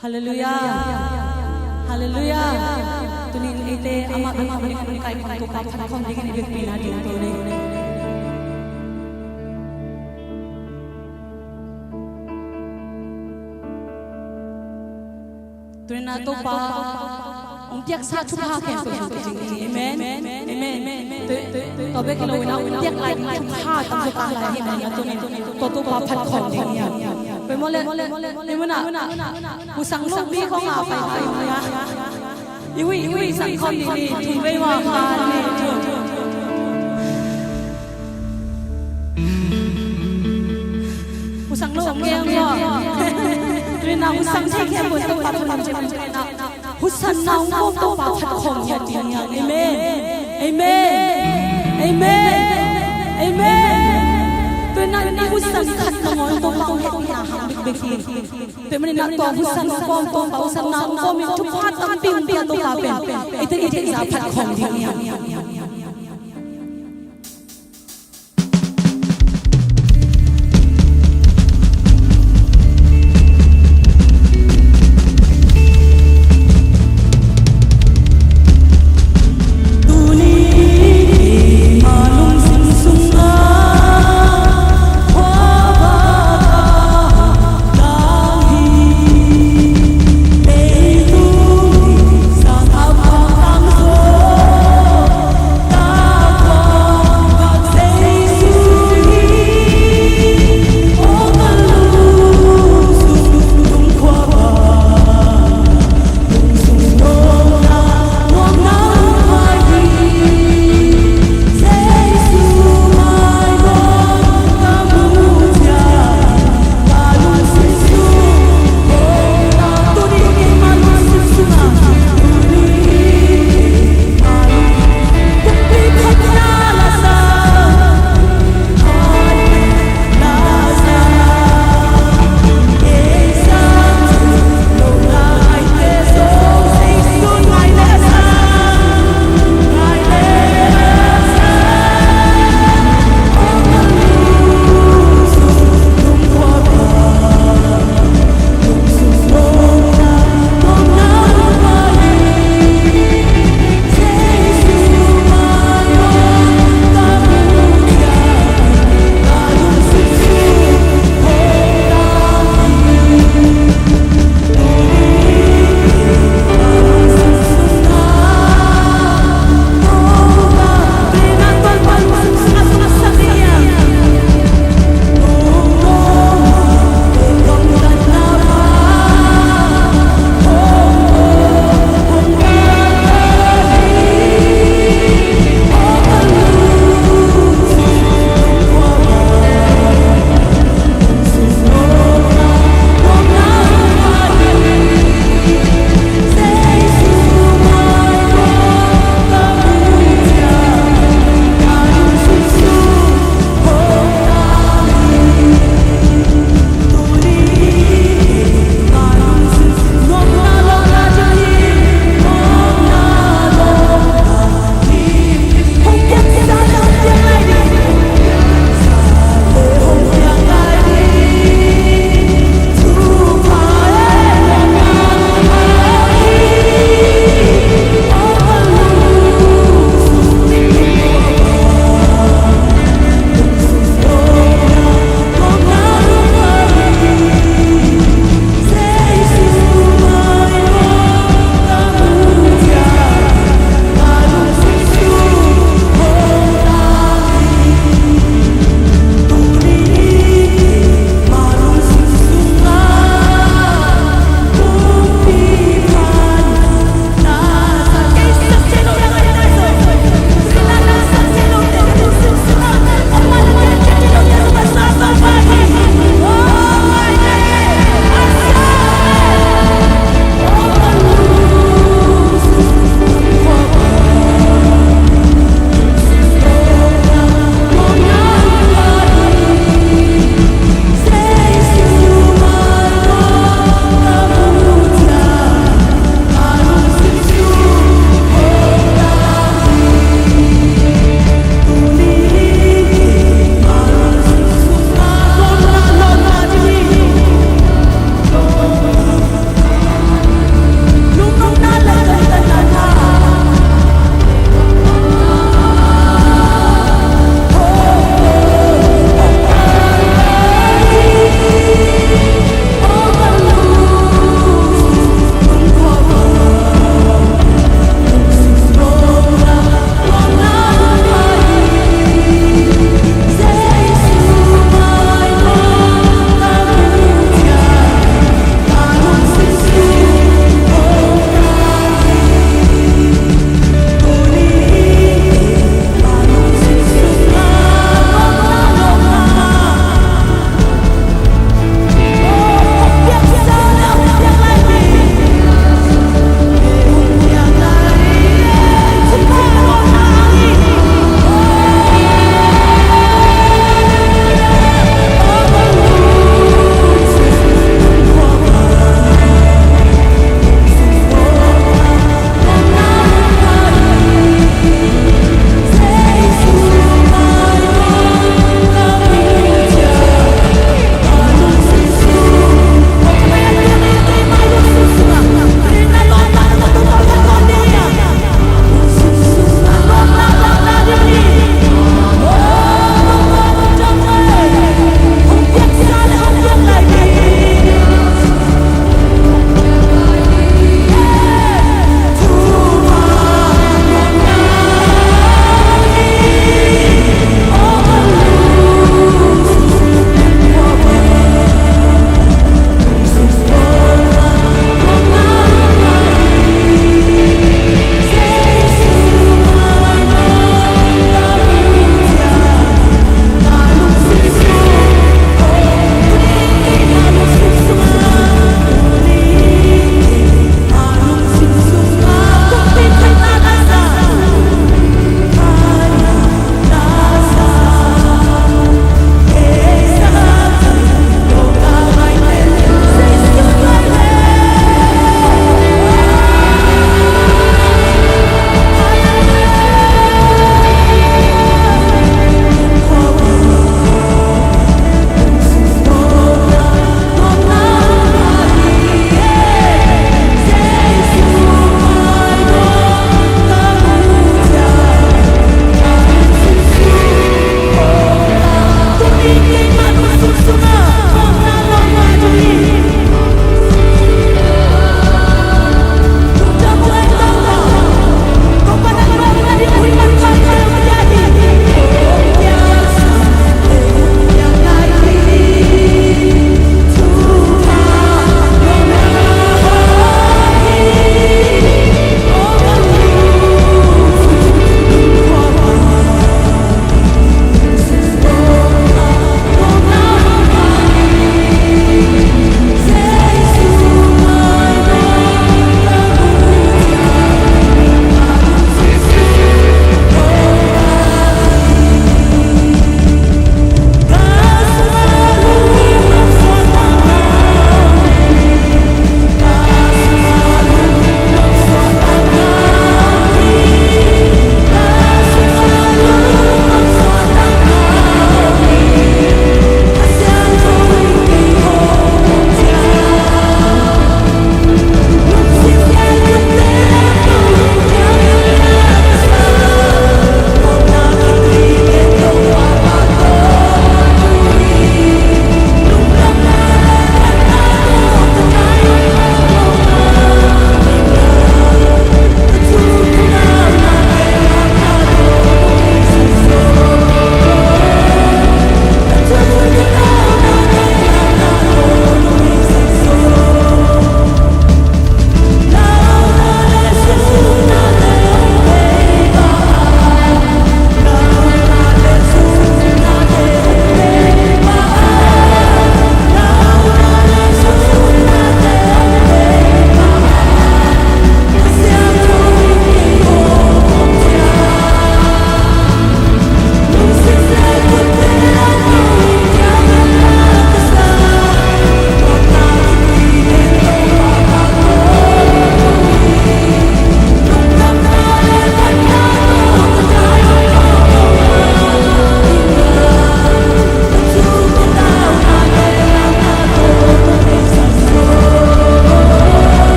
Hallelujah, Hallelujah. Tunin ite ama ni kai tu ka khom dingin ibig pinadin to ni. Tunin na to pa tiak sa chu pha ken to amen amen to be kilo na tiak lai chu pha tam to ka lai hi na to ni to pa phat khom ding yaไปหมดเลยนี่มันน่ะกูสั่งลูกพี่เขามาไปนะอีวิสั่งคนดีๆถึงไม่ว่าพาเนี่ยกูสั่งลูกแก้วก็เรียนเอากูสั่งใช้แค่บนตัวปัดทำใจมันจะนะกูสั่งน้องกูตัวปัดขัดข่มอย่างจริงอย่างเอเมนเอเมนเอเมนเอเมนตัวนั้นนี่กูสั่งขัดขโมยตัวเบาให้ตัวอย่างบิ๊กแต่มันนักตัวกูสั่งปอมตัวเบาสั่งน้องก็มีทุกภาคตั้งติ้งตัวกาเป็นไอ้ตัวนี้จะขัดข่มจริงอย่าง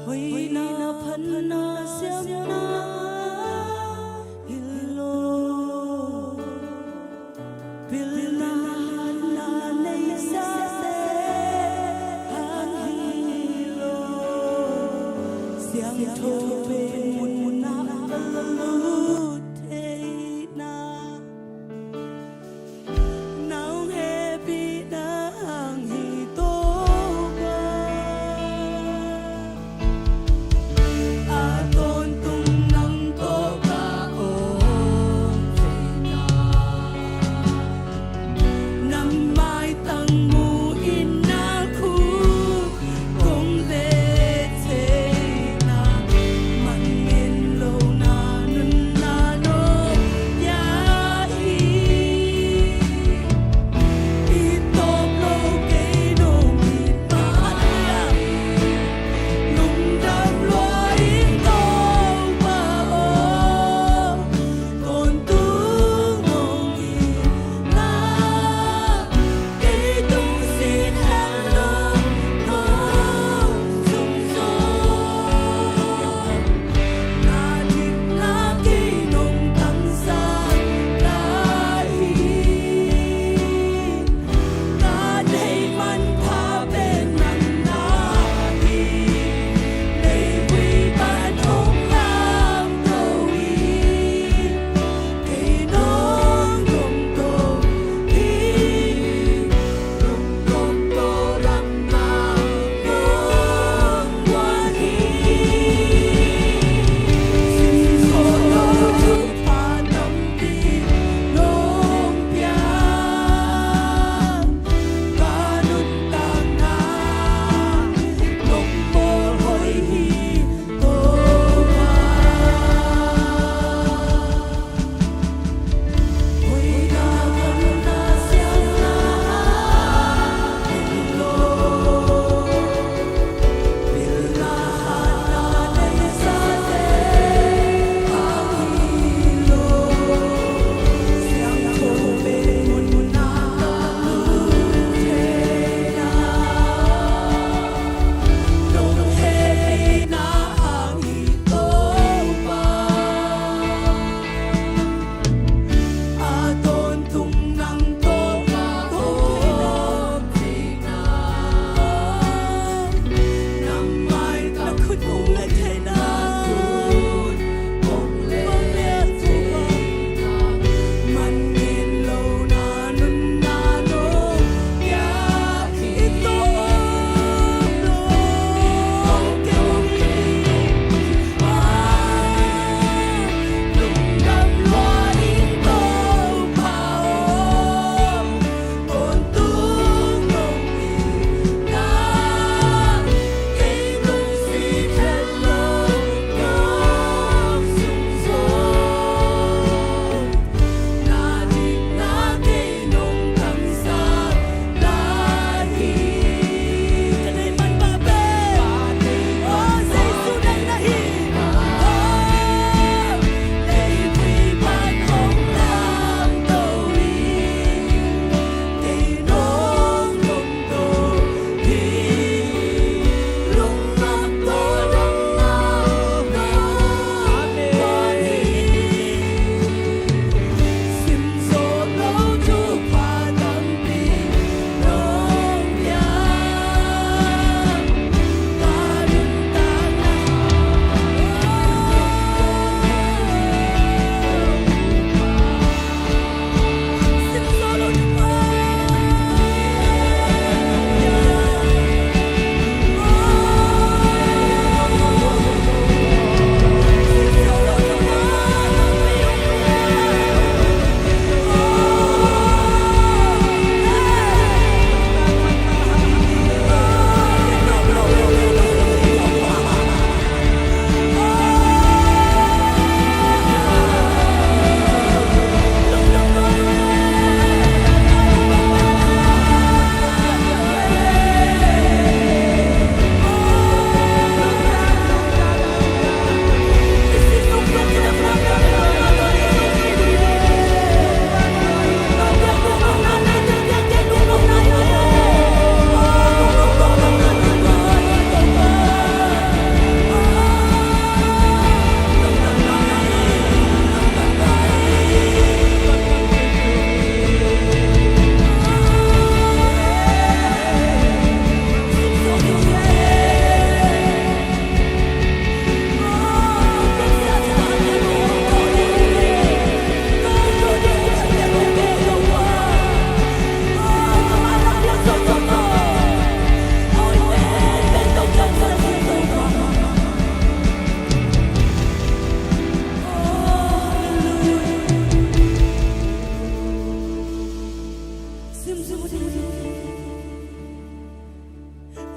Hãy subscribe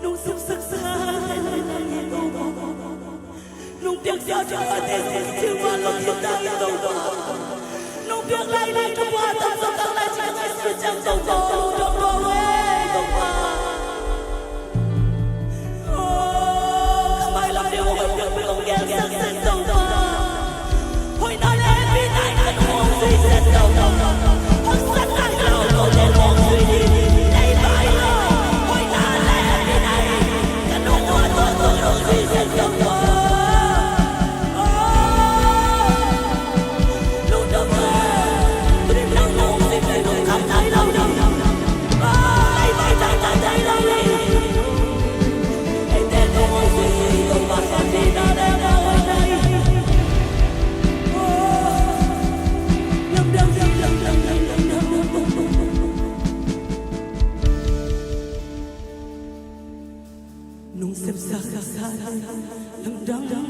nung sắp sắc xa nung tiếng gió cho tên chưa qua lúc chúng ta yêu đâu nung tiếng lại đi trong hoa tâm sông tăng lại chỉ có sự chẳng trong tổ trong tổ quê không qua không ai làm điều hồi được với ông nghe sắc sắc sâu to hồi nói lên vì này cần hồn duy set đầu hoặc sắc lại đầu cầu đến hồn duy đi đây bài lời hồi nói lên vì này cần hồn hoa tôi duy set đầu nung sắp xa Lungdam Kum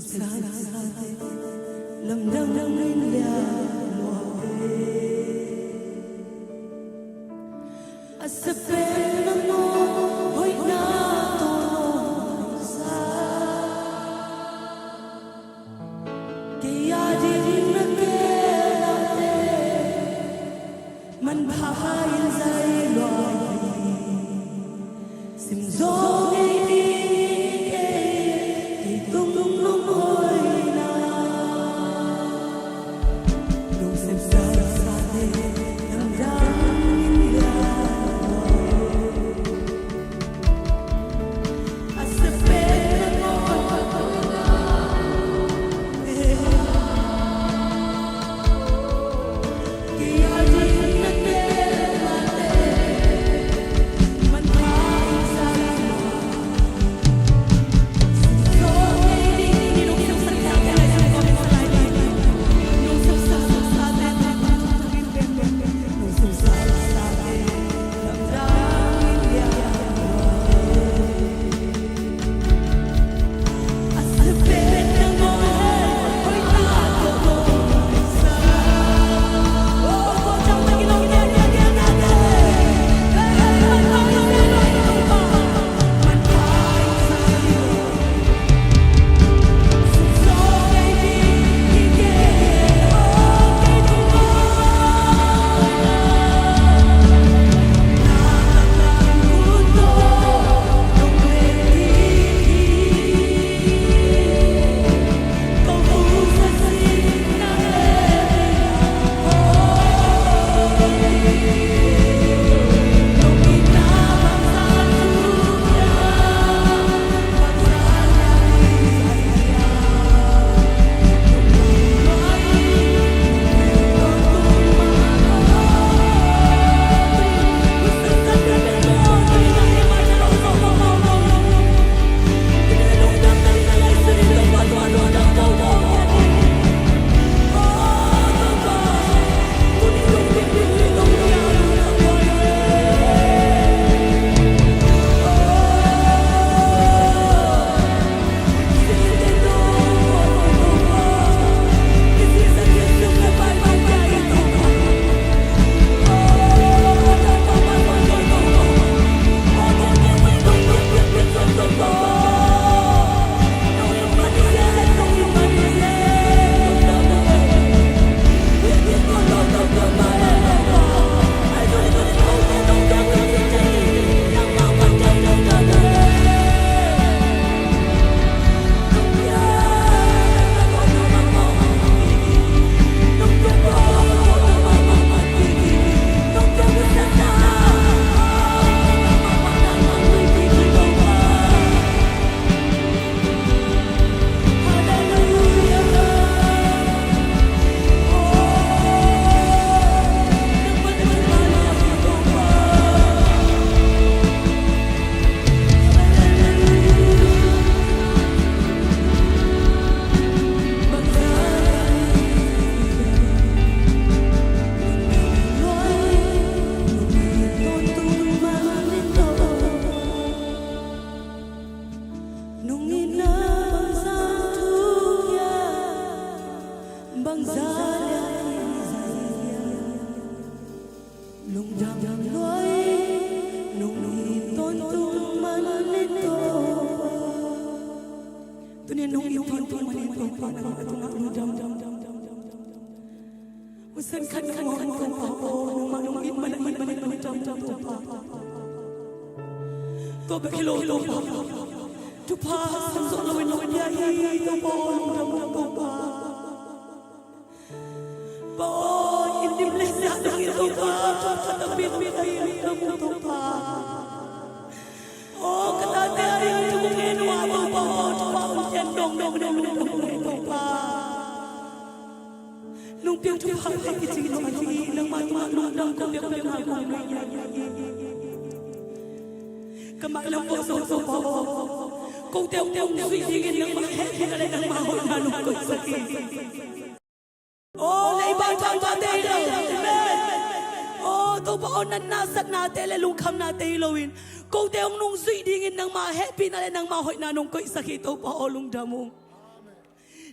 sa Lungdam Kum Asapel mo hoy na tulong sa kaya din nagkelate man pahayin sa iloy simzong ay tungong hoy na nung simsara sa atin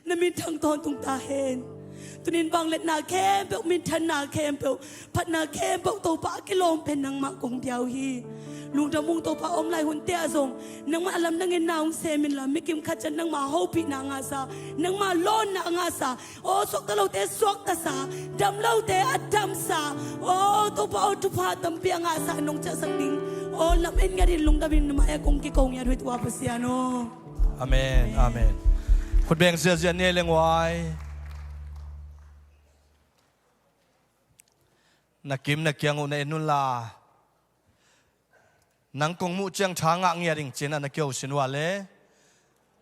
นมินทางตอนตุงตาเฮนตุนินบางเล็ดนาเข้มเปลมินทันนาเข้มเปลพัดนาเข้มเปลโตปะกิโลมเป็นนางมากงเดียวฮีลุงจะมุงโตปะอมลายหุ่นเตี้ยทรงนางมาอลัมนางเงินนางเซมินละไม่กิมขัดจันนางมาโฮปีนางอาซานางมาล้นนางอาซาโอ้สวกตะเลาเตสวกตะซาดำเลาเตอัดดำซาโอ้โตปะโอทุพาตำเปียงอาซานงจะสังดิงโอ้ลำเอ็นกันดิลุงดาบินมาเอกงกิกงยาด้วยตัวภาษาโนอาเมนอาเมนคุณเบงเสียเสียเนี่ยเลี้ยงไว้นักกิมนักเกียงอุณเอนุลานังกงมุเจียงช้างอ่างเงียริงเจนนักเกี่ยวสินวาเล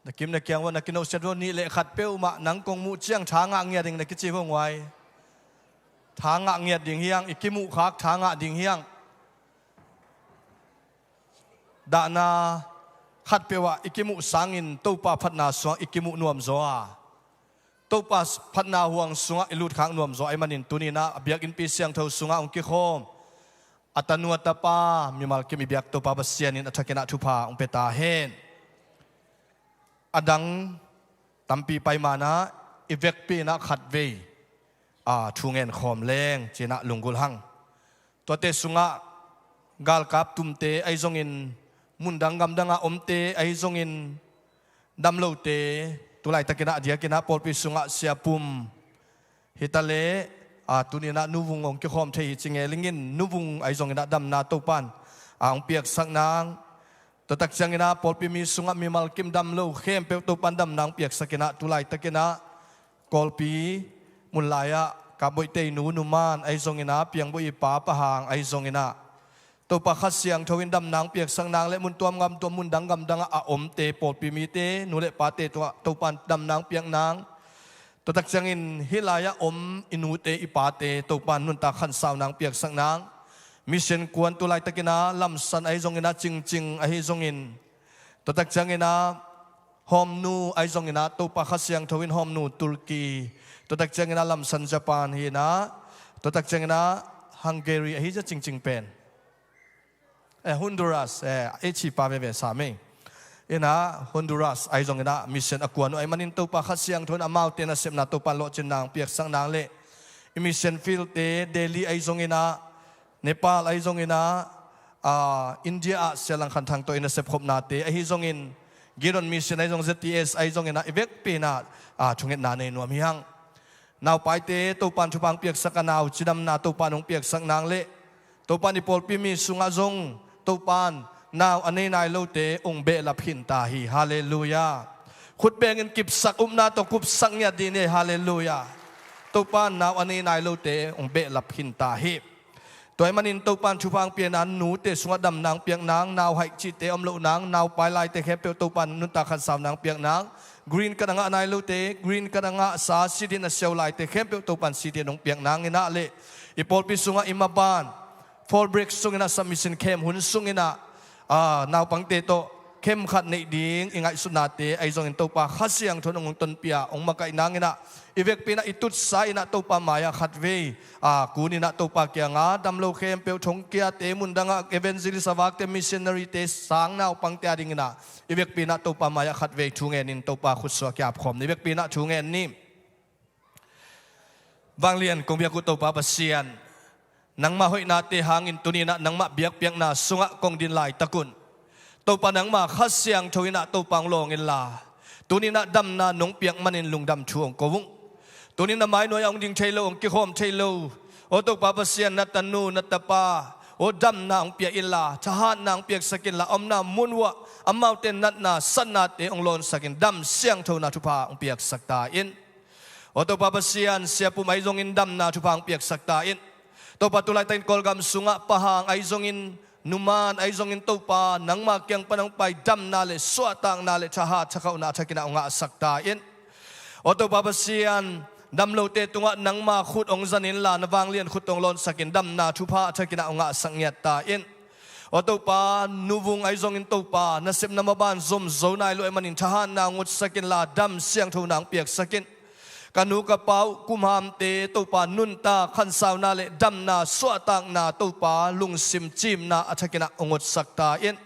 นักกิมนักเกียงว่านักกินเอาเสดนี่เลขัดเปี้ยวมานังกงมุเจียงช้างอ่างเงียริงนักกิจีพงไว้ช้างอ่างเงียดิ่งเฮียงอีกกิมุคักช้างอ่างดิ่งเฮียงดานาขัดเปี้ยวอีกกิมุสังอินตู้ปาพัดนาสวงอีกกิมุนวมโซอาตัวปัสพัฒนาห่วงสุงอิลุดขังนวมโซไอมันอินตุนีนะเบียกอินปีเสียงเท่าสุงองกิโคมอัตนวตปามีมาลกิมีเบียกตัวปาบัสเซียนินอัตกินะทุพาองเปตาเฮนอดังตัมปีไปมานะอีเวกปีนะขัดเวทุงเงินขอมแรงเจนะลุงกุลหังตัวเตสุงะกาลกับตุมเตไอซงอินมุนดังกำดังอมเตไอซงอินดำโลเตตุไลตะกินะเดียกินะปอลปิสุงะเสียปุ่มฮิตาเลตุนีนะนูวุงองกิคอมเทหิจิงเอลิงินนูวุงไอซงกินะดำนาตุปันองเปียกสักนางตัวตักจังกินะปอลปิมีสุงะมีมัลกิมดำโลเข้มเปียกตุปันดำนางเปียกสักกินะตุไลตะกินะกอลปีมุลลายะกับบุยเตนูนุมานไอซงกินะเปียงบุยป้าปะหางไอซงกินะตัวปะคัดเสียงทวินดำนางเปียกสังนางและมุนตัวงำตัวมุนดังกำดังอมเตปอดปีมีเตนูเลปาเตตัวปันดำนางเปียงนางตัวตักจังอินฮิลายะอมอินูเตอิปาเตตัวปันนุนตาขันสาวนางเปียกสังนางมิเชนกวนตัวลายตะกินาลำสันไอซงอินะจริงจริงไอซงอินตัวตักจังอินะฮอมนูไอซงอินะตัวปะคัดเสียงทวินฮอมนูตุรกีตัวตักจังอินะลำสันญี่ปุ่นฮีนะตัวตักจังอินะฮังการีไอจะจริงจริงเป็นฮอนดูรัสชีปาเบเบสามีนะฮอนดูรัสไอซงนะมิชชันอากวนไอมันอินตัวปะขัดเสียงทนอามาเตนะเสพนาตัวปันโลจินนางเปียกสังนางเล่มิชชันฟิลเตเดลีไอซงนะเนปาลไอซงนะอินเดียเซลังคันทางตัวอินเสพขบนาเตไอฮิซงอินกิรอนมิชชันไอซง ZTS ไอซงนะอีเวกปีนะชงเงินนาเนนัวมีหังนาวไปเตตัวปันชุบังเปียกสักนาวจิดำนาตัวปันองเปียกสังนางเล่ตัวปันอิปอลปีมีสุงาซงตัวปานนาวอันนี้นายโลเตองเบลพินตาฮีฮาเลลูยาขุดเบงินกิบสักนาตกุบสังยาดีเนฮาเลลูยาตัวปานนาวอันนี้นายโลเตองเบลพินตาฮีตัวมันอินตัวปานชุพังเปียนันหนูเตสวดดำนางเปียงนางนาวไหจิเตอมโลนางนาวปลายลายเตแคเปียวตัวปานนุนตาขันสาวนางเปียงนางกรีนกระดังนายโลเตกรีนกระดังสาสิดินเซลลายเตแคเปียวตัวปานสิเดนองเปียงนางอินาเลอีปอลปิสุงะอิมาบานฟอลเบรกสุงนะสมิสินเข้มหุ่นสุงนะนาวปังเตโตเข้มขัดในดิ่งอิงไอสุนาเตไอซงอินโตปาขัดเสียงทนองตนเปียองมาไกนางนะอีเวกปีนะอิตุดสายนะโตปามายาขัดเวกูนี่นะโตปาเกียงดำโลเข้มเปียวชงเกียเตมุนดังเอเวนซิลิสวากเตมิชชันนารีเตสางนาวปังเตดิ่งนะอีเวกปีนะโตปามายาขัดเวชูเงินินโตปาขุดสวกยาบขมอีเวกปีนะชูเงินนี่บางเลียนกงเบียกุโตปาปเซียนนังมาหอยนาเตหางอินตุนีนะนังมาเบียกเปียงนาสุงะกงดินลายตะกุนตัวปานังมาขัดเสียงทวินะตัวปังโลงินลาตุนีนะดำนานงเปียงมันอินลุงดำช่วงกวุ้งตุนีนะไม้หน่วยองดิงเชลองกิโฮมเชลโอตัวปาปเซียนนัตนูนัตปาโอดำนางเปียอินลาทหารนางเปียกสกินลาอมนามุนวะอมาวเตนนัตนาสันนาเตองโลนสกินดำเสียงทวนาทุพาองเปียกสักตาอินโอตัวปาปเซียนเสียปุ่มไอซงอินดำนาทุพาองเปียกสักตาอินตัวปัตุลายตันกอลกำสุงะปะหางไอซงอินนุมานไอซงอินตัวปานังมาเกียงปนังไปดำนาเลสวตังนาเลชะฮาชะเขานาชะกินาองะสักตาอินโอตัวปาปเซียนดำโลเตตุงะนังมาขุดองจันินลานวางเลียนขุดองลอนสักินดำนาทุพาชะกินาองะสังเงียตาอินโอตัวปานุวงไอซงอินตัวปานาเซมนามาบานซมโซนายลุเอมันอินทหารนางุดสักินลาดำเสียงทูนางเปียกสักินกันูกระเป๋ากุมหามเตตุปานุนตาขันสาวนาเลดำนาสวตังนาตุปาลุงซิมจิมนาอัฐกินะองดสักตาอิน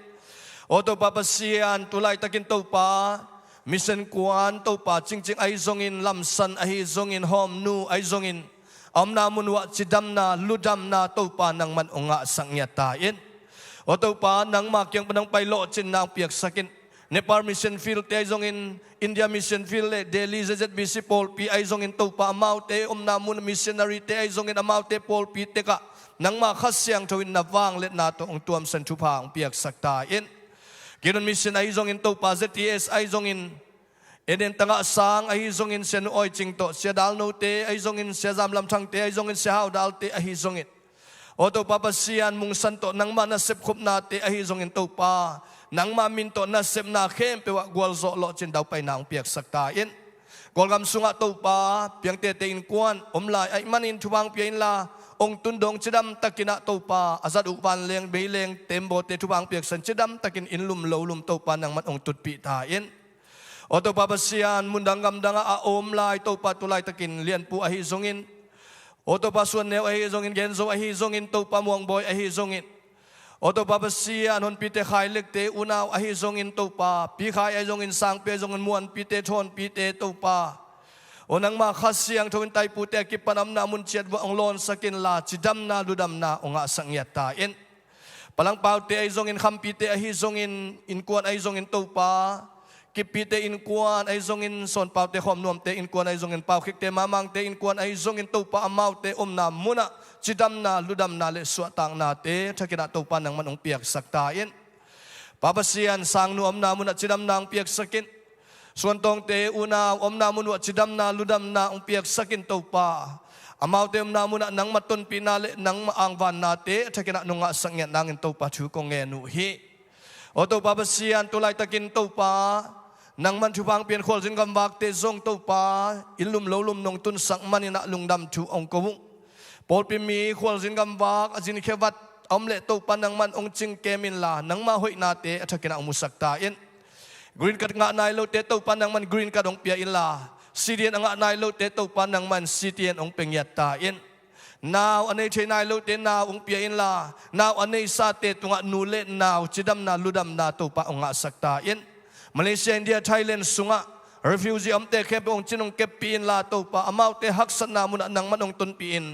โอตุปาปเซียนตุไลตะกินตุปา มิเซนกวนตัวป่าจริงๆไอซงอินลำสันไอซงอินหอมนูไอซงอินอมนามุนวะจิดำนาลุดำนาตัวป่านังมันองะสังยตาอินโอตัวป่านังมากยังปนังไปโลจินนางเปียกสักินเนปาลมิชชั่นฟิลด์ไอซงอินอินเดียมิชชั่นฟิลด์เลเดลีZBCปอลปีไอซงอินตัวป่ามาเตอมนามุนมิชชันนารีเตไอซงอินมาเตปอลปีเตกะนังมาขัดเสียงทวินนับวางเล็ดนาตัวองตัวมสันทุพางเปียกสักตาอินกินมิชชั่นไอซงอินตัวป่า ZTS ไอซงอินเอ็นตั้งสังไอซงอินเซนโอยจิงโตเสียดาลโนเตไอซงอินเสียจำลำทังเตไอซงอินเสียหาวดาลเตไอซงอินโอตัวป่าปัสยานมุงสันโตนังมานาเสพขบนาเตไอซงอินตัวป่านังมามินโตนาเสพนาเข้มเปว่ากวลโซโลจินดาวไปนางเปียกสักตาอินกวลกำสุงะตัวป่าเพียงเตอินกวนอมลายไอมันอินทวังเปียนลาองตุนดงจิดำตะกินะตัวป่าอาซาดุปันเลียงเบยเลียงเต็มโบเตทวังเปียกสันจิดำตะกินอินลุมโลลุมตัวป่านังมันองตุดปีตาอินโอตัวป่าปัสยานมุนดังกำดังอาอมลายตัวป่าตุลายตะกินเลียนปูอหิซงอินโอตัวป่าส่วนเนวอหิซงอินเกนโซอหิซงอินตัวป่ามวงบอยอหิซงอินโอตัวป่าปัสยานหนปีเตขายเล็กเตอุนาวอหิซงอินตัวป่าปีขายอหิซงอินสังเปียซงอินมวนปีเตทอนปีเตตัวป่าโอนังมาขัดเสียงทวินไตปูเตกิปนำนามุนเชียดวะองลอนสกินลาจิดำนาลุดำนาองะสังยตาอินพลังเปล่าเตไอซงอินคำปีเตอหิซงอินกวนไอซงอินตัวป่ากิปีเตอินกวนไอซงอินส่วนเปล่าเตขอมนวมเตอินกวนไอซงอินเปล่าคิกเตมามังเตอินกวนไอซงอินตัวป่าอมาวเตอมนามุนะจิดำนาลุดำนาเลสวตังนาเตทักินะตัวป่านังมันองเปียกสักตาอินปาปเสียนสังนูอมนามุนะจิดำนางเปียกสักินส่วนตรงเตอุนาอมนามุนวะจิดำนาลุดำนาองเปียกสักินตัวป่าอมาวเตอมนามุนะนังมาตุนปีนาเลนังมาอังวันนาเตทักินะนุงะสังเงนางอินตัวป่าชูกงเงนุฮีโอตัวป่าปเสียนตัวไลตะกินตัวป่านังมันชูพังเปลี่ยนคนสินกำบักเตซงตัวป่าอิลุมโลลุมนงตุนสังมันนะลุงดำชูองกวุงปอลปิมีคนสินกำบักอจินเควัดอมเลตัวป่านังมันองจิงเกมินลานังมาหอยนาเตทักินะมุสักตาอินกรีนกัดงะนายโลเตตัวปันนังมันกรีนกัดองเปียอินลาซีเดียนงะนายโลเตตัวปันนังมันซีเดียนองเปียยัตตาอินนาวอันนี้เชนายโลเตนาวองเปียอินลานาวอันนี้ซาเตตุงะนูเลนาวจิดำนาลุดำนาตัวปะองะสักตาอินมาเลเซียอินเดียไทยแลนด์สุงะrefugee อมเตเคปองจินองเก็บปีอินลาตัวปะอมาวเตฮักษนามุนนังมันองตุนปีอิน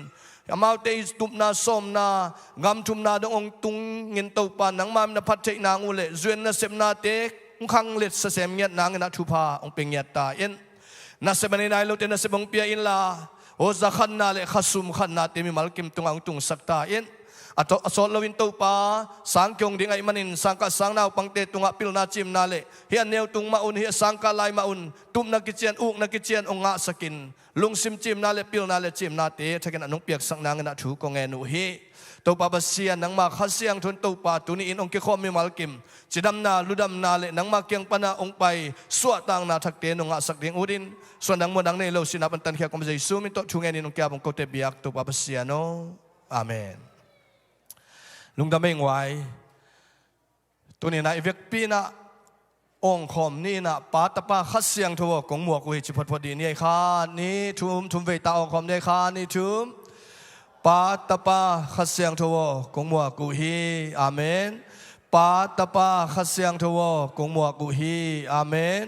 อมาวเตอิสตุมนาสมนางำทุมนาดองตุงเงินตัวปะนังมามนาพัดเจนางอุเลจวนนาเซมนาเตขังเล็ดเสมเงียดนางนัทุพาองเป็นเงียดตาอินนัสเบนนายโลเตนัสบงเปียอินลาโอซาขันนาเลขัสุมขันนาเตมิมัลกิมตุงอังตุงสักตาอินอัตอสอลวินตัวปาสังกงดิ่งไอมันินสังกสังนาวปังเตตุงะปิลนาจิมนาเลเฮียนเนวตุงมาอุนเฮียสังกาลายมาอุนตุมนักกิจเจียนอุกนักกิจเจียนองะสกินลุงซิมจิมนาเลปิลนาเลจิมนาเตถ้ากันนงเปียกสังนางนัทุกงเงนุฮีตัวปาบเสียนังมาขัดเสียงทนตัวปาตุนีอินองเกขอมิมัลกิมจิดำนาลุดำนาเลนังมาเกียงปนาองไปสวดตังนาทักเตนงะสักเดียงอุดินส่วนนังมันดังในโลกสินาบันตันเขียกมใจซูมิโตทุงเงินองเกียบองโกเตบิยักตัวปาบเสียโนอาเมนลุงดำเองไว้ตัวนี้นะเวกปีนะองคมนี่นะปาตปาขัดเสียงทัวกงหมวกกุยจิพพอดีนี่ค่ะนี่ทุมเวตาองคมนี่ค่ะนี่ทุมปาตปาขัดเสียงทัวกงหมวกกุฮีอาเมนปาตปาขัดเสียงทัวกงหมวกกุฮีอาเมน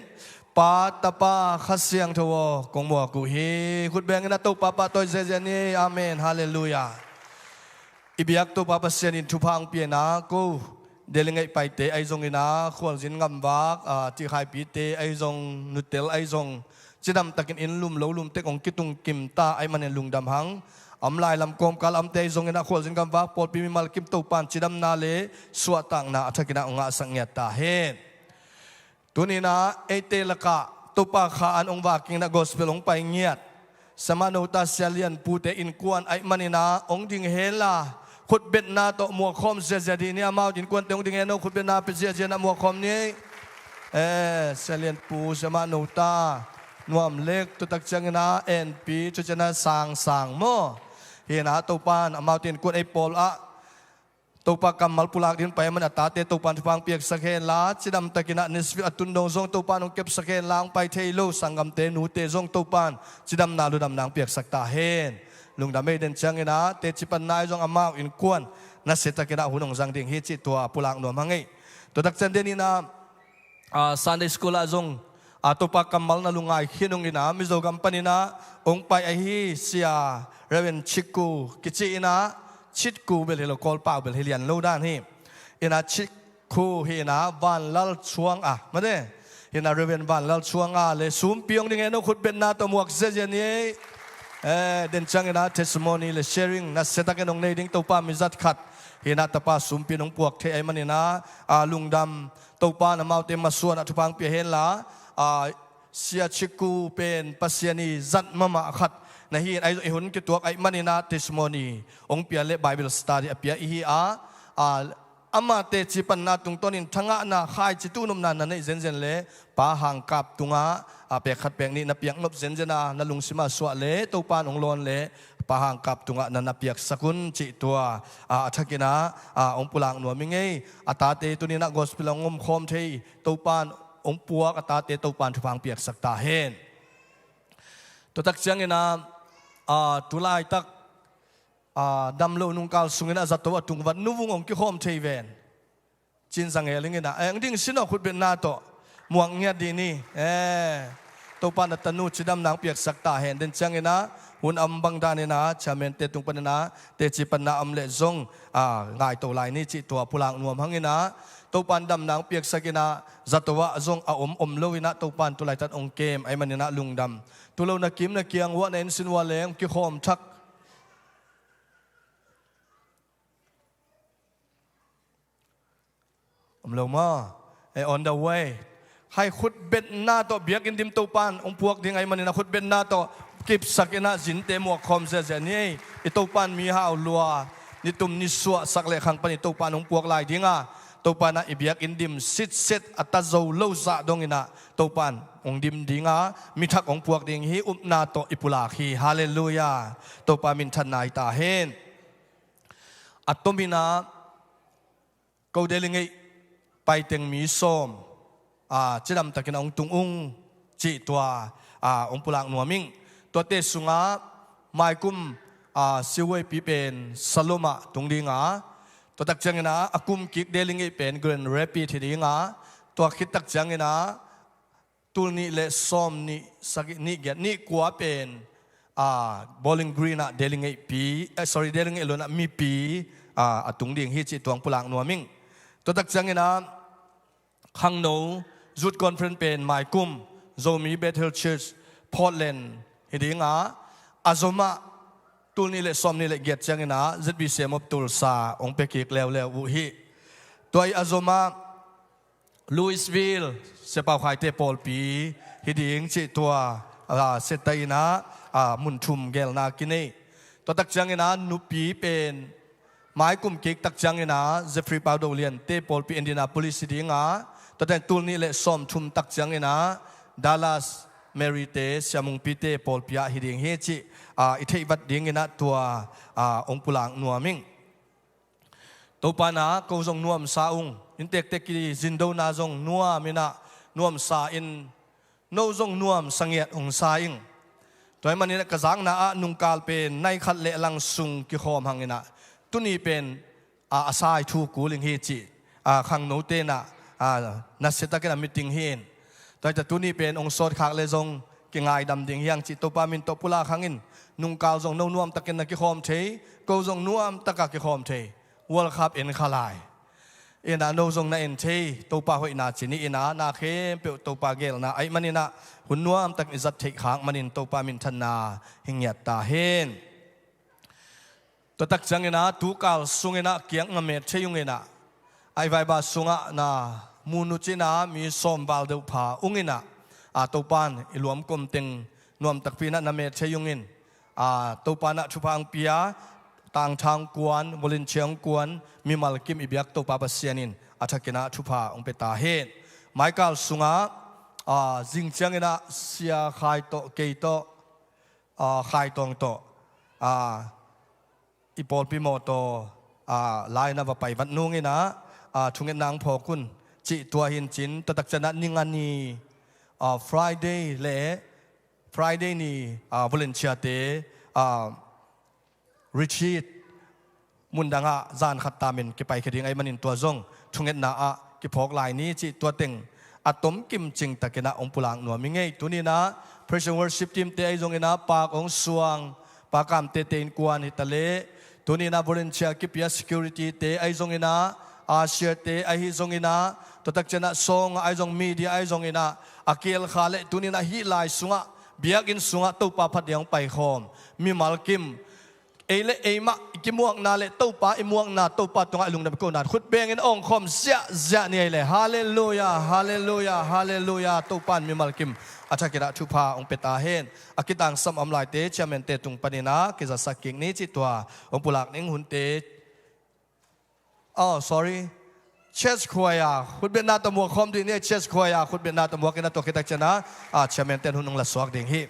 ปาตปาขัดเสียงทัวกงหมวกกุฮีคุณแบงนะตัวปาปาตัวเจเจนี่อาเมนฮาเลลูยาอิบิยักตัวปาปเสียนินทุพังเปียนากูเดลิงไอไปเตไอซงอินาควรสินงำวักที่ขายปีเตไอซงนุเตลไอซงจิดำตะกินอินลุมโลลุมเตกองกิตุงกิมตาไอมันเนลุงดำหังอำลายลำกมกาลำเตยซงอินาควรสินงำวักปอดปีมิมัลกิมตัวปานจิดำนาเลสวตังนาทักินาองะสังเงตาเฮตัวนี้นะเอเตลกะตัวปาขาอันองวากิงนะกอสเปลองไปเงียดสมาโนตาเซเลียนปูเตอินกวนไอมันนาองดิงเฮลาขุดเบ็ดนาโตมัวคอมเสียดีเนี่ยมาดินกวนเตียงดิงเฮโนขุดเบ็ดนาเป็นเสียนามัวคอมนี้เซเลียนปูสมาโนตานวมเล็กตุตักจังนาเอ็นปีจุจนาสางโมเฮนาตัวปานมาดินกวนไอปอลอะตัวปากำมัลปุลากดินไปมันอัตตาเตตัวปานฟังเปียกสะเคนลาจิดำตะกินะนิสฟิอัตุนดงซงตัวปานองเก็บสะเคนลางไปเทโลสังกำเตนูเตซงตัวปานจิดำนาลุดำนางเปียกสักตาเฮนลุงดำไม่เดินจังนะเตจิปันนายจงอามาอินกวนนัสเสตะกินะหุ่นองจังดิ่งฮิจิตัวปุลากนวมหังไงตัวตักจันเดนีนะซันเดย์สคูลจง ตัวปากกำมัลนาลุงไงขี้นงอินะมิโซกัมปนินะองไปไอฮีเสียเรเวนชิกูกิจิอินะชิดกูเบลเฮโลกอลปาเบลเฮเลียนโลด้านฮีอินะชิกูฮีนะวันลัลช่วงมาเด้อินะเรเวนวันลัลช่วงเลยซูมปียงดิเงนขุดเป็นนาตัวหมวกเซเจนี่เดินจังอินะเทสโมนีเลยแชร์ริงนัสเซตักนงในดิ้งตัวปามิจัดขัดฮินาตปาสุมปีนงปวกเทไอมันนี่นะลุงดำตัวปานมาเต็มมาส่วนทุพังเปียเห็นละเสียชิกูเป็นปัสยานีจัดมาขัดนะฮีไอหุ่นกิตัวไอมันนี่นะเทสโมนีองเปียเล่ไบเบิลสตาร์เปียอีฮีอามาเตจิปันนาตุงต้นินทั้งนะขายจิตุนมนันนั่นเซนเซนเล่ปาหังกับตุงเปียขัดเปียงนี่นับเปียงนบเซนเซนานั่ลุงสิมาสวะเล่ตัวปานองลอนเล่ปะหังกับตุงนันนับเปียกสกุลจิตัวทักกินะองปุลังหนัวมิงเงตาเตตุนินะกอสเปลงมคอมเทตัวปานองปัวตาเตตัวปานทุพังเปียกสักตาเฮนตัวตักเสียงนะตุลายตักดำโลนุงกาลสุงนะจัตตัวตุงวันนุวงองกิคอมเทเวนจินสังเอลิงนะดิ้งสินอขุดเป็นนาโตมวงเงียดีนี่ตัวปานตันูจิดำนางเปียกสักตาเฮนเดินเสียงนะหุ่นอัมบังดานินะชาเมนเตตุงปนนะเตจิปนาอัมเลซงง่ายตัวลายนี่จิตัวพุลังนวมหังนะตัวปันดำนางเปียกสักินะจัตวะซงอมโลวินะตัวปันตัวลายตัดองเกมไอมันนะลุงดำตัวเรานักกิมนักเกียงวะเน้นสินวะเลงกิโคมทักโลมาon the way ให้ขุดเบ็ดหน้าตัวเบียกินดิมตัวปันองพวกยังไงมันนะขุดเบ็ดหน้าตัวกิบสักนะจินเตมวกคอมเสียนี่อิตัวปันมีหาวลัวนิตุมนิสวสักเล็กขังปันอิตัวปันองพวกลายดิ้งตัวปันอิเบียกินดิมซิดเซตอัตโจโลซาดงอินะตัวปันองดิมดิ้งมีทักองพวกดิ้งฮีอุปนาโตอิปุลาคีฮาเลลูยาตัวปันมินทันนายตาเฮนอัตโตมินาเขาเดลิงไปเต็งมีส้มจะดำตะกินองตุงอุงจีตัวองปุลังนัวมิงตัวเตสุงะไม่กุมสิเวปีเป็นสโลมาตรงดีงะตัวตักจังนะอากุมกิกเดลิงเป็นเกรนเรปีที่ดีงะตัวคิดตักจังนะตุลนี่เลส้มนี่สักนี่เกียนี่กัวเป็นบอลลิงกรีน่ะเดลิงปีsorry เดลิงลุนะมีปีตรงดีงฮิจิตัวองปุลังนัวมิงตัวตักจังนะขังโนจุดคอนเฟรนเป็นไม่กุมโซมีเบเทลเชิร์ชพอร์ตแลนด์เฮดิงอาโซมาตุลนี่เลสอมนี่เลเกียรจังนะ ZBCM Tulsa องเปกิกแล้ววุหิตัวอาโซมาลุยส์วิลล์เซปาไคเตปอลปีเฮดิงจิตัวเซตายนะมุนทุมเกลนากินีตัวตักจังนะนุปีเป็นไม้กุมกิกตักจังนะเจฟฟรีย์ปาโดเลียนเตปอลปีอินเดียนาโพลิสเฮดิงตัวแต่ตุลนี่เลสอมทุมตักจังนะดัลลัสเมริเตสยามุงปีเตปอลปีอาฮิดิงเฮจิอิเทวัดดิงนะตัวองปุลังนัวมิงตัวปานะก็จงนัวมซาอุงอินเตกเตกิจินโดนาจงนัวมินะนัวมซาอินโนจงนัวมสังเกตองซาอิงตัวมันนี่กระสังนะนุงกาลเป็นในขัดเลลังสุงกิโคมหังนะตุนี้เป็นอาศัยทูกูลิงเฮจิขังโนเตนะนัสเซตะกันมิติงเฮนแต่จะตุนี้เป็นองค์สดขากเลจงกิงไงดำดิ่งยังจิตตัวปามินตัวปุลาขังอินนุงกาวจงนวมตะกินนักกิโคมเทก็จงนวมตะกักกิโคมเทวอลคับเอ็นขลายเอ็นโนจงนาเอ็นเทตัวปาหอยนาจินีเอ็นนาเคมเปียวตัวปาเกลนาไอมันนี่นะหุ่นนวมตะกินจัดเทขางมันนี่ตัวปามินธนาหิงยัดตาเฮนตัวตักจังเอ็นตูกาลสุงเอ็นเกียงงเมตเชยุงเอ็นไอไวบาสุงนามูนุจินามีสมบาลเดวผาอุงเอ็นตัวปานอิลวมกลมเต็งนวมตักปีนันเมตเชยุงเอ็นตัวปานะชุพังเปียต่างทางกวนบริเวณเชียงกวนมีมัลกิมอิบยักตัวปาปัสเซียนินอัฐกินะชุพาองเปตาเฮนไมเคิลสุงะจิงเชียงนะเสียไข่โตเกยโตไข่ตองโตอีปอลปิโมโตลายนับไปวันนุ่งนะทุงเงินนางพอคุณจิตัวหินจินตัวตักจันนิงันนีFriday เล่ Friday นี่วอลเลนเชียเตริชีดมุนดังจานขัดตามินกิไปคดีไงมันอินตัวจงทุงเงินนากิพอกลายนี้จิตัวเต็ง อะตอมกิมจิงตะกินะองปุลังนัวมิงไงตุนีนะ praise and worship team เตไอจงอินะปากองสวงปากามเตเตนกวนฮิตะเลตุนีนะ volunteer กิปยา security เตไอจงอินะอาเซียเตไอฮิจงอินะตัวตักเจนะซองไอจงมีเดียไอจงอินะอาเกลขาเลตุนีนะฮิลายสุงะเบียกินสุงะตุปาพัดยังไปคอมมีมัลกิมเอเลเอมากิมวงนาเลตุปาอิมวงนาตุปาตรงไอลุงดับกูนาขุดเบงินองคอมเสียเสียนี่เลยฮาเลลูยาฮาเลลูยาฮาเลลูยาตุปานมีมัลกิมอาจารย์กิระทุพาองเปตาเฮนอากิตังสัมอำลายเตเชเมนเตตุงปนินากิจสักกิ่งนี้จิตตัวองปุลักนิงหุนเตsorryเชสควยาขุดเบนนาตมัวคอมดีเนี่ยเชสควยาขุดเบนนาตมัวกินนาตัวกิตักชนะเชเมนเตหุนงละสวกดิ่งฮี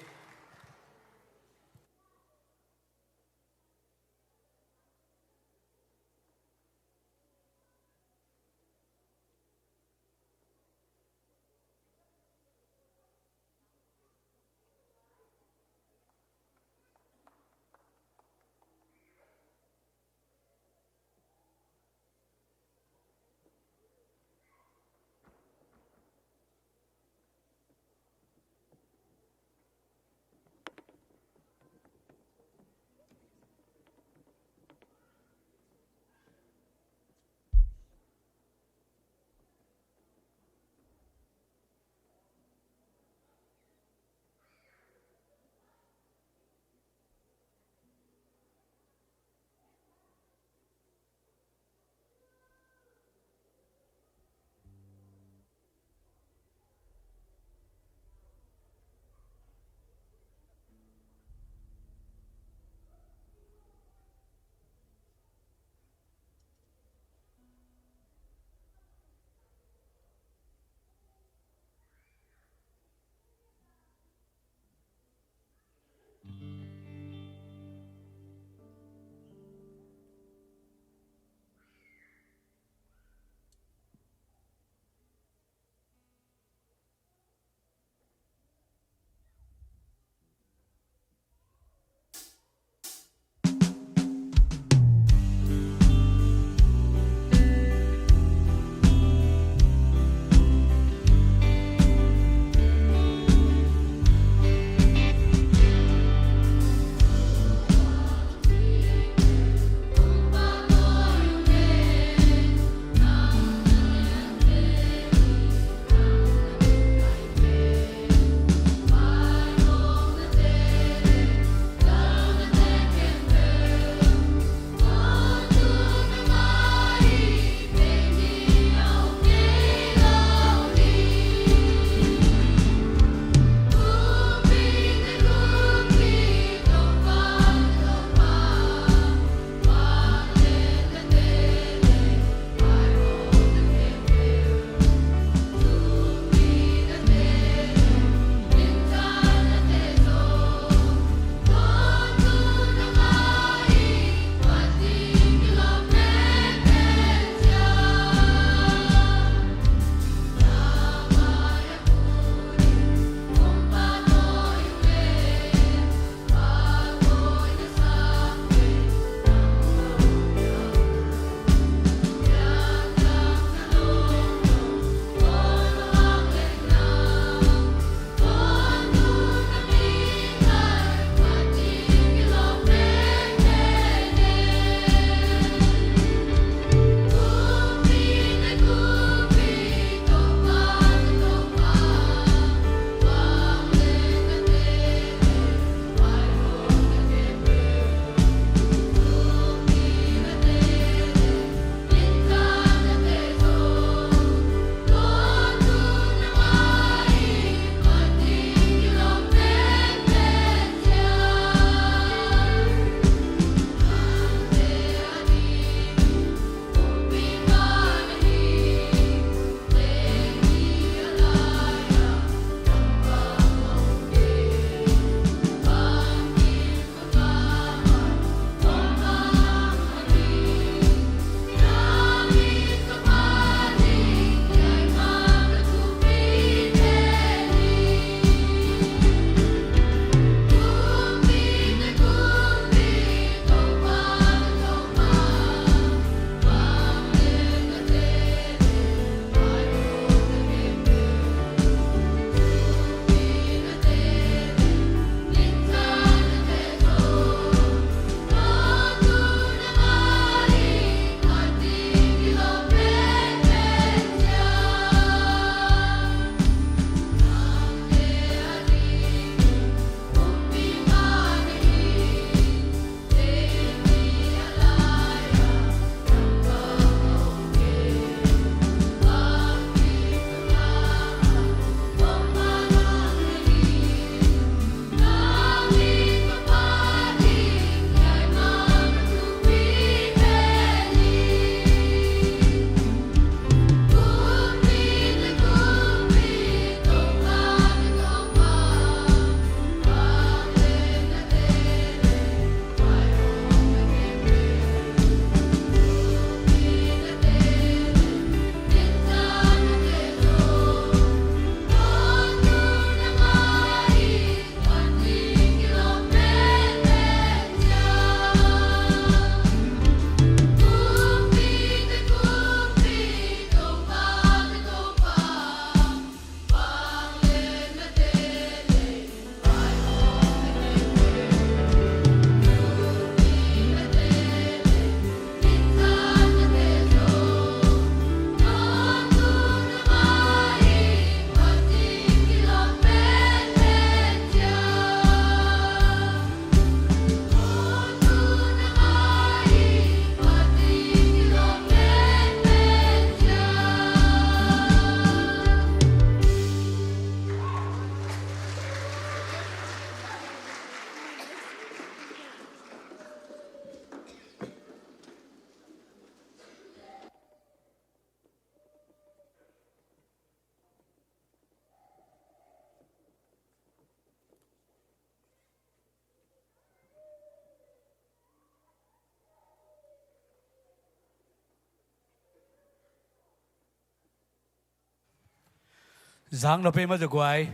giang nó pe mà được quay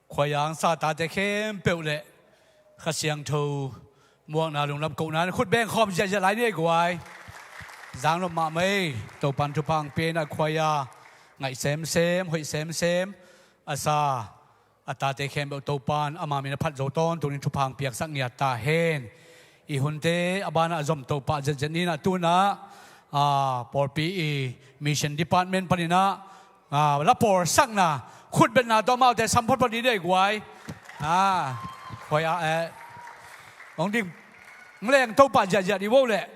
khoai yang sa ta te khem bèo lệ khát xiang thâu muang na lung lam cầu na khut beng khom giờ lại đi quay giang nó mà mấy tàu pan thu pang pe na khoai ya ngày xem hội xem asa ta te khem bèo tàu pan ama mình phát dầu ton tụi mình thu pang piak sắc nhiệt ta hen I HUNTE abana azom tàu pa dân ni na tu na por PE mission department panina la por sắc na khut bên na to mau te sampot padi dei quay khoai ya ông đi ngleng tàu pa giờ đi vô lệ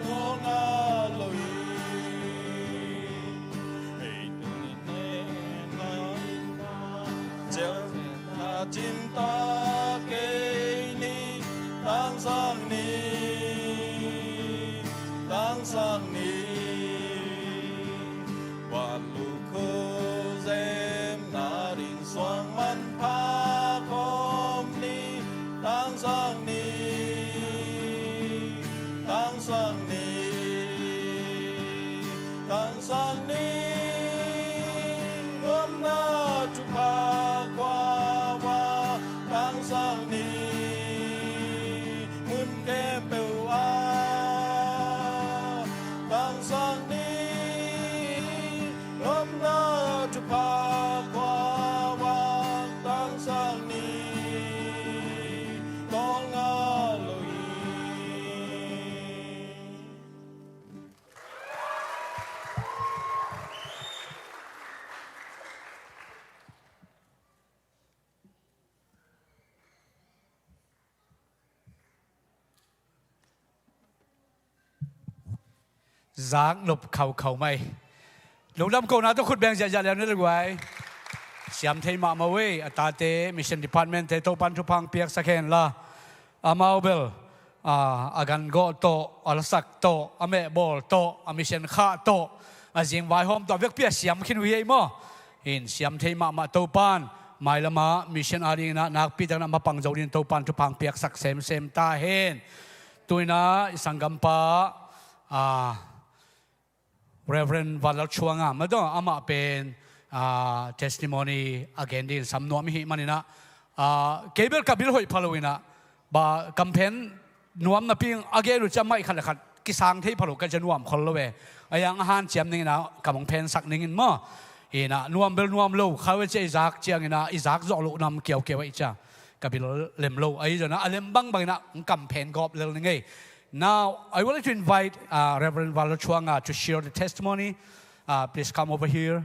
có ngã lối hãy đừng nên ngã chờ ta chim ta cây ni tăng sang ni và lũ khô dêm na đình xoang man pa kom ni tăng sang ni gom na chu pa qua wa tăng sang ni mun kem beu a tăng sang ni gom na chu pa qua wa tăng sang ni con a loi giáng nộp khẩu mày lục lâm câu nào tôi khut bèn dạ liền nữa rồi xiêm thấy mà về ta te mission department te tô pan chupang piak sakhen la amau bel agan go to alsak to ame bol to mission kha to azing vai hom to vek pia xiêm khin wi mo in xiêm thấy mà tô pan mai lama mission arena nak pi tang na mapang jodin tô pan chupang piak sak sem ta hen tuina sangam pa Reverend Valal Chuanga mado ama pen testimony again din samnom hi manina cable kabil hoi phalowina ba campaign nuam na ping again ru chamai khat khat kisang thei phalo ka januam kholowe ayang han chiam ning na kamong pen sak ning in mo ina nuam bel nuam lo khawe che izak chiang ina izak zo lo nam kiaw ai cha kabil lem lo ai jona alem bang na campaign gop lel ningai. Now, I would like to invite Reverend Valal Chuanga to share the testimony. Please come over here.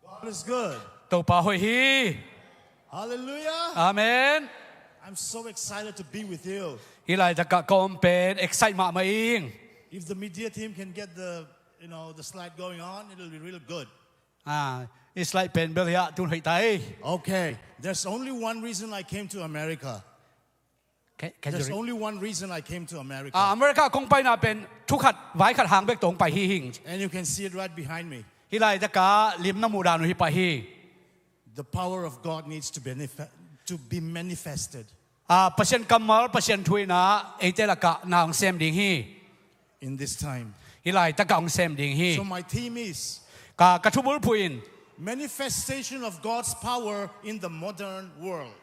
God is good. Topa hoi hi. Hallelujah. Amen. I'm so excited to be with you. Ilai ta ka kom pen excite ma ing. If the media team can get the slide going on, it'll be real good. It's like pen bel ya tun hoi tai. Okay. There's only one reason I came to America. There's only one reason I came to America. America kong pai na pen thu khat vai khat hang bek tong pai hi hing. And you can see it right behind me. Ilai ta ka lim na mu dan hi pa hi. The power of God needs to be manifested. Pasien kamal pasien thui na eitela ka na ang sem ding hi. In this time. Ilai ta ka ang sem ding hi. So my theme is ka thubul puin. Manifestation of God's power in the modern world.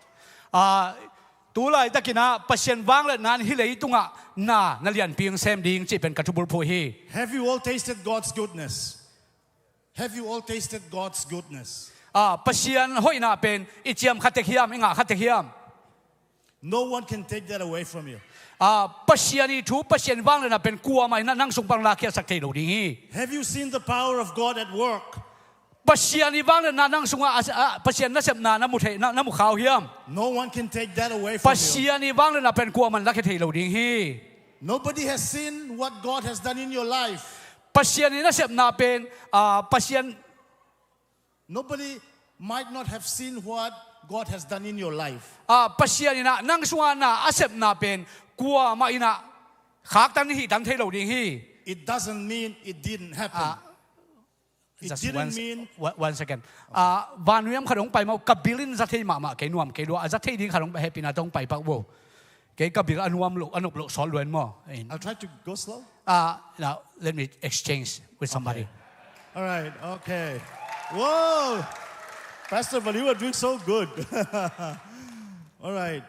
Tulai ta kina pasien wang le nan hi lei tunga na lian ping sem ding chi pen ka thubul phu hi. Have you all tasted God's goodness? Have you all tasted God's goodness? Pasien hoi na pen ichiam khatek hiam inga khatek hiam. No one can take that away from you. Pasiani thu pasien wang le na pen kuwa mai na nang sung pang la kya sak thei lo ding hi. Have you seen the power of God at work? Pasiani wang le na nang sunga pasien na sep na mu thei na mu khaw hiam. No one can take that away from you. Pasiani wang le na pen kuwa man la kya thei lo ding hi. Nobody has seen what God has done in your life. Pasiani na sep na pen pasien. Nobody might not have seen what God has done in your life. Pasiani na nang sunga na asep na pen kuwa ma ina khak tan hi tan thei lo ding hi. It doesn't mean it didn't happen. It didn't mean. One second. Van nuam khadong pai mau kabilin za thei ma ke nuam ke do za thei ding khadong happy na tong pai pak wo. Ke kabil anuam lo anup lo sol luen mo. I'll try to go slow. Now let me exchange with somebody. Okay. All right. Okay. Whoa. Pastor, but you are doing so good. All right.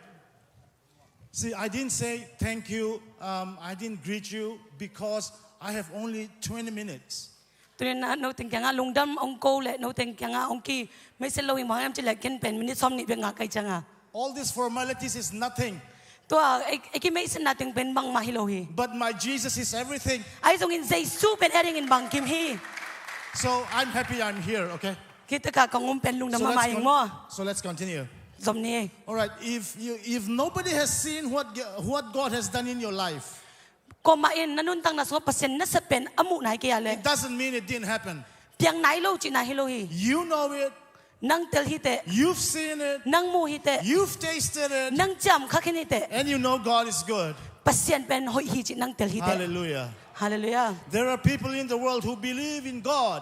See, I didn't say thank you. I didn't greet you because I have only 20 minutes. Tụi nó nấu tiếng Nga Lungdam ông cô lệ nấu tiếng Nga ông kia mấy sẽ lâu mà em chỉ lại kiên bền mình đi xong nị việc ngã cây chăng à. All these formalities is nothing. ตัวไอ้กิไม่สนาถึงเป็นบังมาฮิโลฮี But my Jesus is everything. ไอ้ทรงอินใจสู้เป็นเอริงอินบังกิมฮี So I'm happy I'm here, okay? คิดตะกะกงมเป็นลุงดำมาอย่างมั่ว So let's continue. สมนี้ All right, if nobody has seen what God has done in your life, ก็มาเอ็นนันนุนตั้งนัสวะเปอร์เซ็นต์นัสเป็นอมุไหนเกียเลย it doesn't mean it didn't happen. เพียงไหนโลจินาฮิโลฮี You know it. นั่งเตลฮิเต You've seen it. นั่งมูฮิเต You've tasted it. นั่งจำข้าแค่นี้เต And you know God is good. เปอร์เซ็นต์เป็นหอยฮีจินั่งเตลฮิเต Hallelujah. ฮาเลลูยา There are people in the world who believe in God.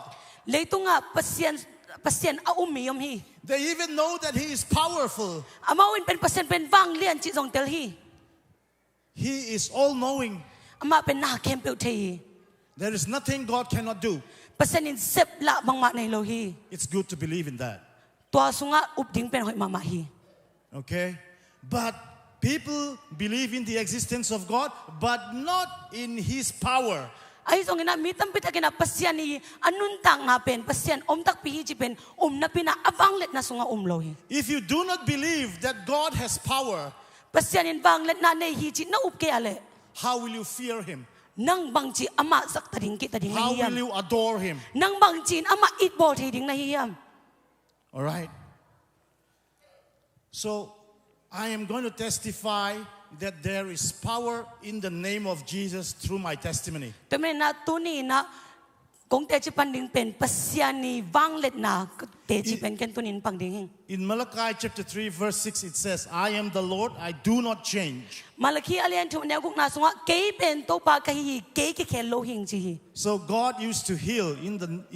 เลยตุงอ่ะเปอร์เซ็นต์อาอุมียมฮี They even know that He is powerful. อามาวินเป็นเปอร์เซ็นต์เป็นว่างเลียนจิตรงเตลฮี He is all-knowing. อามาเป็นหน้าเข้มเปลวที There is nothing God cannot do. เปอร์เซ็นต์อินเซปละบางมาในโลฮี It's good to believe in that. ตัวสุงะอุบดิ้งเป็นหอยมาฮี Okay? But people believe in the existence of God, but not in His power. ไอ้ตรงนี้มีตั้มพิจารณาเปอร์เซ็นต์นี้อันนุนต่างมาเป็นเปอร์เซ็นต์อมตักปีฮีจิเป็นนับปีน่ะอวังเล็ดน่ะสุงะโลฮี If you do not believe that God has power, เปอร์เซ็นต์อินวังเล็ดน่ะในฮีจิน่ะอุบเกอะไร how will you fear Him? นั่งบังจีอามาสักตะดิ่งกิตะดิ่งใน How ฮียม will you adore Him? นั่งบังจีนอามาอิดโบทีดิ่งในฮียม All right? So, I am going to testify that there is power in the name of Jesus through my testimony. แต่ไม่นะตัวนี้นะกงเตจิปันดิ่งเป็นเปอร์เซ็นต์นี้วังเล็ดน่ะเตจิเป็นกันตัวนี้ปังดิ่ง In Malachi chapter 3 verse 6 it says, I am the Lord, I do not change. มาลคีอาเลียนทุนแนวกุกนาสุงะเกยเป็นโตปากะฮีเกยเขโลหิงจี So God used to heal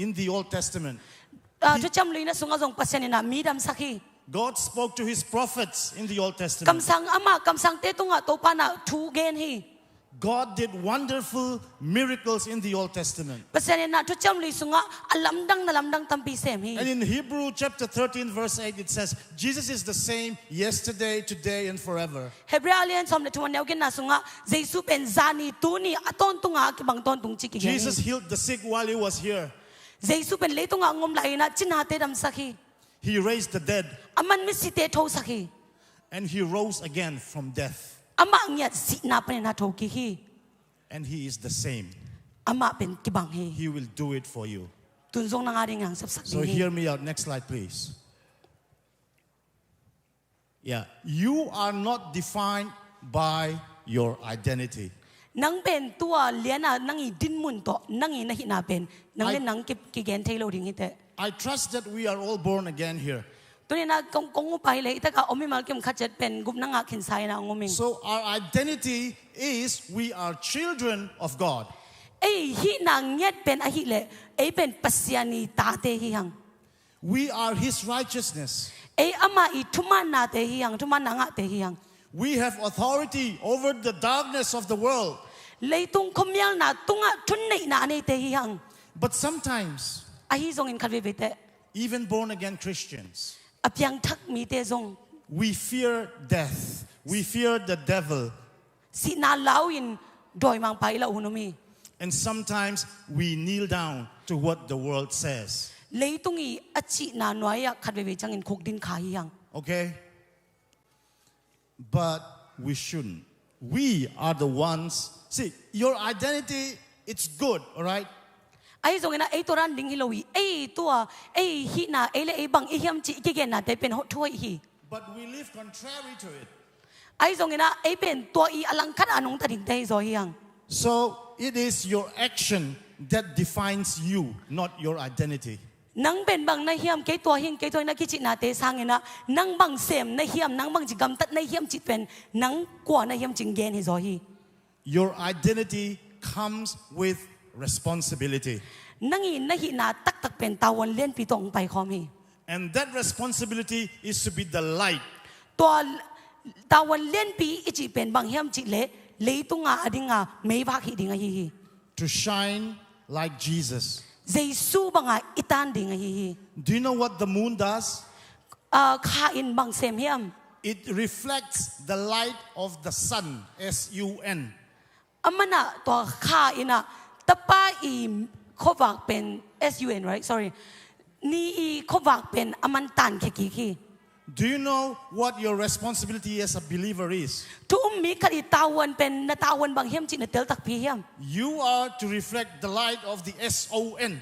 in the Old Testament. จะจำเลยนะสุงะทรงเปอร์เซ็นต์นะมีดำสักฮี God spoke to His prophets in the Old กำ Testament. สังอามา กำสังเตตุงะโตปานะทูเกนฮี God did wonderful miracles in the Old Testament. เปอร์เซ็นต์นะจะจำเลยสุงะอัลลัมดังนะลัมดังตัมปีเซมฮี And in Hebrew chapter 13 verse 8 it says, Jesus is the same yesterday, today and forever. เฮบรีอาเลียนสมเด็จทุนแนวกันนะสุงะเจสุเป็นซานีตูนีอตอนตุงะกิบังตอนตุงจิกิเกน Jesus healed the sick while He was here. เจสุเป็นเลตุงะงมไหลนะจินหาเตดำสักฮี He raised the dead อามันมิสิเตโทสักฮี and He rose again from death. อามาเงียดสินาเป็นนาโทกิฮี And He is the same. อามาเป็นกิบังฮี He will do it for you. ตุนทรงนางาดิงังสับสัก So ฮี hear me out. Next slide, please. Yeah. You are not defined by your identity. นังเป็นตัวเลียนะนังอีดินมุนโตนังอีนะหินาเป็นนังเล่นนังกิเกนเทโลดิงฮิเต I trust that we are all born again here. ตัวนี้นะกงงูไปเลยแต่ก็อมิมาเก็มขัดเจ็ดเป็นกุมนังอาขินไซนะงมิง So our identity is we are children of God. ไอ้หินางเงียดเป็นอหิเลไอ้เป็นปัสยานีตาเตหิยัง We are His righteousness. ไอ้อามาอีทุมานาเตหิยังทุมานังอาเตหิยัง We have authority over the darkness of the world. เลยตุงคมยังนาตุงอะทุนในนาในเตหิยัง But sometimes, ไอ้หิทรงอินคัดเวเต even born again Christians, อเพียงทักมีเตทรง we fear death. We fear the devil. สินาลาวินโดยมังไปละอุนมี And sometimes we kneel down to what the world says. เลยตุงอีอจินาหน่วยคัดเวจังอินคุกดินขาหิยัง Okay? But we shouldn't. We are the ones. See, your identity, it's good, all right? ไอ้ตรงนั้นไอ้ตัวรันดิ้งฮิโลวีไอ้ตัวไอ้หินาไอ้เล่ไอ้บังไอ้ยำจิกิเกนน่ะแต่เป็นถ้วยฮี But we live contrary to it. ไอ้ตรงนั้นไอ้เป็นตัวอีอลังคัดอนุงตัดดิ้งได้ซอยยัง So it is your action that defines you, not your identity. นังเป็นบังในเฮียมเกตัวหิงเกตัวนักกิจนาเตสังเงนะนังบังเสมในเฮียมนังบังจิกำตัดในเฮียมจิตเป็นนังกว่าในเฮียมจิงเกนฮิซอยฮี Your identity comes with responsibility. นังอีในหินาตักเป็นตาวันเลี้ยนปีตรงไปคอมฮี And that responsibility is to be the light. ตัวตาวันเลี้ยนปีอิจิเป็นบังเฮียมจิเลตุงาอดิงาไม่พักฮีดิงาฮี To shine like Jesus. เจสูบังอาอิตันดิงาฮี Do you know what the moon does? ข้าอินบังเซมเฮียม It reflects the light of the sun, S-U-N. อามันอะตัวข้าอินะตะป้าอีขวักเป็น S-U-N right sorry นี่อีขวักเป็นอามันตันแค่กี่ Do you know what your responsibility as a believer is? Tu mi kadi tawan pen na tawan bang hiam chi na tel tak pi hiam. You are to reflect the light of the SON.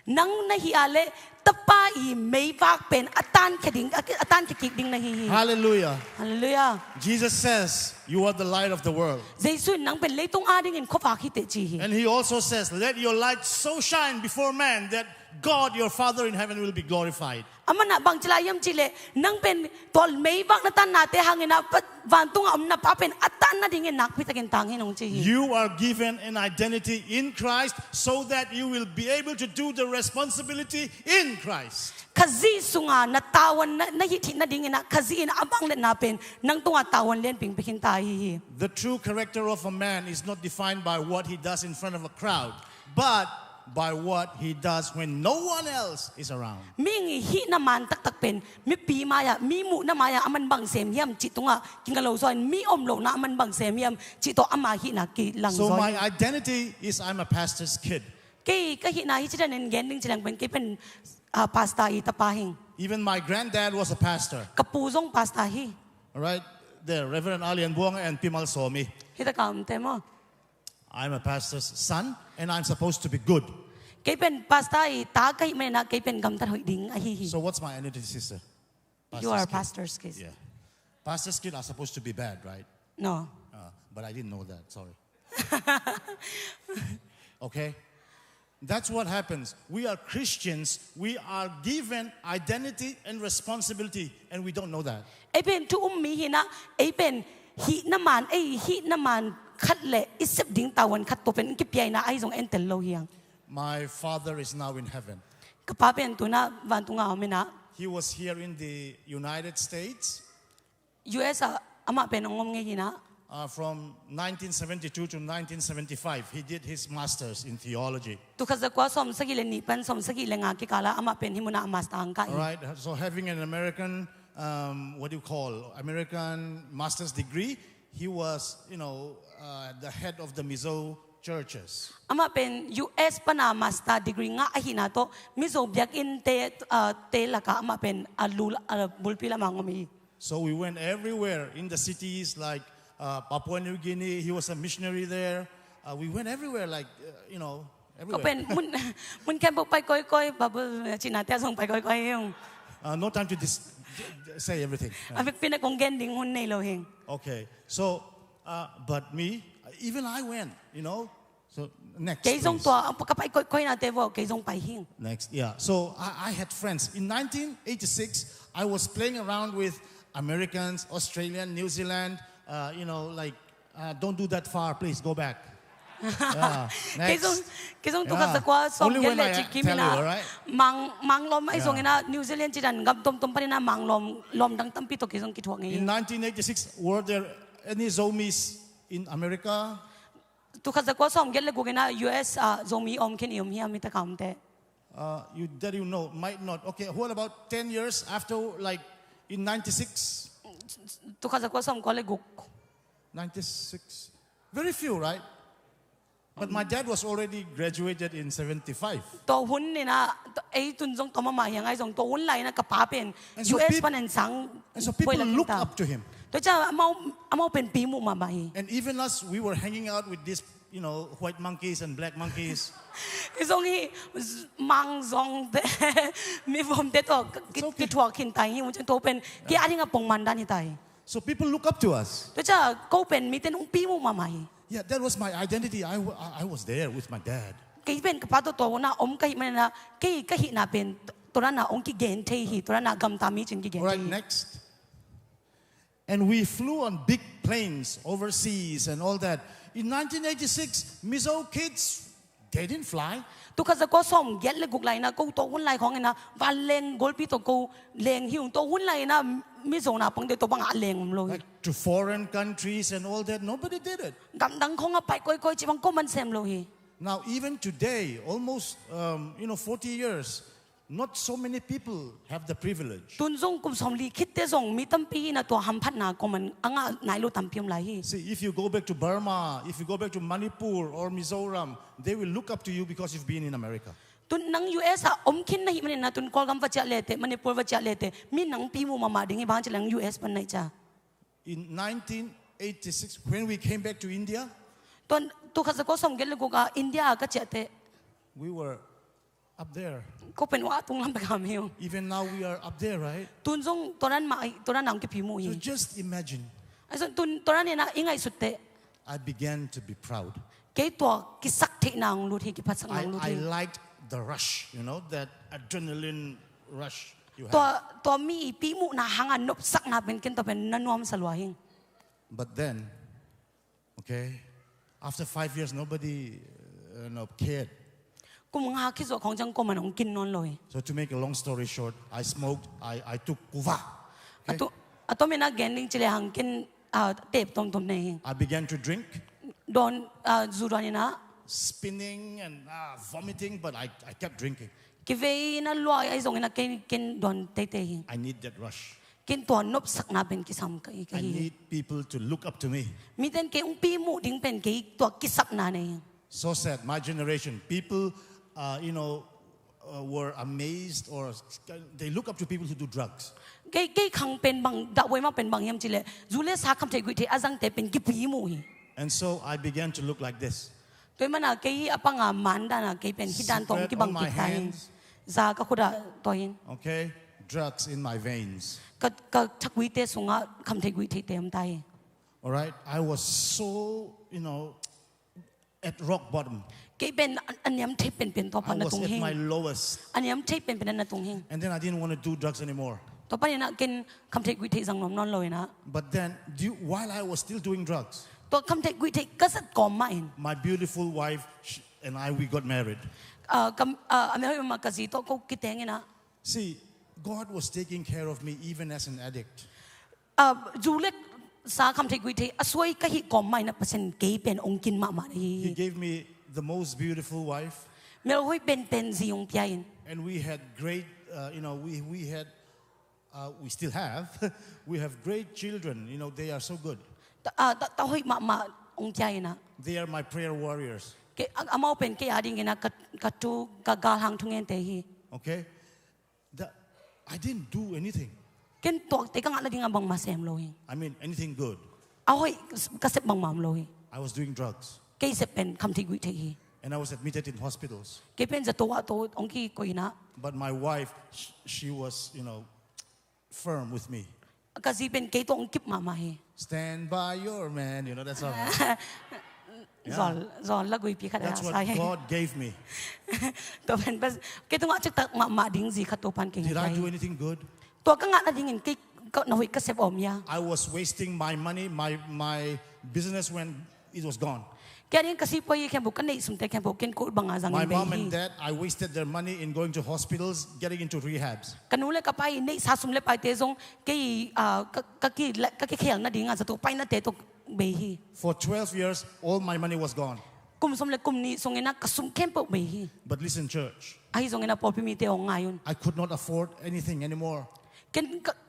Nang nahiale tapai may vak pen atan kikik ding nahi. Hallelujah. Hallelujah. Jesus says, you are the light of the world. Jesus nang pen leitong ading in kofa kite chi. And he also says, let your light so shine before man that God, your Father in heaven, will be glorified. Amana bang chilayam chile nang pen tol may vak na tan nate hangin na vantung am na papen atan na dingin nak pitakin tangin nong chi. You are given an identity in Christ so that you will be able to do the responsibility in Christ. Kazi sunga na tawan na hiti na dingin na kazi na abang len napen nang tunga tawan len ping pikin tahi. The true character of a man is not defined by what he does in front of a crowd, but by what he does when no one else is around. Mingi hi naman tak pen mi pi maya mi mu na maya aman bang sem yam chitunga kingalo soin mi omlo na aman bang sem yam chito ama hi na ki lang So soin. my identity is I'm a pastor's kid. Kay kahi na hi chidan en gending chilang pen kay pen pasta I tapahing. Even my granddad was a pastor. Kapuzong pasta hi. All right, there, Reverend Lian and Pimal Somi. Hita kaunte mo. I'm a pastor's son, and I'm supposed to be good. Kay pen pasta I ta kay men na kay pen gamtar hoy ding ahi. So what's my identity, sister? You are kid. pastor's kid. Yeah. Pastor's kid are supposed to be bad, right? No. But I didn't know that, sorry. Okay? That's what happens. We are Christians. We are given identity and responsibility, and we don't know that. Ay pen tu mi hina ay pen hi naman khat le isip ding tawan khat to pen kipyay na ay zong entel lo hiyang. My father is now in heaven. Kapapen tu na vantunga amena He was here in the United States US ama pen ngom nge hina from 1972 to 1975. He did his master's in theology. tu khazakwa som sagile ni pan som sagile nga ki kala ama pen himuna amasta angka. All right. So having an American, American master's degree, he was, the head of the Mizo churches. Ama pen US pa na master degree nga ahina to mizo biak in te laka ama pen alul bulpila mangomi. So we went everywhere in the cities like Papua New Guinea. He was a missionary there. We went everywhere, everywhere. Kapen mun kan pai koi babu chinate song pai koi yung. No time to say everything. Avik pina kong gending hun nei lo hing. Okay. So, but me, even I went, So next. Kay zong please. to kapai koi na te vo kay zong pai hing. Next, yeah. So I had friends. In 1986, I was playing around with Americans, Australian, New Zealand. Don't do that far, please. Go back. Yeah. Kay Next. zong to kasakwa som Only when gele I chiki tell you, all mina right? mang lom ay zong ina New Zealand chidan gam tom pa rin na mang lom dang tampi to kay zong kitwang In 1986, were there any Zomis in America? tu kasakwa som gele gugina US zomi om ken iom hiam mita kamte. You know, might not. Okay, what about 10 years after, in 96? Tu kasakwa som kole guk. 96. Very few, right? But my dad was already graduated in 75. To hun ni na ay tunjong to mamayang ay zong to hun lai na kapapen And so US peop- pan en sang. And so people look up to him. To cha amao pen pi mu mamay. And even us, we were hanging out with these, white monkeys and black monkeys. Isong hi mang zong de mi vom de to kitwa kin tai hi mun to pen ki ari nga pong manda ni tai. So people look up to us. To cha ko pen mi ten ung pi mu mamay. Yeah, that was my identity. I was there with my dad. Kay pen kapato to na om kay man na kay kahi na pen to na ong ki gen te hi to na gam tami chin ki gen. All right, next. And we flew on big planes overseas and all that. In 1986, Mizo kids, they didn't fly. Tu ka ko som get le guk lai na ko to hun lai khong na va leng gol pi to ko leng hiung to hun lai na mi zo na pang de to bang a leng lo. Like to foreign countries and all that. Nobody did it. Gam dang khong a pai koi chi bang ko man sem lo hi. Now, even today, almost 40 years, not so many people have the privilege. Tun zong kum som li khit te zong mi tam pi na to ham phat na ko man anga nai lo tam piam lai hi. See, if you go back to Burma, if you go back to Manipur or Mizoram, they will look up to you because you've been in America. ตุนนัง US อะอมคินนะฮิมันนะตุนกอลกัมวัจเลเตมันเนปูวัจเลเตมีนังปีมูมาดิ่งบ้านจะลัง US ปันไหนจ้า In 1986, when we came back to India, ตอนตุขัสก็ส่งเกลกูกาอินเดียก็เจเต we were up there. ก็เป็นว่าตุงลำไปกามิว Even now we are up there, right? ตุนส่งตอนนั้นมาตอนนั้นนังกี่ปีมูฮี So just imagine. ไอ้ส่วนตุนตอนนั้นเนี่ยนะยังไงสุดเต I began to be proud. เกยตัวกิสักเทนางรู้ที่กิพัดสักนางรู้ I ที่ liked the rush, that adrenaline rush you ตัว have. ตัวมีปีมูนาหังอันนบสักนาเป็นกันตัวเป็นนันวมสลวย But then, okay, after 5 years, nobody cared. กูมึงหาคิดว่าของจังกูมันของกินนอนเลย So to make a long story short, I smoked, I took kuva. อะตัวไม่น่าเกณฑ์ลิงเจริญหังกินเตบตรงตัวนี้ I began to drink, โดนจูดานี่นะ spinning and vomiting, but I kept drinking. กิเวน่าลอยไอ้ส่งน่ะกินโดนเตะ I need that rush. กินตัวนบสักนาเป็นกิซ้ำกัน I need people to look up to me. มีแต่เกี่ยงปีมูดิ้งเป็นกี่ตัวกิสักนาเนี่ย So sad, my generation, people, were amazed or they look up to people who do drugs. กี่ครั้งเป็นบางดาวไว้มาเป็นบางยามจิเลจูเลสาคำเทกุยเทอาจังเตเป็นกี่ปีมู And so I began to look like this. ตัวมันน่ะกี่อปังอามันด้านน่ะกี่เป็นฮิดานตรงกี่บางกี่ตายซาก็คุดาตัวเอง Okay, drugs in my veins. ก็ทักวิเตสุงะคำเทกุยเทเต็มตาย All right, I was so, at rock bottom. กี่เป็นอันนี้มันเทเป็นตัวพัน I น was ตรง at เฮง my lowest. อันนี้มันเทเป็นอันตรงเฮง And then I didn't want to do drugs anymore. ต่อไปเนี่ยนะกินคำเทกุยเทสังนมนอนเลยนะ But then, while I was still doing drugs, ตัวคำเทกุยเทก็สัตก่อมาเอง my beautiful wife and we got married. อเมริกามากระสีตัวก็คิดเองนะ See, God was taking care of me even as an addict. จูเล็กสาคำเทกุยเทอสวยก็ฮิก่อมานะเปอร์เซ็นต์กี่เป็นองค์กินมาเลย He gave me the most beautiful wife. เมื่อเราเป็นสิองค์ใหญ่ And we had great, we still have, we have great children. They are so good. แต่เฮ้ยมาองค์ใหญ่นะ They are my prayer warriors. เกอามาเป็นเกอาดิ่งนะกัตูกกาลังทุ่งเงินเตฮี Okay, I didn't do anything. เกินตัวเตกังอะไรดิ่งบังมาเซมเลย I mean, anything good. เอาเฮ้ยกระเซ็บบังมามเลย I was doing drugs. เกยเซ็บเป็นคำเทกุยเทฮี And I was admitted in hospitals. เกเป็นจะตัวองค์กี้กุยนะ But my wife, she was, firm with me. ก็สิเป็นเกยตัวองค์กิบมาเฮ Stand by your man, that's all. สอนละกุยปีขัด That's ใส่ what God gave me. ตัวเป็นเกยตัวจะตักมาดิ่งสิขัดตัวพันเก่ง Did I do anything good? ตัวก็งานอะไรดิ่งเกยก็นวิกระเซ็บอมยา I was wasting my money, my business when it was gone. แกนี่ก็สิไปแค่บุกกันในสุนทรแค่บุกกันกูบังอาจัง My เบ mom ฮี and dad, I wasted their money in going to hospitals, getting into rehabs. กันนู้นเลยก็ไปในสาสุมเลยไปเตะซงเกยก็เขียงนั่นดิ่งอาจจะตัวไปนั่นเตะตัวเบฮี For 12 years, all my money was gone. กลุ่มสมเลยกลุ่มนี้ทรงเงินกระสุมเข้มเปิดเบฮี But listen, church, ไอ้ทรงเงินพอพิมีเตะองไงยุน I could not afford anything anymore. กัน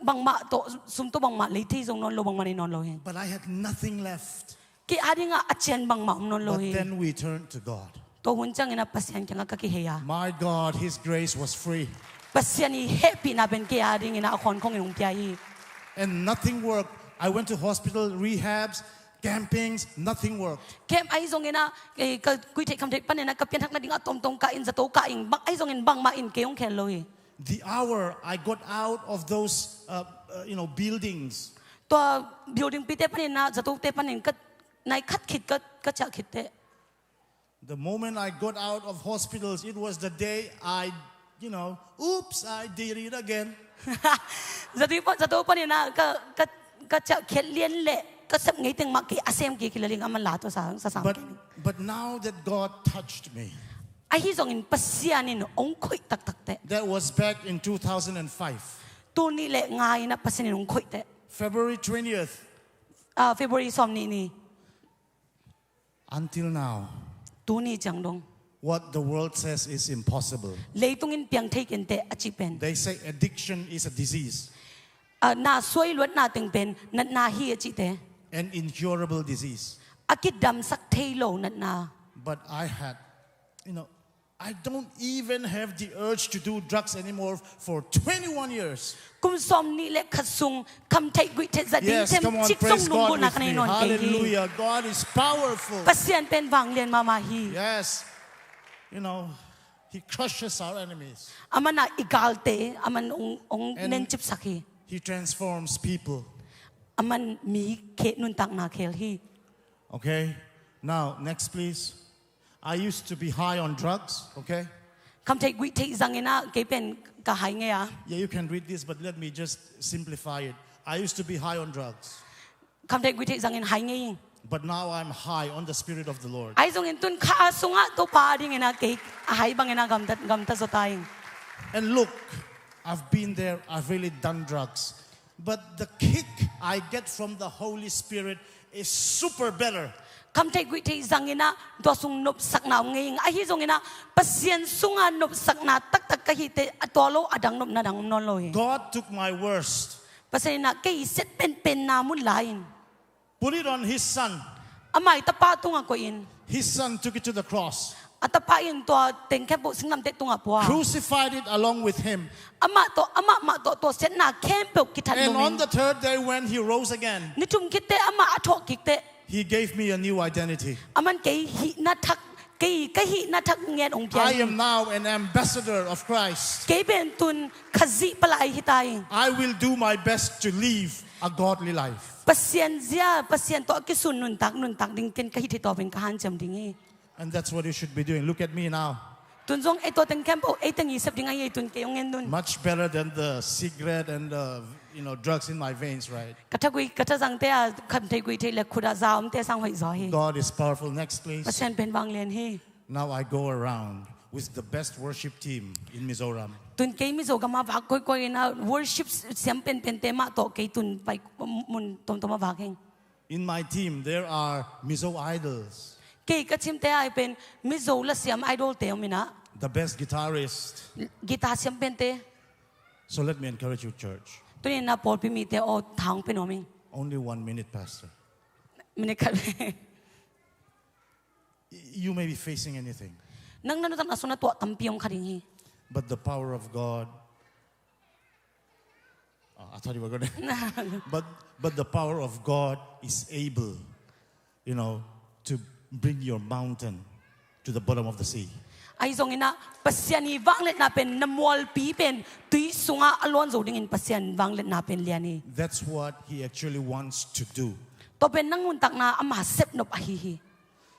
บางมาโตสุมตัวบางมาเลยที่ทรงนอนโลบางมาในนอนโลเฮ But I had nothing left. เกอาดิ่งอาเจียนบางมานอนโล But เฮ then we turned to God. ตัวหุ่นจังเงินปัสยันจังก็เกเฮีย My God, His grace was free. ปัสยันนี่เฮปีน่าเป็นเกอาดิ่งเงินอาคอนของเงินองค์ใหญ่ And nothing worked. I went to hospital, rehabs, campings, nothing worked. เข้มไอ้ทรงเงินก็คุยเทคำเทคปันเนี่ยก็เปลี่ยนทักนั่นดิ่งอาตรงกะอินจะโตกะอิงบังไอ้ทรงเงินบางมาอินเกยองแค่เลย The hour I got out of those, buildings, ตัวบิวดิ้งปีเตปันเนี่ยนะจะโตเตปันเนี่ยก็ในคัดขิดก็จะขิดเต the moment I got out of hospitals, it was the day I, oops, I did it again. จะโตปันเนี่ยนะก็จะเขียนเลียนเละก็สับไงตึงมาเกอาเซมเกคิลลิงอามันลาตัวสาม But now that God touched me, ไอ้ที่ทรงเงินปัสยันนี่องคุยตักเต that was back in 2005, ตัวนี้แหละง่ายนะปัสยันองคุยเต February 20th, February สอมนี่ until now, ตัวนี้จังดง what the world says is impossible. เลยตรงนี้เพียงเทกันเตอจิเป็น They say addiction is a disease, น่าสวยล้วนน่าตึงเป็นนัดนาฮีอจิเต an incurable disease. อากิดดำสักเทโลนัดนา But I had, I don't even have the urge to do drugs anymore for 21 years. Kum som ni le khasung kam thai gui the za ding Yes, them come on, chik praise song nung God bu na with me. kanai non ke hi Hallelujah. God is powerful. pasian pen wang lian mama hi Yes. You know, He crushes our enemies. amana igalte aman ong And- nen chip sakhi He transforms people. aman mi khe nun tak na khel hi Okay? Now, next please. I used to be high on drugs, okay? kam thai gui thai zangena ke pen ka hai nge ya Yeah, you can read this, but let me just simplify it. I used to be high on drugs, kam thai gui thai zangen hai nge but now I'm high on the Spirit of the Lord. ai zong en tun kha sunga to pa ding ena ke hai bangena gam ta zotai And look, I've been there, I've really done drugs. But the kick I get from the Holy Spirit is super better. kam thai gui thai zangena do sung nop sakna nge ai hi zong ena pasien sunga nop sakna tak tak ka hi te atolo adang nop na dang non loi God took my worst, pasien na ke set pen na mun lain put it on His Son. amai tapa tunga ko in His Son took it to the cross, atapa in to teng ke bo singnam te tunga po crucified it along with Him. ama ma to set na kempe kitan And on lumin the third day when He rose again, ni tum kitte ama athok kikte He gave me a new identity. aman ke hi na thak ke hi na thak ngen ong I pian am now an ambassador of Christ. ke ben tun khazi palai hitai I will do my best to live a godly life. pasien to ke sun nun tak ding ken ka hi to ben ka han jam ding hi And that's what you should be doing. Look at me now. tun jong e to teng kempo e teng isap ding ai tun ke ong en dun Much better than the cigarette and the drugs in my veins, right? kata jang te a kham thai gui thai le khuda zaum te sang hoi zo hi God is powerful. Next, please. pasien ben wang len hi Now I go around with the best worship team in Mizoram. tun ke mi zo gama ba koi na worship siam pen te ma to ke tun pai mun tom ma ba keng In my team, there are Mizo idols, ke ka chim te ai pen mi zo la siam idol te mina the best guitarist. gita siam pen te So let me encourage you, church. tun na pol pi mi te o thang pen oming Only 1 minute, Pastor. mine khat You may be facing anything, nang nanu tam asuna to tam piong kharing hi but the power of God. Oh, I thought you were going to. But the power of God is able, to bring your mountain to the bottom of the sea. ai zong ina pasian ni wang let na pen namol pi pen tui sunga alon zo ding in pasian wang let na pen lian ni That's what He actually wants to do. to pen nang un tak na ama sep nop a hi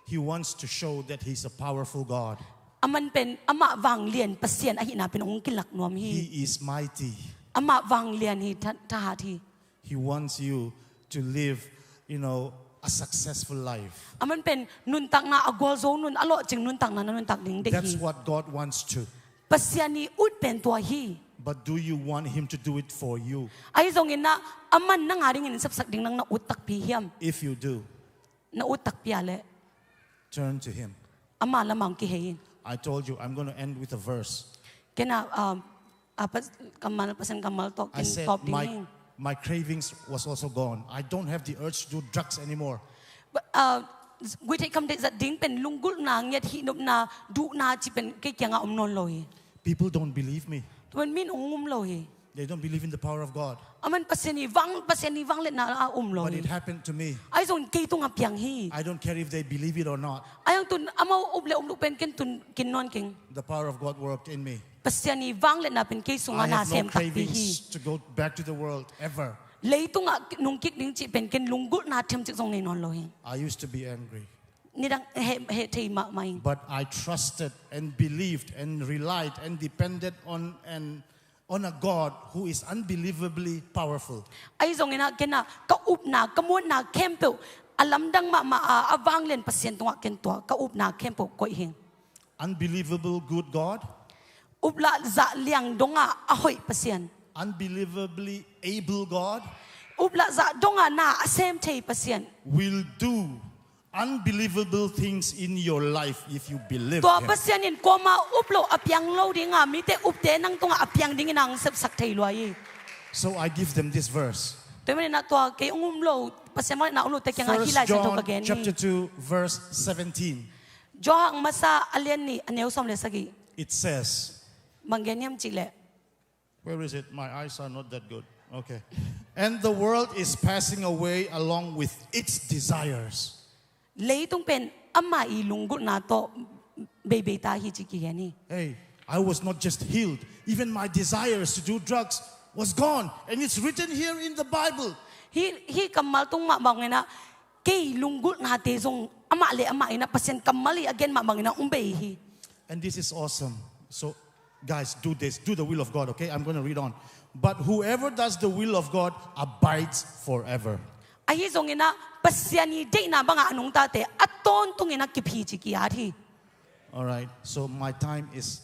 He wants to show that He's a powerful God. aman pen ama wang lian pasian a hi na pen ong kilak nuam hi He is mighty. ama wang lian hi ta ha thi He wants you to live, a successful life. aman pen nun tak na agol zo nun alo ching nun tak na nun tak ding de That's hi what God wants to. pasian ni ut pen to hi But do you want Him to do it for you? ai zong ina aman nang aring in sap sak ding nang na ut tak pi hiam If you do, na ut tak pi ale turn to Him. ama lamang ki hein I told you, I'm going to end with a verse. kena kamal pasan kamal to I kin said top ding my cravings was also gone. I don't have the urge to do drugs anymore. gui thai kam de za ding pen lungul na nget hi nop na du na chi pen ke kyanga om non loi People don't believe me. tuan min ongum loi They don't believe in the power of God. aman paseni wang let na But loi it happened to me. ai zong ke tung apyang hi I don't care if they believe it or not. ayang tun amau oble lu pen ken tun kin non king The power of God worked in me. paseni wang let na pen ke sunga I na have no sem tak pi hi cravings to go back to the world ever. lei tung nung kik ding chi pen ken lungul na them chi zong nei non loi I used to be angry. ni dang he thei ma mai But I trusted and believed and relied and depended on a God who is unbelievably powerful. ai zong ina kena ka up na ka mon na kempe alam dang ma awang len pasien tunga ken to ka up na kempe ko hing Unbelievable good God, up la za liang donga ahoi pasien unbelievably able God up la za donga na asem thei pasien will do unbelievable things in your life if you believe to Him. pasien in koma up lo apyang lo dinga mi te up te nang tunga apyang ding nang sep sak thei loi So I give them this verse. to me na to ke lo pasien mo na ulo te kyang 1 hilai sa to John again chapter 2 verse 17. Johang masa Lian ni aneu som le sagi. It says, Manggeniam chile. where is it? My eyes are not that good. Okay. And the world is passing away along with its desires. Leitung pen ama ilunggut na to bebeta hi chikiyani. Hey, I was not just healed. Even my desires to do drugs was gone. And it's written here in the Bible. Hi kamal tung ma bangena kay lunggut na te zong ama le ama ina pasien kamali again ma bangena umbehi. And this is awesome. So, guys, do this. Do the will of God, okay? I'm going to read on. But whoever does the will of God abides forever. Ahi zong ina pasiani de na banga anong tate aton tung ina kiphi chikiyati. All right. So my time is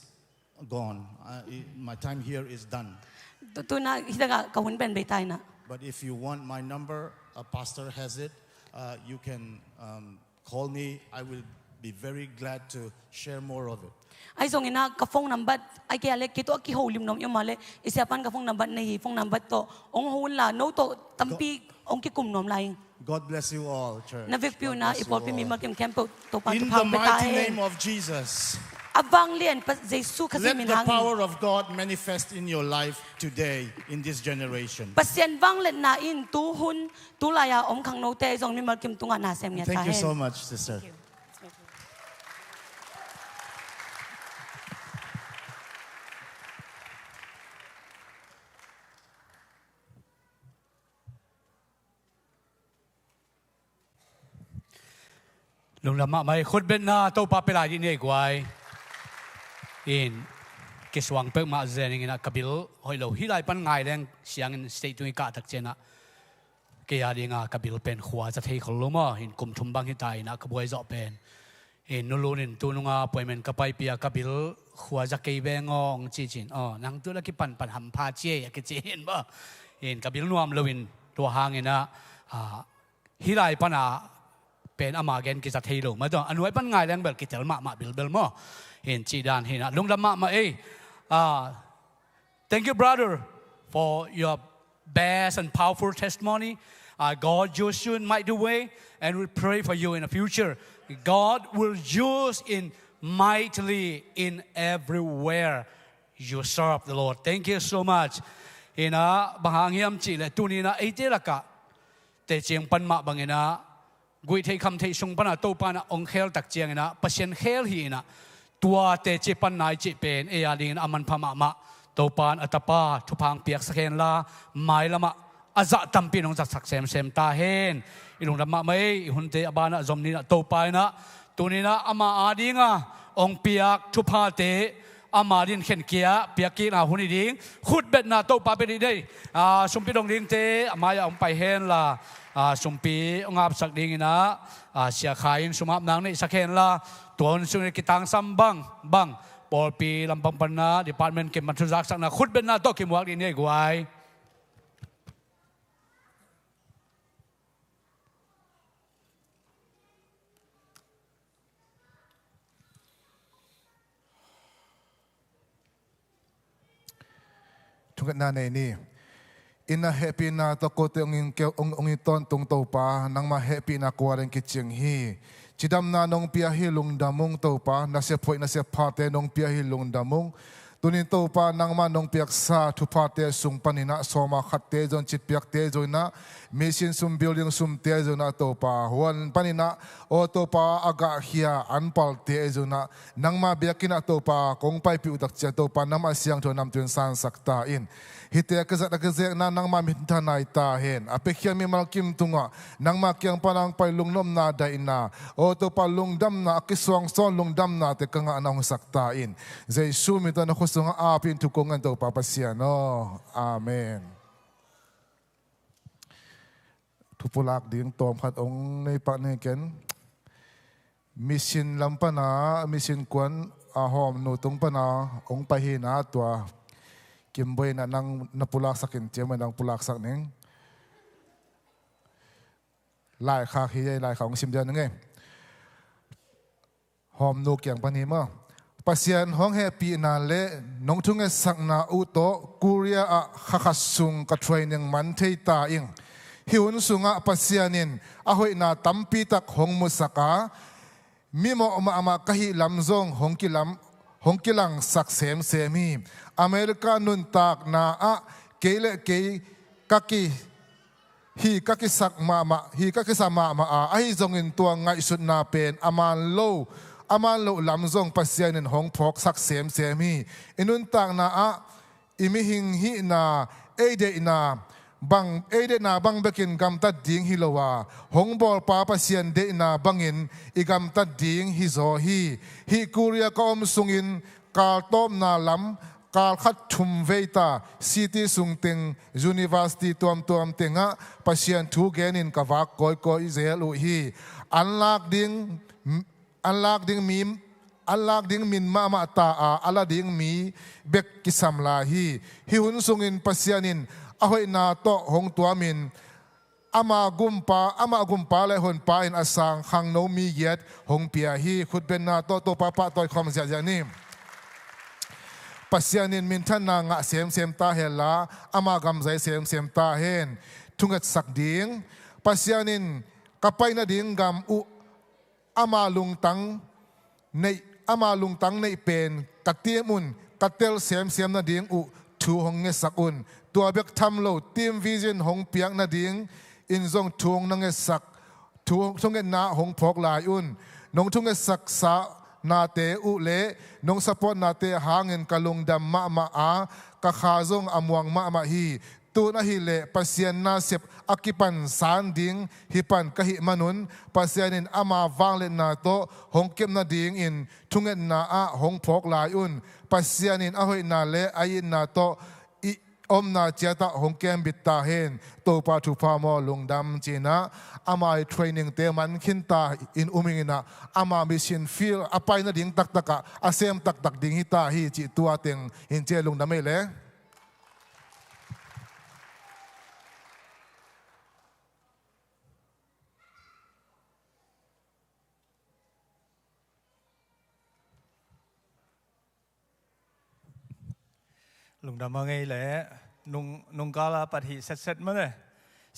gone. My time here is done. Tu na hitaga kawun ben betay na. But if you want my number, a pastor has it. You can call me. I will be very glad to share more of it. Ay zong ina ka phone number ay kaya le kito ki holim nom yung male isiapan ka phone number na hi phone number to ong hon la no to tampi ong ki kum nom laing. God bless you all, church. Na vip na ipolpi mi makim campo to pa In to the mighty betay. name of Jesus, Abang lian pa Jesu kasi let the minhangin. power of God manifest in your life today, in this generation. Pasien bang let na in tu hun tu laya om kang no te zong mi makim tunga na sem nya Thank you so tahen. much, sister. Lungdam mai khut ben na to pa pelai di nei kwai in kiswang pe ma zening ina kabil hoilo hilai pan ngai leng siang in state tu ka tak chena ke ya dinga kabil pen khwa cha thei kholoma in kum thum bang hi tai na ka boi zo pen in nulunin tununga appointment ka pai pia kabil khwa ja ke bengong chi chin nang tu la ki pan pan ham pha che ya ke chen ba in kabil nuam lowin to hangina hilai panaเป็นอามาเกนกิจเทโลมาตัวอันไว้ปันง่ายแรงเบลกิจลมาเบลเบลมอเห็นจีดานเห็นลุงดำมาthank you brother for your best and powerful testimony. God use you in mighty way and we pray for you in the future. God will use in mightily in everywhere you serve the Lord. Thank you so much. เห็นบางอย่างจีเลยตัวนี้นะไอ้เจ้าละกะแต่เจียงปันมาบางอย่างนะกุยเทคำเทชงปนะตัวปนะองเคลตักเจียงนะปัศยันเคลหีนะตัวเตจิปันนายจิเป็นเอียดินอามันพม่าตัวปานอัตปาทุพังเปียกสเกนลาไม่ละมะอาจะตั้มปีนองจักสักเซมตาเห็นอีหลงดำมาไม่หุ่นเตอบานะจอมนี้นะตัวปายนะตัวนี้นะอามาอาดิงะองเปียกทุพาเตอามาดินเข็นเกียเปียกกีนะหุ่นดิงขุดเบ็ดนะตัวปาเป็นได้สมปีดงดิงเตอามาอย่าองไปเห็นละสมปีงาบสักดิ่งนะเสียขายสมอับนางนี่สักเห็นละตัวนั้นสุนัขกิตังซัมบังปอลปีลำปังปันนะดีพาร์ตเมนต์เก็บมันทุจักสักนะขุดเป็นนะโตกิมวักดีนี่กวยทุกนาในนี่อินนาเฮปีนาตะโกเตองอินเกองอินตอนตรงโตปานังมาเฮปีนากวาเรงกิจิงฮีจิดำนานงเปียฮิลุงดามุงโตปานาเสพอยนาเสพาเตนงเปียฮิลุงดามุงตุนินโตปานังมานงเปียกซาทุพาเตสุงปานินะสอมาขัดเตจนจิตเปียกเตจนนะมิสินซุมบิลดิงซุมเตจนนะโตปาหัวปานินะโอโตปาอากาเฮียอันปัลเตจนนะนังมาเบียกินะโตปากงไปปิวตักเจโตปานังมาเสียงโทนำตุนสานสักตาอินฮิตเตกษัตริย์กษัตริย์นั้นนังมามิทนายตาเห็นอภิเขียนมีมาคิมตุงะนังมาเกียงปนังไปลุงนมนาได้อินาโอตัวปลุงดำนากิสวงซ้อนลุงดำนาเตกังอันองสักตาอินเจสูมิตันขุสงอาปินทุกงอันตัวปาปัสยานออาเมนทุปุลักดิ่งตอมขัดองในปะเนเกนมิสินลำปนามิสินกวนอาหอมนูตุงปนาองไปหินาตัวกิมบอยนั่งนับปุลักสักเจียมนั่งปุลักสักหนึ่งลายขาขี้ใหญ่ลายของสิมเดียนนึงไงหอมนูเกียงปนีมั้งปัสยันห้องแฮปีนาเล่น้องทุ่งเอสักนาอุโตกุริยาขัดสุงกัดไฟหนึ่งมันเทตาอิงหิวนสุงะปัสยันินอาหอยนาตัมปีตักหงมุสกา มีโมมากะฮิลำซงหงกิลังสักเสมีอเมริกานุนตากนาอะเกเลเกกักฮีกักสักมาฮีกักสมาไอซงอินตัวไงสุดนาเป็นอามันโลลำซงปัสยานินหงพกสักเสมีอินุนตากนาอะอิมิหิงฮีนาเอเดนาบังเบกินกำตัดดิ้งฮิโลวาหงบอลปาปัสยันเดนาบังอินอีกำตัดดิ้งฮิโซฮีกูเรียก็อมสุงินกาลต้มนาลำกาลขัดชุมเวตาซิตี้สุงติงยูนิเวอร์ซิตี้ตัวมติงะปัสยันทูเกนินกวักกอยเซลุฮีอันลากดิ้งมินมาตาอัลลาดิ้งมีเบกกิสัมลาฮีหุนสุงินปัสยันินอหอยนาโตหงตัวมินอามากุมปาและหนปาอินอาสังขังโนมีเย็ดหงเปียฮีขุดเป็นนาโตปะต่อยคอมเสียนี้ปัสยานินมินท่านนางะเสียมตาเฮลาอามากำใจเสียมตาเฮนทุงเอ็ดสักดิ้งปัสยานินกับไปนาดิ้งกำอุอามาลุงตังในเป็นกัดเตียมุนกัดเตลเสียมนาดิ้งอุทูหงเงสักอุนตัวเบกทำโลทีมวิจินหงเปียกนาดิ้งอินทรงทวงนังเงสักทวงเงนาหงพกลายอุนนงทวงเงสักสานาเตอุเลนงสปอนาเตหาเงินกะลงดำมะอากะขาซงอมวงมะฮีตูนฮิเลปัสยันนาเสพอากิปันสานดิ้งฮิปันกะหิมนุนปัสยันินอามาวางเลนาโตหงเก็บนาดิ้งอินทุงเงนาอาหงพกลายอุนปัสยันินอหอยนาเลอายินนาโตอมนาเจตาหงเกมบิดตาเฮนโตปาทุพามอลงดำจีนะอามาเทรนนิ่งเตมันขินตาอินอุมิงนะอามามิชินฟิลอภัยนาดิ่งตักะอาเซมตักดิ่งฮิตาฮีจิตัวเต็งอินเจลงดำเมเลลุงดำมาไงแหละนุงกาลาปฏิเสร็จมาเลย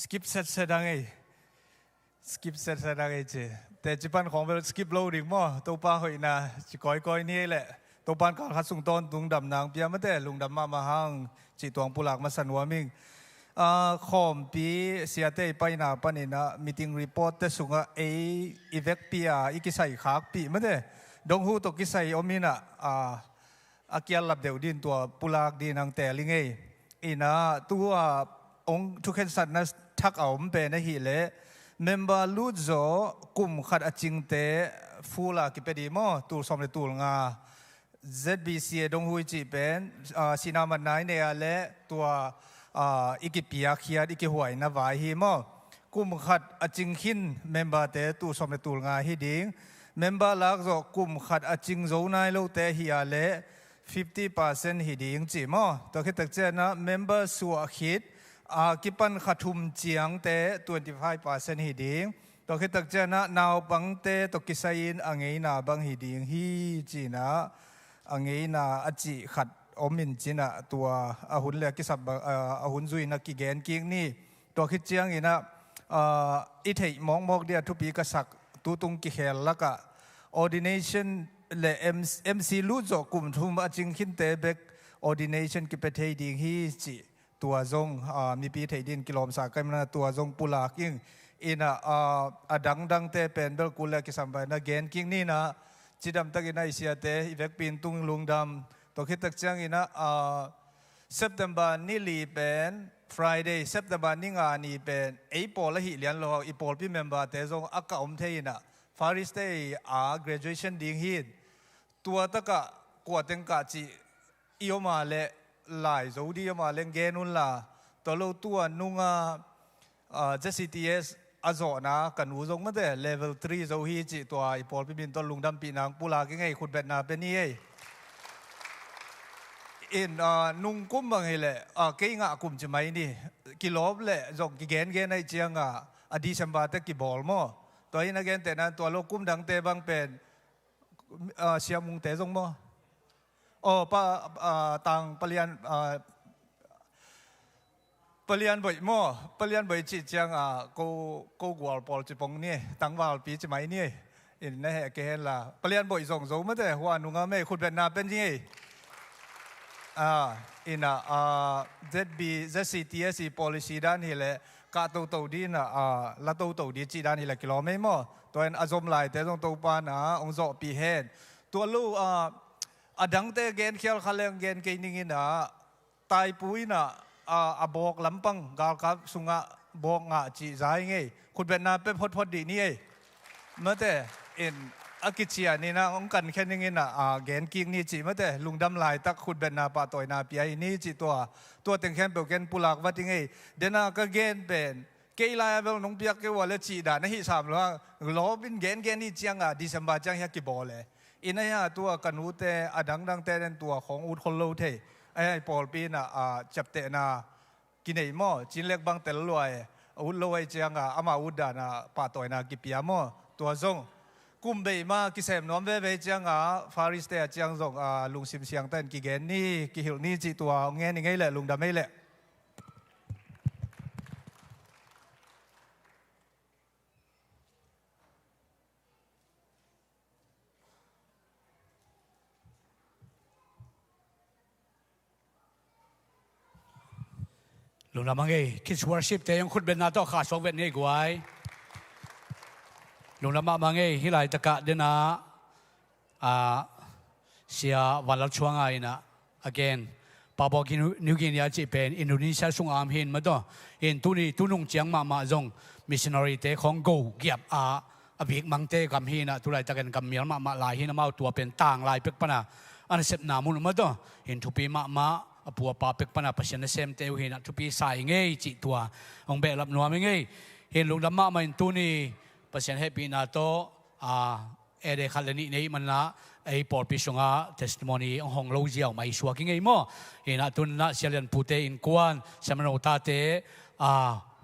สกิปเสร็จดังไงสกิปเสร็จดังไงเจแต่จีปันของเป็นสกิปโลดิ่งมั้งตัวป้าหอยนาจีก้อยนี่แหละตัวปันการขัดส่งต้นลุงดำนางเปียมาแต่ลุงดำมาห้างจีตวงปุลักมาสันวามิงขอมปีเสียเตไปนาปนินะมีติ้งรีพอร์ตแต่สุงอีเวกปีอีกิใส่ขากปีมาแต่ดงหูตกิใส่อมินะอาเกียลับเดียวดินตัวปุลากดินางแต่ลิงเออีน่าตัวองทุกเห็นสัตว์นั้นทักเอาเป็นในหิเลเมมเบอร์ลูดโซกุมขัดอจิงเตฟูลากิเปดีมอตูสมเลตูลงา ZBCM ดงหุยจีเป็นสินามันนายเนี่ยและตัวอีกิปียเคียดอีกิหวยนาวายฮีมอกุมขัดอจิงขินเมมเบอร์เตตูสมเลตูลงาฮีดิงเมมเบอร์ลักโซกุมขัดอจิงโซนายโลเตฮีอาเล50% ฮิดีงจีมอตัวคิดตักเจนะ member สัวคิดกิปันขัดทุมเจียงเต25% ฮิดีงตัวคิดตักเจนะนาวบังเตตัวกิสัยนอังเงินาบังฮิดีงฮีจีนะอังเงินาอจิขัดอมินจีนะตัวหุ่นเล็กกิสับหุ่นซุยนักกิเกนกิ้งนี่ตัวคิดเจียงอีนะอีเทมองเดียทุปีกษักตุตุงกิเขลละกะ ordinationเลMC ลูดจกลุ่มทุมอจิงขินเตเบก ordination กิเปเทดิงฮีจิตัวจงมีปีเทดินกิโลมสากกันนะตัวจงปุลากิ้งอินะดังเตเป็นเบลกุลกิสัมไปนะเกนกิ้งนี่นะจิดำตักินะอิเสียเตอีเวกปีนตุงลุงดำตัวคิดตักจังอินะSeptember นี่ลีเป็น Friday September นี่งานนี่เป็นApril ละหิเลียนโลAprilพี่เมมเบอร์เตจงอักกะอมเทยินะฟาริสเตgraduation ดิ่งฮีตัวตะกะกวดเต็งกะจีอีโอมาเลหลายโจดีโอมาเลงเกนุนล่ะตัวเราตัวนุ่งJCTS อาโจนะกันหูจงมาแต่ level 3โจฮีจีตัวไอพอลพี่บินตัวลุงดำปีนางปุลากิไงคุณเบ็ดนาเป็นนี่นุ่งกุ้มบางไงแหละเกี่ยงะกุ้มจะไหมนี่กิโลเละจงกิเกนในเจียงดิเซมบาร์เตกิบอลมั้งตัวนี้นักเกนแต่นั้นตัวโลกุ้มดังเตบังเป็นเชียมุงเตจงมั้งป้าต่างปเลียนบ่อยมั้งปเลียนบ่อยจีเจียงกูกวาลปอลจีปงนี่ตั้งวาลปีจะไหมนี่ อินนะเหตุเกณฑ์ละเปลี่ยนบ่อยส่งสูงมาแต่หัวนุ่งไม่คุณเป็นนาเป็นยังไงอินZCTS policy ด้านนี้แหละกาตัวดีนะละตัวดีจีด้านนี้แหละกิโลไม่หมดตัวนั้นอารมณ์ไหลแต่ต้องตัวปานะองศาปีเฮนตัวลูกดังแต่เกณฑ์เขียวขลังเกณฑ์กินนี่นะตายปุ้ยนะบอกลำปังกากับสุงะบอกงะจีใจไงคุณเป็นนาเป็นพอดีนี่เมื่อแต่อากิจเชียนี่นะองกันแค่นี้นะเกณฑ์กิ้งนี่จีเมื่อแต่ลุงดำลายตักคุณเป็นนาปาต่อยนาปีไอ้นี่จีตัวเต็งแค่เป็นเกณฑ์ปุลักวัดยังไงเดน่าก็เกณฑ์เป็นเกย์ลายเป็นน้องเปียกเกว่าเลยจีด่านะฮิสามว่าล้อเป็นเกณฑ์นี่จังดิเซมบาจังฮักกิบอลเลยอินเนี่ยตัวกันหูเตะดังเตะเป็นตัวของอุดคนโลเทไอ้ปอลปีน่ะจับเตะนากินไอ้หม้อจินเล็กบางเตะลอยอุดลอยจังอามาอุดานะปาต่อยนากิปียหม้อตัวซงกุมเบย์มากิเซมน้องเบย์จังฟาริสเตะจังซงลุงซิมเสียงเต้นกิเกนนี่กิหิลนี่จีตัวเงี้ยนี่ไงแหละลุงดำไม่แหละลุงดำมังเอ้คิดวอร์ชิปแต่ยังคุณเป็นนาต่อขาดสองเวทนี่กวยลุงดำมังเอ้ที่ไหลตะกะเดน่าเสียวันละช่วงไงนะ again ปาบอกนิวกินีจีเป็นอินโดนีเซียส่งอามหินมาต่อเห็นตุนุ่งเจียงมาจงมิชชันนารีเตของกูเกียบบิกมังเตกำหินะตุไหลตะกันกำเมียนมาลายหินมาตัวเป็นต่างลายเป็กปนะอันเสพนามุนมาต่อเห็นทุปีมาปัวปาเป็กปนาปัชญ์เซมเตวเห็นทุปีสายเงยจิตัวองเบลับนัวไม่เงยเห็นลุงดำมาอินตุนีปัชญ์เฮปีนาโตเอเดคัลนี่มันละไอ้ปอดพิชงา testimony องหงโลเจียวไม่ชัวร์กิงไงมั่วเห็นตุนนะเชลียนพูเตอินกวนสมโนตาเต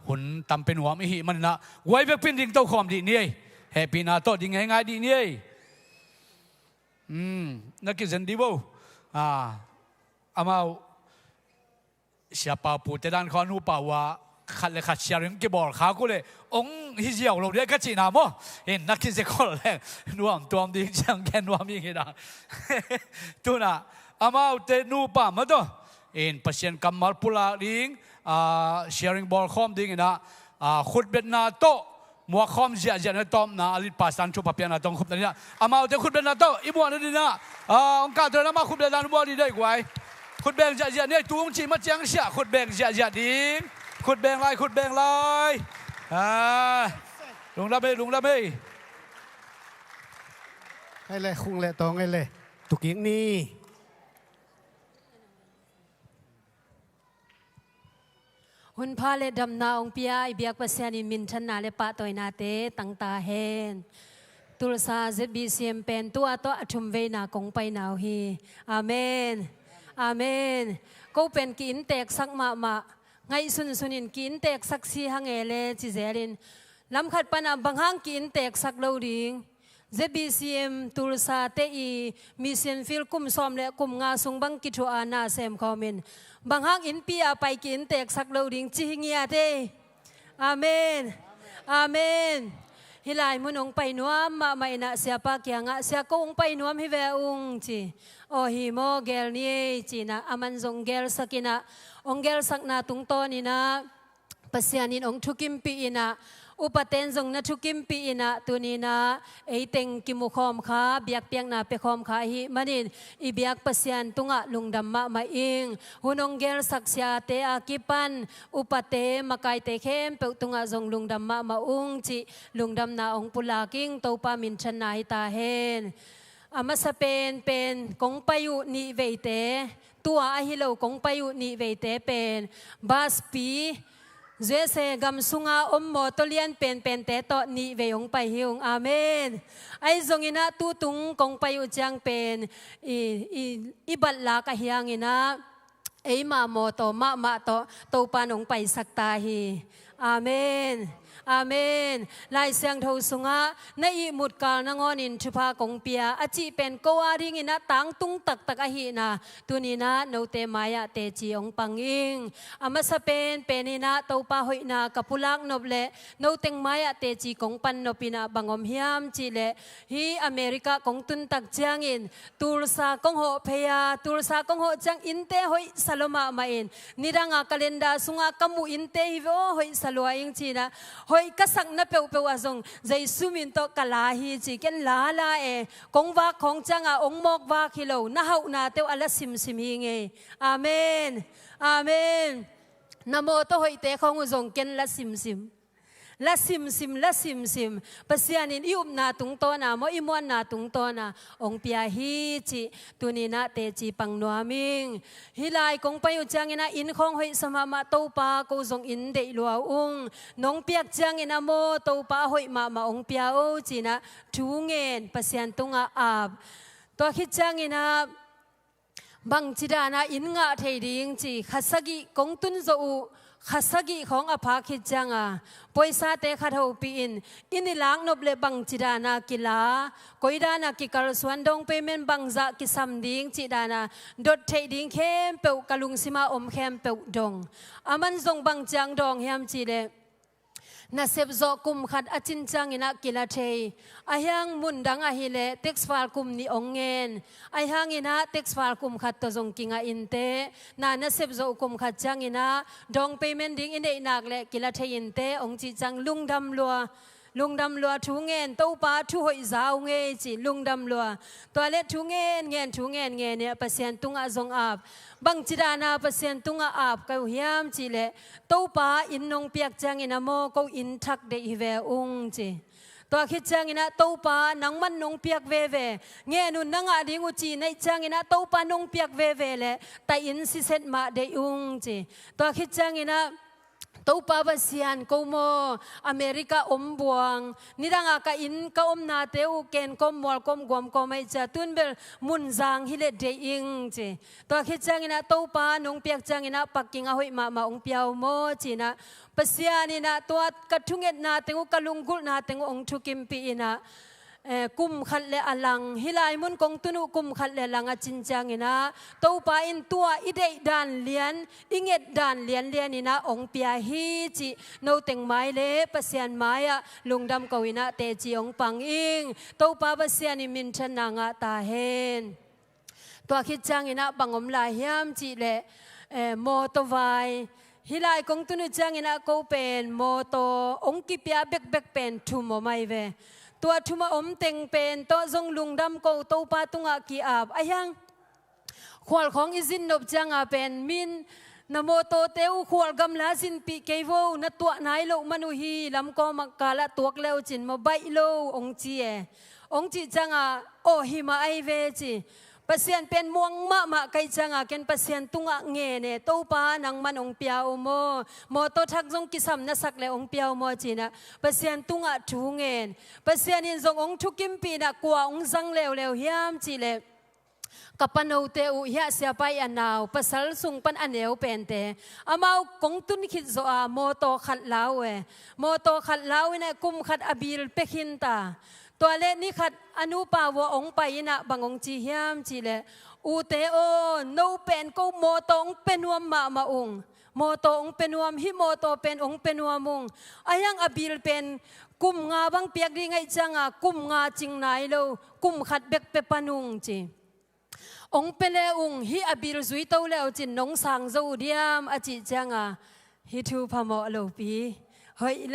หุ่นตำเป็นหัวไม่หิมันนะไว้เป็กเป็นดิ่งโตความดีนี่เฮปีนาโตดิ่งง่ายดีนี่นักกิจดีบ่อามาเสียป่าปูแต่ด้านคอนหูป่าว่าขัดเลยขัดเชียร์ยังกี่บอกเขาก็เลยองฮิเจียวเราเรียกกันจีน่ามั้งเห็นนักกิจก็เลยนัวตัวดีจังแค่นัวมีกี่ด่าตัวน่ะอามาเตนูป่ามาตัวเห็นพัชญ์กำมัลปุลาดิ้งเชียร์บอลคอมดิ้งนะขุดเบ็ดนาโตมัวคอมเจียเจนตอมนะอลิปัสตันชุบพับยานาตองขุดนี่นะอามาเตขุดเบ็ดนาโตอีบัวนี่นะองค์การตัวนั้นมาขุดเบ็ดนาบัวดีได้กว่าขุดแบงจะเนี่ยตัวงจีมาเจียงเสียขุดแบงจะดิ้งขุดแบงลายลุงละเมย์ให้เลยคุงเลยตองให้เลยตุกิงนี่หุ่นพาเลดำนาองเปียไอเบียกภาษานิมินชันนาเลปะตอยนาเตตังตาเฮนตุลซา ZBCM เป็นตัวอัชุมเวนากงไปนาวฮีอาเมนก็เป็นกินแตกสักมาไงสุนินกินแตกสักสีหังเอเลจิเจรินลำขัดปนาบางห้างกินแตกสักเลวดิ่ง ZBCM ตุลซาเตอีมิเซียนฟิลกุมซอมและกุมงาสุงบังกิจอานาเซมคอมินบางห้างอินปีอาไปกินแตกสักเลวดิ่งจิงเงียเตอาเมนฮิลายมุนองไปนัวมาไม่น่าเสียปากยังเสียก็องไปนัวฮิเวองจีโอฮิโมเกลนี่จีนะอามันจงเกลสักินะองเกลสักนาตุงโตนี่นะปัสยานินองทุกิมปีนะอุปเทนจงนะทุกิมปีนะตัวนี้นะไอเต็งกิมุคอมขาเบียกเปียงนาเปคอมขาฮิมันนี่อีเบียกปัสยานตุงะลุงดำมาอิงหุนองเกลสักเสียเตอากิปันอุปเทมาไกเตเข้มเปตุงะจงลุงดำมาอุงจิลุงดำนาองปุลากิ้งโตปามินชนายตาเฮนอามาสเป็นกงไปอยู่นิเวเตตัวอาฮิโลกงไปอยู่นิเวเตเป็นบาสปีเจเซกัมสุงาอมโมตเลียนเป็นเตโตนิเวองไปฮิวอาเมนไอจงอินะตูตุงกงไปอยู่จังเป็นอีบัลลากะเฮียงอินะไอมาโมโตมาโตปานองไปสักตาฮีอาเมน อาเมนลายเสียงทูสุงะในอีมุดกาลนงอนินชุภากงเปียอาจิเป็นกวาริงินะตังตุงตักตักอหินะตุนีนะโนเตมายะเตจีองปังอิงอามาสเปนเปนินะเตาปาหอยนะกับพุลักนบเลโนเตงมายะเตจีกงปันนปินะบังอมเฮียมจีเลฮีอเมริกากงตุนตักจางอินตูลซากงโฮเพียตูลซากงโฮจางอินเตหอยสโลมามาอินนิรังอากาเลนดาสุงากมูอินเตฮิโวหอยสโลอิงจีนะหอยกษักนับเปวเปวอาซงใจสุมินโตกะลาฮีจีเกนลาลาเอกงวากของจางองมอกวาคิโลนะเฮานาเตวอัลซิมซิมฮิงเออาเมนอาเมนนะโมโตหอยเตของอุซงเกนละซิมซิมละซิมซิมละซิมซิมปัสยานินอิอุมนาตุงโตนาโมอิมวนนาตุงโตนาองเปียฮีจิตุนีนาเตจิปังนัวมิงฮิลายกงไปอุจังอินาอินของหอยสมามาโตปาโกซงอินเดลัวอุงน้องเปียกจังอินาโมโตปาหอยมาองเปียโอจินะทูเงินปัสยันตุงอาบตัวคิดจังอินาบังจิดานาอินงะเทดิงจีขัสกิกงตุนโซขัสกิของอภาคิดจังปอยซาเตขัดหูปีอินิล้างนบเลบังจิดานากิลาโกยดานากิกาลสวนดงเปเมนบังจะกิสัมดิงจิดานาดดเทดิงเข้มเปวกะลุงสิมาอมเข้มเปวดงอามันทรงบังจังดองเฮียมจีเลนาเซบโจกุมขัดอจินจังอินักกิลาเทอายังมุนดังอาฮิเลเท็กซ์ฟาลกุมนี่องเงินอายังอินาเท็กซ์ฟาลกุมขัดตัวจงกิงอาอินเตนาเซบโจกุมขัดจังอินาดองเปเมนดิ้งอินเดนักเลกิลาเทอินเตองจีจังลุงดำลัวทูเงินตู้ปลาทูหอยสาวเงยจีลุงดำลัวตัวเล็กทูเงินเนี่ยเปอร์เซ็นต์ตุงอาจงอาบบังจิดานาเปอร์เซ็นต์ตุงอาบก็เฮียมจีเลตู้ปลาอินนงเปียกจังอินาโมก็อินทักเดอิเวอุงจีตัวคิดจังอินาตู้ปลานังมันนงเปียกเวเงี้ยนุนนังอาดิงอุจีในจังอินาตู้ปลานงเปียกเวเลแต่อินสิเซตมาเดอุงจีตัวคิดจังอินาตัวป้าบเซียนกูโมอเมริกาอมบวงนี่ดังอากาอินก็อมนาเตอุเกนก็มวลก็กวมก็ไม่จะตุนเบลมุนจางฮิเลเดอิงจีตัวคิดจังอินะตัวป้านงเปียกจังอินะปักกิ่งอาหุยมาองเปียวโมจีนะบเซียนนะตัวกระทุงเอ็ดนาเตงุกะลุงกุลนาเตงองทุกิมปีนะกุมขัดเลอลังฮิลายมุนกงตุนุกุมขัดเลลังอจินจังอินะตัวป้าอินตัวอิเดดานเลียนอิงเอ็ดดานเลียนอินะองเปียฮีจิโนเต็งไม้เล่ปัสยันไม้ลุงดำกวินะเตจิองปังอิงตัวป้าปัสยันอิมินชนางตาเฮนตัวคิดจังอินะบังอมลายยามจิเลโมโตไวฮิลายกงตุนุจังอินะโกเป็นโมโตองกิเปียเบกเป็นทุโมไมเวตัวทุมาอมเต็งเป็นโตจงลุงดำโกโตปาตุงอากีอาบอายังขวลของอิจินนบจังอาเป็นมินนโมโตเตวขวลกำลาสินปีเกวนัตัวนายโลมนุฮีลำก็มักกาละตัวเลวจินมาใบโลองจีจังอาโอหิมาไอเวจีปัสยันเป็นมวงมะไกจังอาเกนปัสยันตุงะเงเนโตปานังมันองเปียวโมโตทักจงกิสัมนัสักเลองเปียวโมจีนะปัสยันตุงะทูเงินปัสยันอินจงองทุกิมปีนะกว่าองจังเลวเฮียมจีเลกับปนเอาเตอุเฮียเสียไปอันนาวปัสสัลสุงปันอันเอวเป็นเตอามาวกงตุนคิดโซอาโมโตขัดลาวโมโตขัดลาวเนี่ยกุมขัดอบิลเปขินตาตัวเล็กนี่ขัดอนุปาวองไปนะบางองจีเฮียมจีเลอูเตโอโนเป็นก็โมโตองเป็นวมมาองโมโตองเป็นวมฮิโมโตเป็นองเป็นวมุงอายังอบิลเป็นกุมงาบังเปียกดีไงจังอ่ะกุมงาจิงไหนโลกุมขัดเบกเปปนุงจีองเป็นเลองฮิอบิลซุยโตเลวจินนงสังโจเดียมอจิจังอ่ะฮิทูพามอโลปีเฮ้ยเ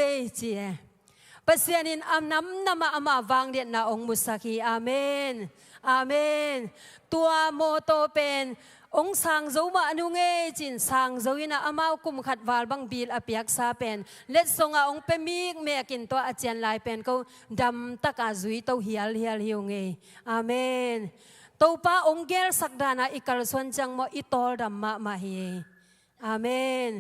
ล่จีปัสยานินอามน้ำนามาวังเดียนนาองมุสกีอาเมนตัวโมโตเป็นองสังโจมาอนุเงจินสังโจยินะอามาวกุมขัดวาลบังบีลอภิยักษาเป็นเล็ดทรงองเปมีกเมกินตัวอาจารย์ลายเป็นก็ดำตะกาจุยโตเฮียลหิวเงอาเมนตัวป้าองเกลสักดานาอิกาลส่วนจังโมอิตอลดัมมาเฮอาเมน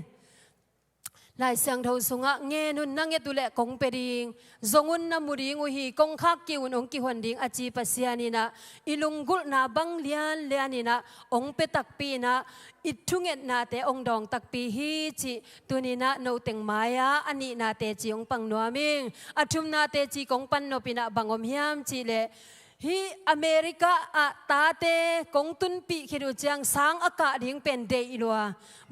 ลายเสียงเท่าสุงะเงนุนนั่งเอตุเละกงเปดิงจงุนนามุดิงอุฮีกงคักกิวองกิหวนดิงอาจีปัสยานีนะอิลุงกุลนาบังเลียนเลียนีนะองเปตักปีนะอิทุงเอ็ดนาเตองดองตักปีฮีจิตุนีนะโนเต็งมายาอันนี้นาเตจีองปังนัวมิงอัทุมนาเตจีกงปันโนปินะบังอมฮิมจิเลฮีอเมริกาอาตาเตกงตุนปีคิดจังสังอากาศดิ่งเป็นเดอิลัว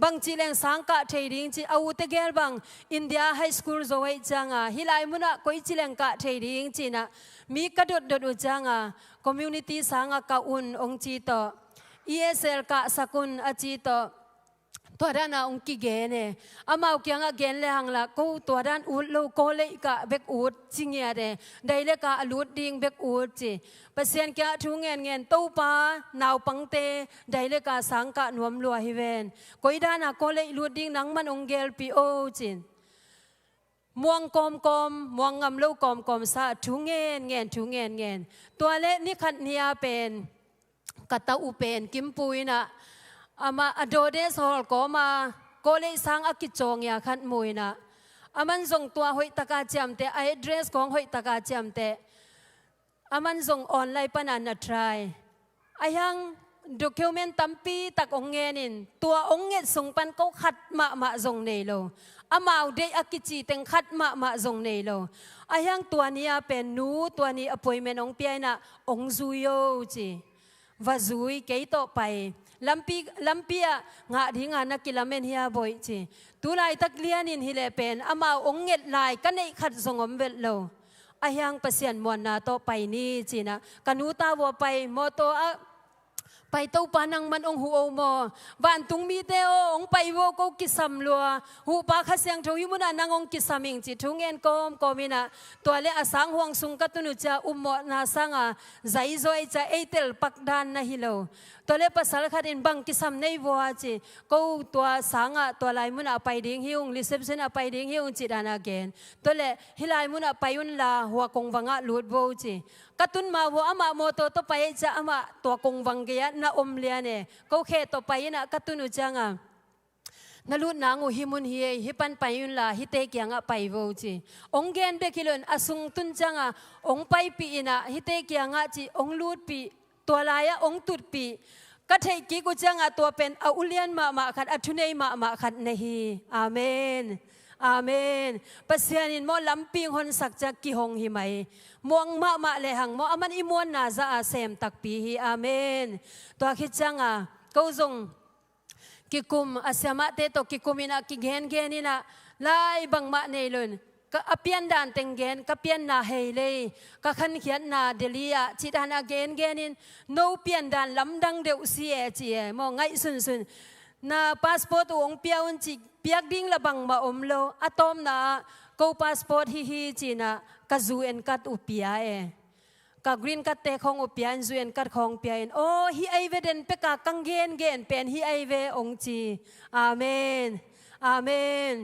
บางจีแรงสังกะเทดิ่งจีอาวุธเกลบังอินเดียไฮสคูลโซไว้จังอ่ะฮิไลมุนะก้อยจีแรงกะเทดิ่งจีนะมีกระโดดจังอ่ะคอมมูนิตี้สังอากาอุนองจีโตESL กะสกุลอาจีโตตัวด้านองค์กิเกเนอามาอุกยังเกนเลหังละกูตัวด้านอุดโลโกเลกะเบกอุดจิงเงียเดได้เลกะอลุดดิงเบกอุดจีเปเซียนกะทุงเงินตู้ปานาวปังเตได้เลกะสังกะนวมลัวฮิเวนก้อยด้านโกเลลุดดิงนังมันองเกลปีโอจินม่วงกอมม่วงงำโลกอมซาทุงเงินตัวเลนี่ขัดเนียเป็นกะตาอุเป็นกิมปุยนะอามาอโดเดสฮอลก็มาโกเลยสังอากิจงยาขันมวยนะอามันส่งตัวหอยตะกาจำเตไอเดรสของหอยตะกาจำเตอามันส่งออนไลน์ปนันนัทรายอายังด็อกิวเมนต์ตั้มปีตักองเงินินตัวองเงินส่งปันก็ขัดมาส่งเนโลอามาเอาเดอากิจิเต็งขัดมาส่งเนโลอายังตัวนี้เป็นนูตัวนี้อภัยเมนองเปียนะองซุยโยจีว่าซุยเกยโตไปลำปีงาดิ่งานักกิลเมนเฮียบ่อยจีตุลายตักเลียนินฮิเลเป็นอามาองเงดลายกันในขัดสงมเวลโลอายังเปเสียนมวนนาโตไปนี่จีนะกันูตาวัวไปโมโตไปเต้าปานังมันองหูโอมอบ้านตุงมีเตโอองไปวัวก็กิสำลัวหูปาขเสียงทวิมุนานังองกิสามิงจีทุงเงินกอมินะตัวเลอสังห่วงสุงกัตุนุจาอุมอนาสังะใจจอยจะเอเตลปักดานนะฮิโลตัวเลภาษาละคัดินบังกิสำในวัวจีก็ตัวสังะตัวลายมุนาไปดิ้งฮิวงรีเซปชันไปดิ้งฮิวงจีดานาเกนตัวเลฮิลายมุนาไปยุนลาหัวกงวังะลูดโบจีกตุนมาหัวอามาโมโตโตไปจะอามาตัวกงวังเกียนะอมเลียเนก็แค่โตไปนะกตุนุจังอ่ะนลุนางอุหิมุนเฮียฮิปันไปยุนลาฮิเตกยังอ่ะไปโวจีองเกนเบกิลนอสุงตุนจังอ่ะองไปปีนะฮิเตกยังอ่ะจีองลูดปีตัวลายองตุดปีก็เทกิกุจังอ่ะตัวเป็นอุเลียนมาขัดอัทุเนมาขัดเนฮีอาเมนอาเมนปัสยานินมอลำปิงหอนสักจากกิหงหิไหมมวงมาเลหังมออามันอิมวนนาซาอาเซมตักปีฮีอาเมนตัวคิดจังอ่ะก็จงกิคุมอาเซียมาเตโตกิคุมินะกิเกนนี่นะไล่บังมาเนลุนก็อเปียนดานเต็งเกนก็เปียนนาเฮเลยก็ขันเขียนนาเดลียจิตานาเกนนินโนเปียนดานลำดังเดวเสียจีมองไงสุนนาพาสปอร์ตองเปียวนจิเปียกดิ้งละบังมาอมโลอะตอมนาโกพาสปอร์ตฮีจีนะกะจูเอ็นกัดอุปียกะกรีนกัดเตะของอุปียนจูเอ็นกัดของปียนโอ้ฮีไอเวเดนเปกะกังเกนเป็นฮีไอเวองจีอาเมนอาเมน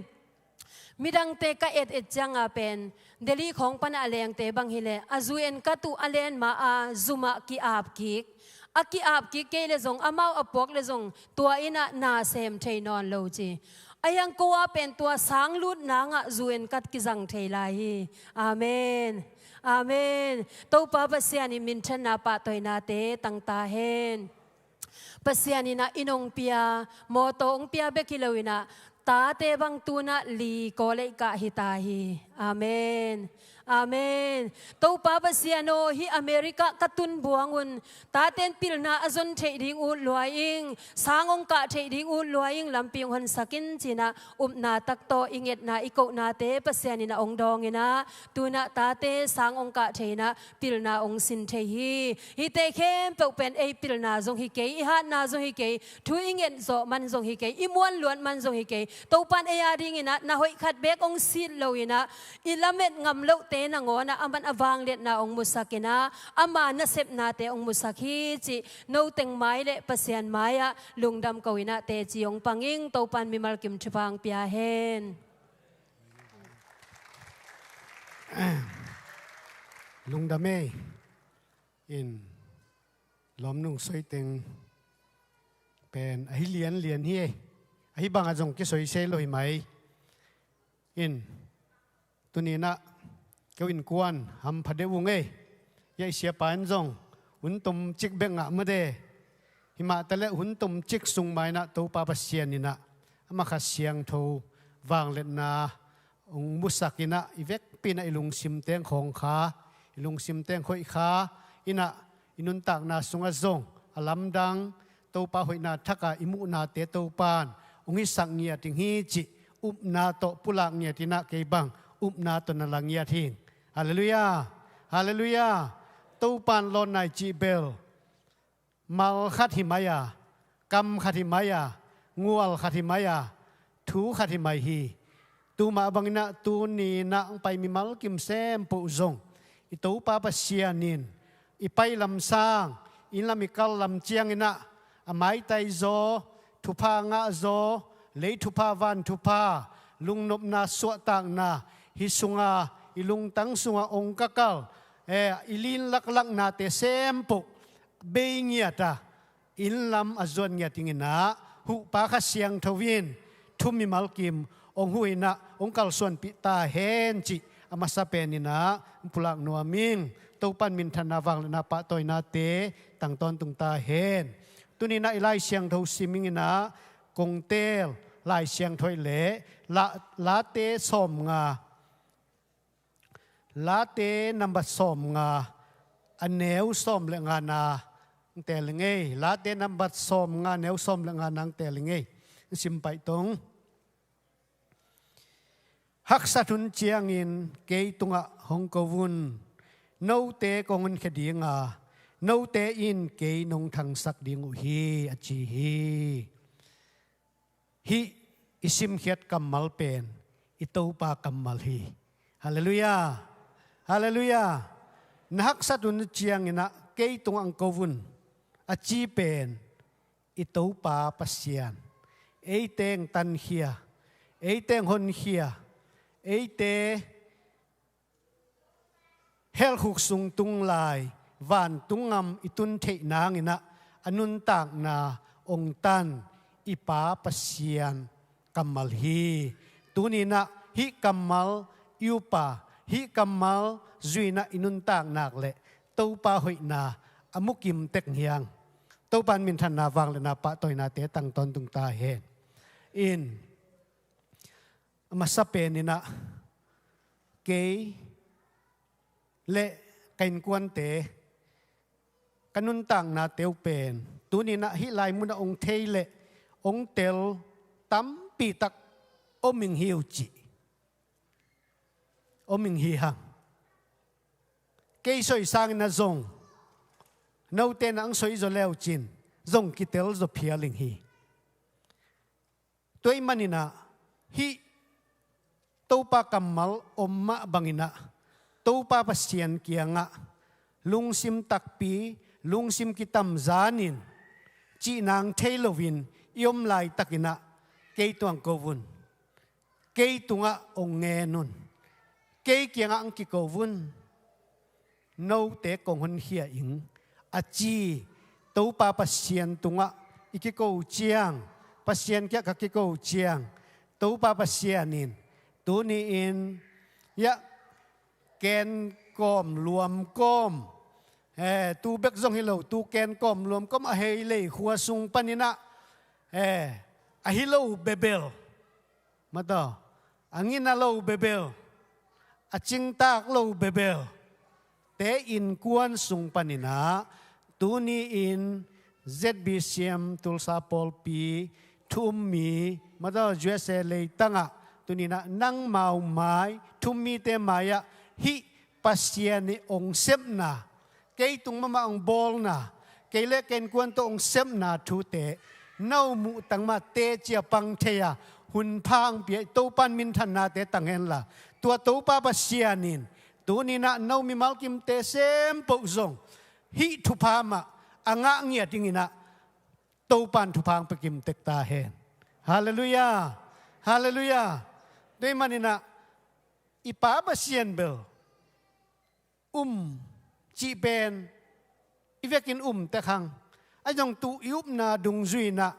มิดังเตกะเอ็ดจังอาเป็นเดลีของปนาเลงเตบังฮิเลอาจูเอ็นกัดตุอเลนมาอาจุมากิอาบกิกอากิอาบกิเกเลซงอามาอปอกเลซงตัวอินะนาเซมเทนอนโลจีอายังกัวเป็นตัวสังลุดนางะจูเอ็นกัดกิจังเทลาฮีอาเมนอาเมนตัวป้าปัสยานิมินชนะปะตัวนาเตตังตาเฮนปัสยานินะอินองเปียโมโตองเปียเบกิโลวินะตาเตบังตูนะลีโกเลกะฮิตาฮีอาเมนอาเมนตัวป้าปัสยาโนฮิอเมริกากตุนบวงุนตาเตนปิลนาอจนเทดิงอุลวยอิงสางองกะเทดิงอุลวยอิงลำปิงหันสักินจีนะนาตักโตอิงเอ็ดนาอิโกนาเตปัสยานินะองดองเงนะตูนะตาเตสางองกะเทนะปิลนาองสินเทฮีฮิเตเข้มเปเป็นเอปิลนาจงฮิเกอิฮัดนาจงฮิเกทุอิงเอ็ดโซมันจงฮิเกอิมวนล้วนมันจงฮิเกตัวปันเอียดิงนะนาหอยขัดเบกองสิลโลวินะอิลาเม็ดงำโลเตนงอนะอามันอวางเล็ดนาองมุสักินะอามานะเซปนาเตองมุสักีจีโนเต็งไม้เละปัสยันไม้อะลุงดำกวินะเตจีองปังอิงโตปันมิมัลกิมชพังปียเฮนลุงดำเมอินล้อมนุ่งสวยเต็งเป็นไอเลียนเฮียไอบางอาจงกิสวยเซลอยไหม in tunina kawin kuan ham phade wunge ya sia pan jong hun tum chik benga made hima tale hun tum chik sung mai na to pa pasian ina ama kha siang tho wang let na ong musakina ivek pina ilung sim teng khong kha ilung sim teng khoi kha ina inun tak na sunga zong alam dang to pa hoi na thaka imu na te to pan ongi sang nia ting hi chi up na to pulak nia tina ke bang up na to na lang ya thing hallelujah hallelujah to pan lon nai chi bel mal khat himaya kam khat himaya ngual khat himaya thu khat himai hi tu ma bangina tu ni na pai mi mal kim sem pu zong i to pa pa sianin i pai lam sang in lam i kal lam chiang ina amai tai zo thu pa nga zo le thu pa van thu pa lung nop na so tang na hi sunga ilung tang sunga ong kakal ilin lak lak na te sem pu be ngia ta in lam azon ngia tingina hu pa kha siang thowin thumi mal kim ong huina ong kal suan pi ta hen chi amasa penina pulak nuaming to pan min thana wang na pa toy na te tang ton tung ta hen tunina ilai siang tho simingina kong tel lai siang thoi le la te som nga la te number som nga aneu som le nga na tel ngei la te number som nga neu som le nga nang tel ngei sim pai tong hak satun chiang in ke tunga hong kovun no te kongun khedinga no te in ke nong thang sak ding hi achi hi isim khiat kamal pen ito pa kamal hi hallelujah hallelujah nahak satun chiang ina ke tunga ang kovun achi pen ito pa pasian eiteng tan hia eiteng hon hia eite hel huk sung tung lai van tungam itun thei nang ina anun tak na ong tan ipa pasian kamal hi tunina hi kamal yupa hi kamal zuina inun tak nak le to pa hoi na amukim tek hiang to pan min than na wang le na pa toy na te tang ton tung ta hen in masapenina ke le kain kwan te kanun tang na teu pen tunina hi lai mun ong theile ong tel tam pi tak oming hiu chi oming hi hang ke soi sang na zong no te nang soi zo leo chin zong ki tel zo phialing hi toy manina hi topa kamal omma bangina topa pasian kianga lungsim takpi lungsim kitam zanin chi nang thailovin yom lai takina ke tuang kovun ke tunga onge nun ke kianga ang ki kovun no te konghon hia ing achi topa pasian tunga ikiko chiang pasian kya kakiko chiang topa pasianin tuni in ya ken kom luam kom tu bek zong hilo tu ken kom luam kom a hei le khua sung panina a hilo bebel mata angina lo bebel a ching tak lo bebel te in kuan sung panina tuni in ZBCM Tulsa Polpi thummi mata USA le tanga tunina nang mau mai thummi te maya hi pasiani ong semna ke tung mama ong bol na ke le ken kwan to ong semna thu te nau mu tangma te chia pang theya hun phang pi to pan min than na te tangen la tua to pa pasianin tunina nau mi malkim te sem po zong hi thu pa ma anga ngia tingina to pan thu phang pekim tek ta hen hallelujah hallelujah dei manina ipa pasien bel chi ben ivekin te khang ajong tu iup na dung zui na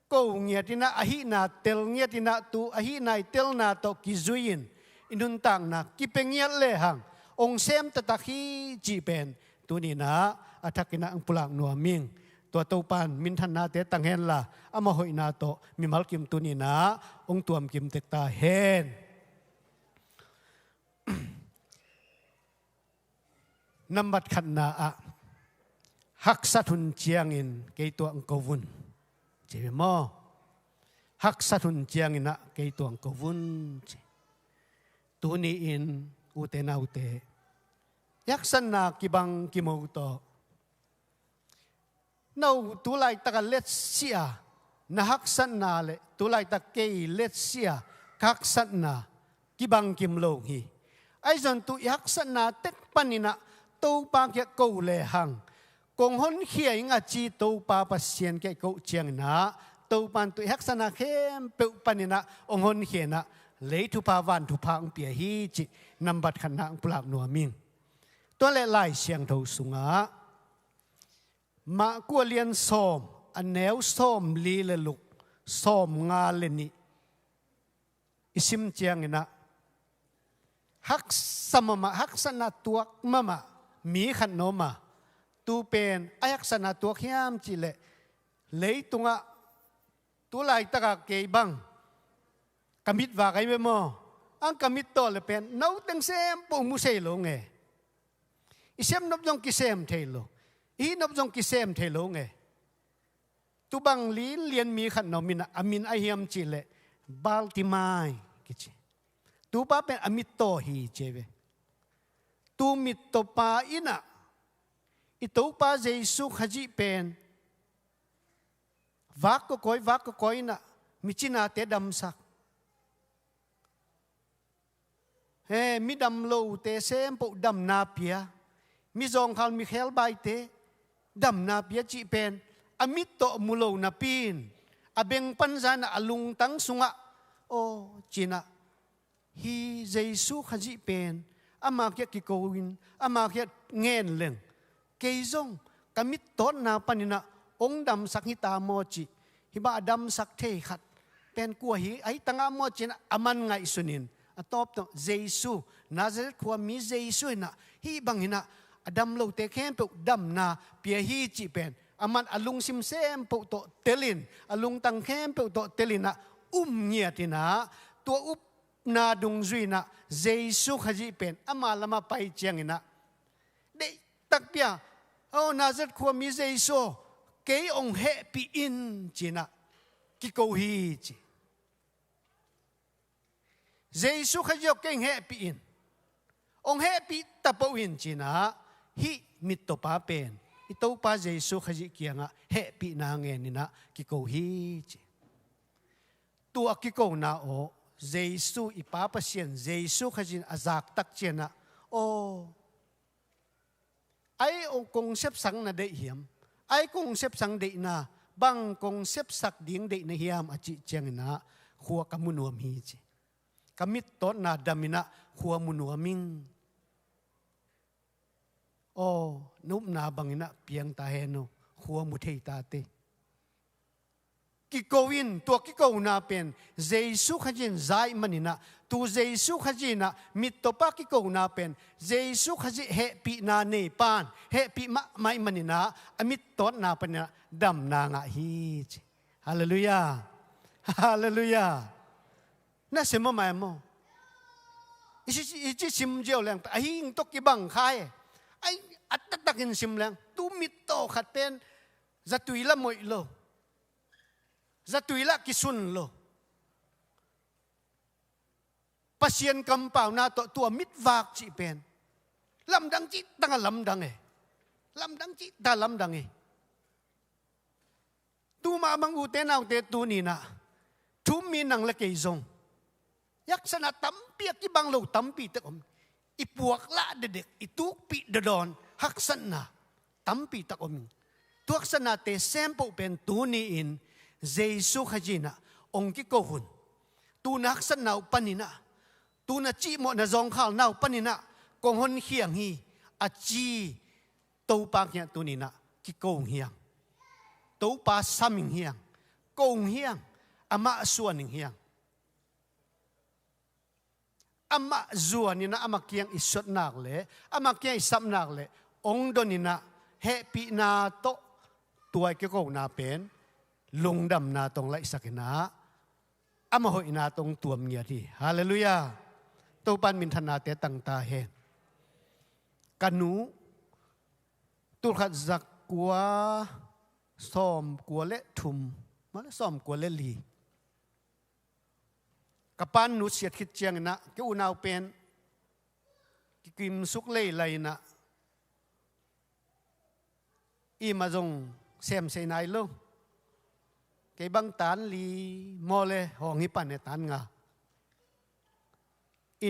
câu nghe thì na ahi na tel nghe thì na tu ahi nai tel na to kizuin inun tang na kipengiat le hang ong sem tataki ji pen tu ni na athakina ang pulang nuaming tua tau pan min than na te tang hen la ama hoi na to mi mal kim tu ni na ong tuam kim tek ta hen number khat na a hak sathun chiang in ke tuang ko vun che mo hak sathun chiang in a ke tuang ko vun tu ni in ute na ute yak san na kibang kimo to nau tu lai ta let sia na hak san na le tu lai ta ke let sia kak san na kibang kim lo hi ai zon tu hak san na tek panina to pa ke ko le hang kong hon khia inga chi to pa pasien ke ko chiang na to pan tu hak san na khem pe panina ong hon khia na le tu pa van tu pa ang pia hi chi nambat khan na ang plak no ming to le lai siang tho sunga ma kwa lian som an neu som li le luk som nga le ni isim chiang ina hak samama hak sana tuak mama mi khan no ma tu pen ayak sana tuak hiam chi le lei tunga tu lai taka ke bang kamit wa kai mo ang kamit to le pen nau teng sem po mu sei lo nge isem nop jong ki sem thelo i nop jong ki sem thelo nge tu bang li lian mi khan no min amin a hiam chi le baltimai ki chi tu pa pen amit to hi cheve tu mit to pa ina ito pa jesu khaji pen vak ko koi na michina te dam sak he mi dam lo te sem po dam na pia mi zong khal mi khel bai te dam na pia chi pen amit to mulo na pin abeng panzana alung tang sunga o china hi jesu khaji pen ama kya ki kowin ama kya ngen leng keizong kamit ton na panina ong dam sak hi ta mo chi hiba dam sak the khat pen kwa hi ai tanga mo china aman ngai sunin atop to jesu nazareth kwa mi jesu na hi bangina adam lo te khem pe dam na pia hi chi pen aman alung sim sem po to telin alung tang khem pe to telina nia tina to up na dung zui na jesu khaji pen ama lama pai chiang ina de tak pia o nazareth kwa mi jesu ke ong he pi in china ki ko hi chi jesu khaji ke he pi in ong he pi tapo in china hi mit to pa pen ito pa jesu khaji kianga he pi na nge ni na ki ko hi chi tu ki ko na o jesu ipapa sian jesu khajin azak tak chena o ai o concept sang na de hiam ai concept sang de na bang concept sak ding de na hiam achi cheng na khuwa kamunuam hi chi kamit to na damina khuwa munuaming o nup na bangina piang ta heno khuwa mu thei ta te ki kowin to ki ko na pen jesu khajin zai manina tu jesu khajina mit to pa ki ko na pen jesu khaji he pi na ne pan he pi ma mai manina amit tot na pana dam na nga hi hallelujah hallelujah na sema mai mo isi sim jeo lang a hing to ki bang khai ai attatakin sim lang tu mit to khat pen zatui la moi lo zatui la kisun lo pasien kampau na to tua mit vak chi pen lam dang chi tang lam dang e lam dang chi ta lam dang e tu ma mang u te nau te tu ni na thu mi nang la ke zong yak sana tampi ki bang lo tampi te om ipuak la de dek ituk pi de don hak sana tampi ta om tuak sana te sempo pen tu ni in jesu khajina ong ki ko hun tu nak san nau panina tu na chi mo na zong khal nau panina kong hon khiang hi a chi to pa kya tu ni na ki ko hiang to pa saming hiang công hiang ama suan hiang ama zuan na ama kiang isot nak le ama kiang isam nak le ong donina happy na to tuai ke ko na pen lungdam na tong lai sakina ama hoi na tong tuam ngia thi hallelujah to pan min thana te tang ta he kanu tu khat zak kwa Sawm kwa le thum ma le Sawm kwa le li kapan nu siat khit chiang na ke unaw pen kim suk lei lai na i ma jong sem sei nai lo ke bang tan li mo le hong hi pan ne tan nga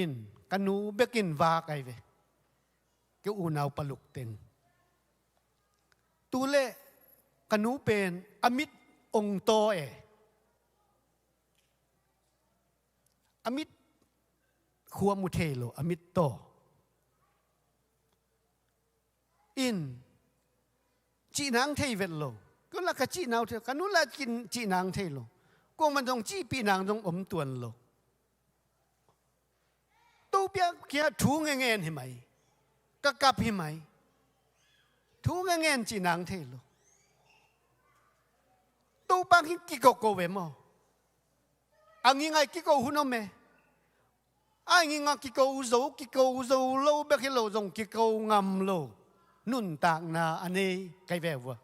in kanu bekin va kai ve ke unaw paluk teng tu le kanu pen amit ong to amit khua mu the lo amit to in chi nang thei vet lo ko la ka chi nau the kanu la kin chi nang thei lo ko man jong chi pi nang jong om tuan lo to pya kia thu nge ngen hi mai ka kap hi mai thu nge ngen chi nang thei lo to bang hi ki ko ve mo ang ngai ki ko hu no me ai ngai ki ko zo lo be ki lo jong ki ko ngam lo nun tak na ane kai ve wa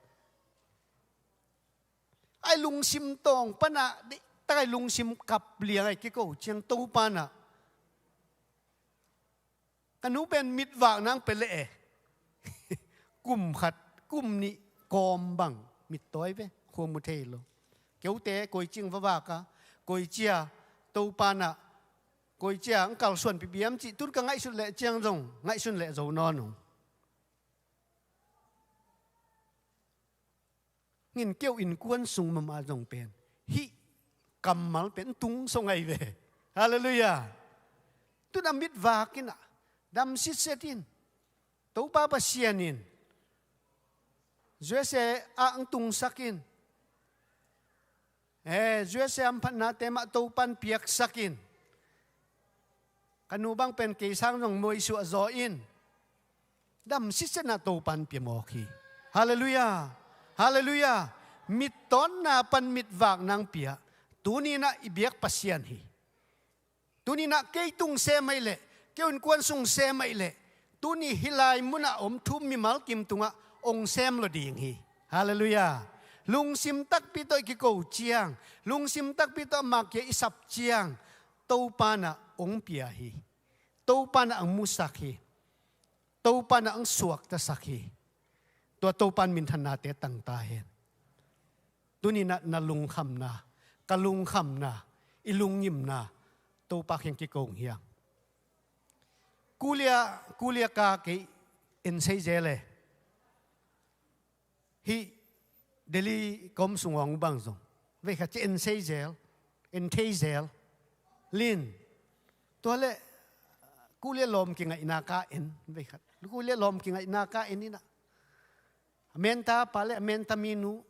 ai lung sim tong pana tai lung sim kap liang ai ki ko chiang to pana kanu ben mit wa nang pe le kum khat kum ni kom bang mit toy ve khom mu thei lo kéo té coi ching va ka coi chia to pana coi chia ang kal suan pi biam chi tut ka ngai sun le chiang jong ngai sun le zo non no ngin kêu in quan sung ma jong pen hi kamal pen tung so ngai ve hallelujah tu dam mit va kina dam sit setin to pa pa sianin Jose ang tung sakin Jose am pan na tema to pan piak sakin kanu bang pen ke sang jong moi su zo in dam sit se na to pan pi mo khi hallelujah hallelujah mit ton na pan mit wak nang pia tuni na ibiak pasian hi tuni na ke tung se mai le ke un kwan sung se mai le tuni hilai muna om thum mi mal kim tunga ong sem lo ding hi hallelujah lung sim tak pi to ki ko chiang lung sim tak pi to mak ye isap chiang to pa na ong pia hi to pa na ang musak hi to pa na ang suak ta sakhi to to pan min than na te tang ta hen tuni na lung kham na kalung kham na ilung yim na to pa khen ki kong hiang kulia ka ke en sei jele hi Delhi kom sungwang bang zong ve kha chen sei zel en thei zel lin to le kulia lom ki ngai na ka en ve kha kulia lom ki ngai na ka en ni na menta pale menta minu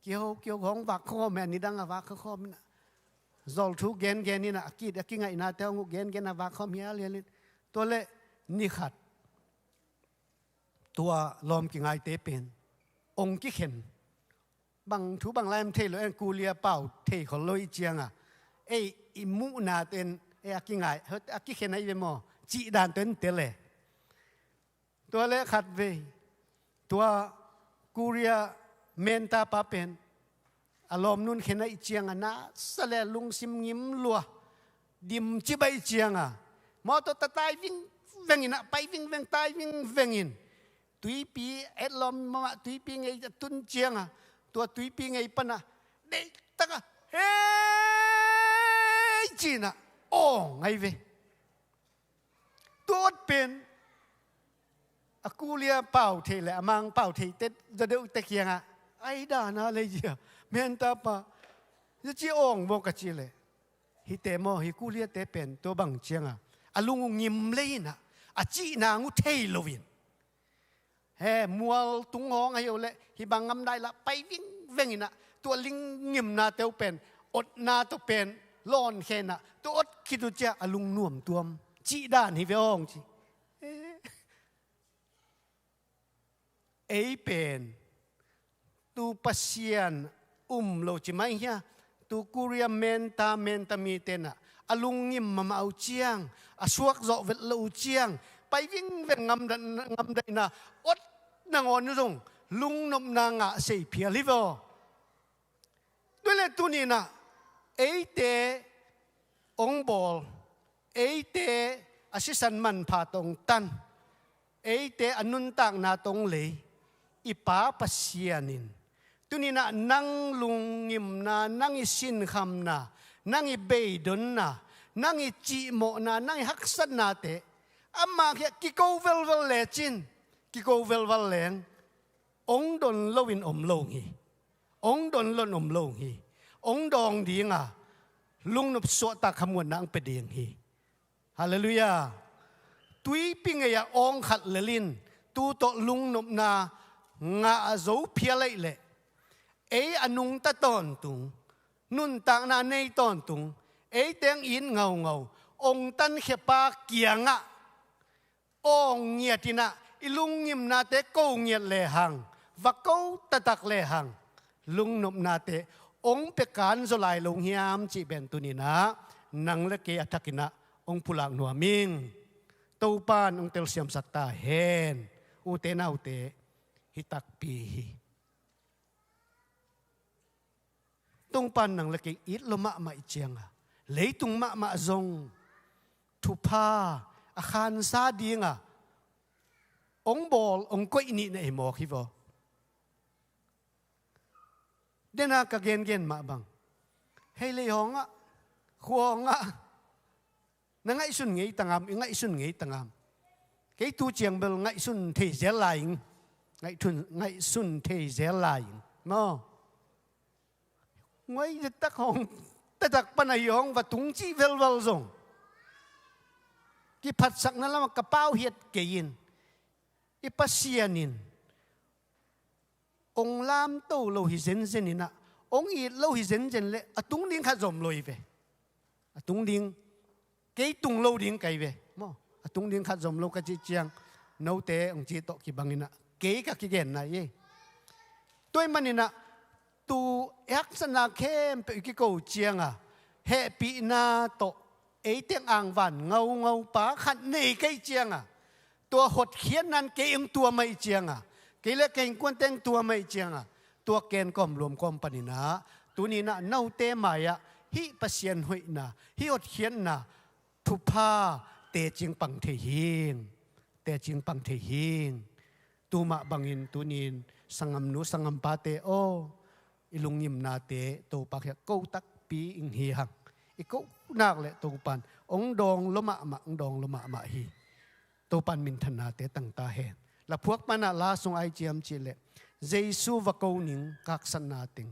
kyo hong wak kho me ni dang wak kho mi na zol thu gen ni na ki ngai na te ngu gen na wak kho mi le to le ni khat tua lom ki ngai te pen ong ki khen bang thu bang lam the lo en kulia pau the kho loi chiang imu na ten ki ngai het ki khen ai ve mo chi dan ten te le to le khat ve tua Kuria menta pa pen alom nun khena I chiang na sale lung sim ngim lua dim chi bai chiang mo to tai ving vengina pai veng tai vengin tui pi et lom ma tui pi ngai tun chiang tua tui pi ngai pana de taka he china ngai ve tot pen Akulia pau the le amang pau the te de te kianga ai da na le ji menta pa ji ong bo ka chi le hi te mo hi kulia te pen to bang chianga alung ngim le na a chi na ngu thei lovin he mual tung ho ngai le hi bang ngam dai la pai ving vengina ตัวลิงงิมนาเตวเป็นอดนาตัวเป็นร้อนแค่น่ะตัวอดคิดดูจ้าอลุงน่วมตัวมจีด้านฮิเวองจีเป็นตูปัสยันโลจิไม่เฮียตูกุเรียเมนตามีเตนะอลุงงิมมาเอาเจียงอสวกจอกเวทลูเจียงไปวิ่งเวงงำได้นะอดนางอนยุ่งลุงนบนางะเสียเพียลิเวอด้วยเลยตัวนี้นะเตองบอลเตอาศิสันมันพาตรงตันเตอนุนต่างนาตรงเลยอีป้าปัสยานินตัวนี้นะนั่งลุงงิมนานั่งสินคำนานั่งเบยดนนานั่งจีโมนานั่งฮักสันนาเตอามาเขียกิโกเวลเลจินกิโกเวลแรงองดนลวินโลงีองดนลนโลงีองดองดีงาลุงนบสวตาขมวนนางเปดียงฮีฮาเลลูยาตุยปิงเอียองขัดเลลินตูโตลุงนบนางาโซเพียเลยเละอนุงตะตอนตุงนุนต่างนาในตอนตุงเตียงอินเงาองตันเขปาเกียงะองเงียตินะอิลุงยิมนาเตโกเงียเลหังวักโกตะตักเลหังลุงนบนาเตองเปการโซลายลงเฮียมจีเบนตุนีนะนังเลเกอัตกินะองพุลังนัวมิงตูปานองเตลเซียมสัตตาเฮนอุเตนาอุเตฮิตักปีตรงปันนังเลเกอิดลมะมาอิเจียงอะเลยตุงมะซงทุพาอาคารซาดีงะองบอลองก้อยนี่ในหมอกฮิวเดน่ากะเกนมาบังให้เลยหองอะขวงอะนั่งไงสุนไงต่างามไงสุนไงต่างามไอ้ตูเจียงเบลไงสุนเทเจลายไงสุนเทเจลายเนาะไงจะตักหองแต่ตักปนายองว่าตุงจีเวลซงกี่ผัดสักนั่นแล้วมันกระเป๋าเฮ็ดเกียนอีปัสยานินองลามโตโลหิเซนเซนินะองอีโลหิเซนเซนเลยตุงลิงขัดจอมลอยเวตุงลิงเกยตุงโลลิงไกเวมอตุงลิงขัดจอมโลกจิเจียงโนเตองจีโตกิบังนินะเกยกับกิเกนนะเย่ตัวมันนินะตูยักษณะเข้มไปกิโกเจียงอ่ะเฮปีนาโตเตียงอ่างวันเงาป้าขันนี่เกยเจียงอ่ะตัวหดเขียนนั้นเกยตัวไม่เจียงอ่ะเกยเล็กเกยกวนเต็งตัวไม่เจียงอ่ะตัวเกณฑ์ก้มรวมก้มปนินะตัวนี้นะเน่าเตมายะฮิปเสียนหุยนะฮิหดเขียนนะทุพาเตจิงปังเทหิงเตจิงปังเทหิงตัวมาบังอินตัวนี้สังมนุสังมปาเตโออิลุงยิมนาเตโตปักเก้าตักปีอิงเฮียงอีกนักเลยตรงปันองดองละมะองดองละมะฮีโตปันมินธนาเตตั้งตาเห็นและพวกมันลาสงไอเจียมจิเลเจสูวะโกนิงกักสนาติง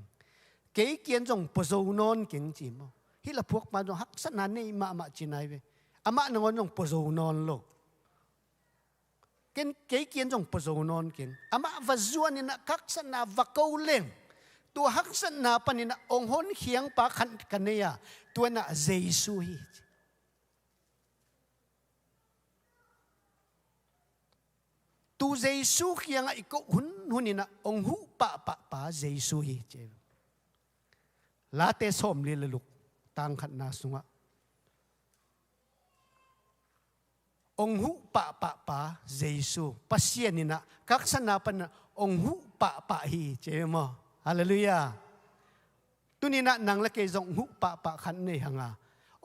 เกยเกียนจงปะโซนอนเก่งจิมฮิละพวกมันจงฮักสนานี่มะจินายเวอามะนงอนจงปะโซนอนโลเกยเกียนจงปะโซนอนเก่งอามะวะจวนนี่นะกักสนาวะโกเลงตัวฮักษณะปนินะองหนเขียงปาขันกันเนี่ยตัวน่ะเจสุฮีตัวเจสุเขียงอีกหุ่นนี่นะองหูปะเจสุฮีเจ้าลาเตสอมลีลุกต่างขันนาสุงะองหูปะเจสุปัสเซียนี่นะกักษณะปนินะองหูปะฮีเจ้ามาฮาเลลูยาตัวนี้นะนางละเกจงหูปะขันเนียงา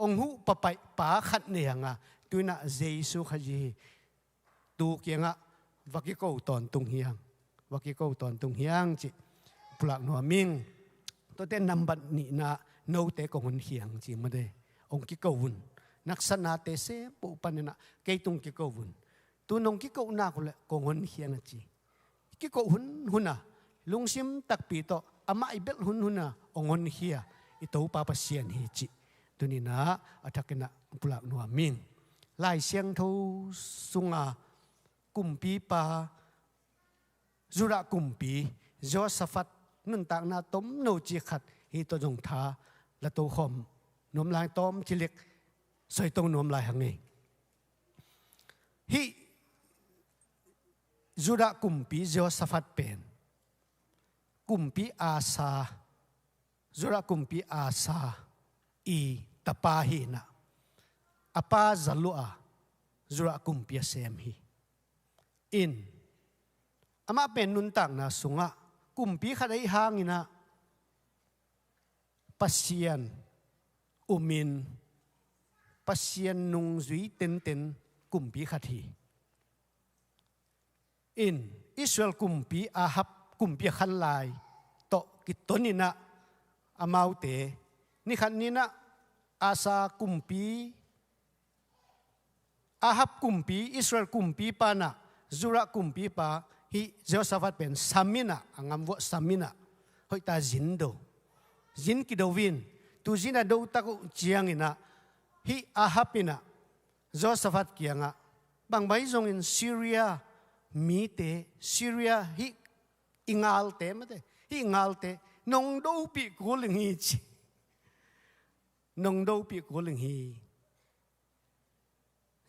องหูปะขันเนียงาตัวน่ะเจสุขจีตัวเกียงะวักกิโกตอนตุงเฮียงจิปลักนัวมิงตัวเต้นนำบัดนี่นะโนเตกงเฮียงจิมาเดองกิโกวุนนักษณะเตเสปุปันนะเกตุงกิโกวุนตัวนงกิโกนากุเลกงเฮียงจิกิโกหุนนะลุงซิมตักปีโตอามาอิเบลหุนนะองนเฮียอิโตปาปเสียนฮิจิตัวนี้นะอัฐกินะปุลักนัวมิงลายเสียงทูสุงากุมปีปาจุระกุมปีโจสฟัต nun tak na tom no chi khat hi to jong tha la to khom nom lai tom chi lek soi tong nom lai hang ni hi Judah kumpi Jehoshaphat pen kumpi Asa Judah kumpi Asa I tapahi na apa zalua Judah kumpi sem hi in ama pen nun tak na sunga kumpi khadai hangina pasian umin pasian nung zui ten kumpi khathi in Israel kumpi ahap kumpi khan lai to kitonina amaute ni khan nina Asa kumpi ahap kumpi Israel kumpi pa na Zura kumpi pa hi Jehoshaphat pen samina angam wo samina hoi ta zindo zin kidowin tu zina do taku chiangina hi ahapina Jehoshaphat kianga bang bai zong in Syria mi te Syria hi ingal te mate hi ingal te nong do pi ko ling hi chi nong do pi ko ling hi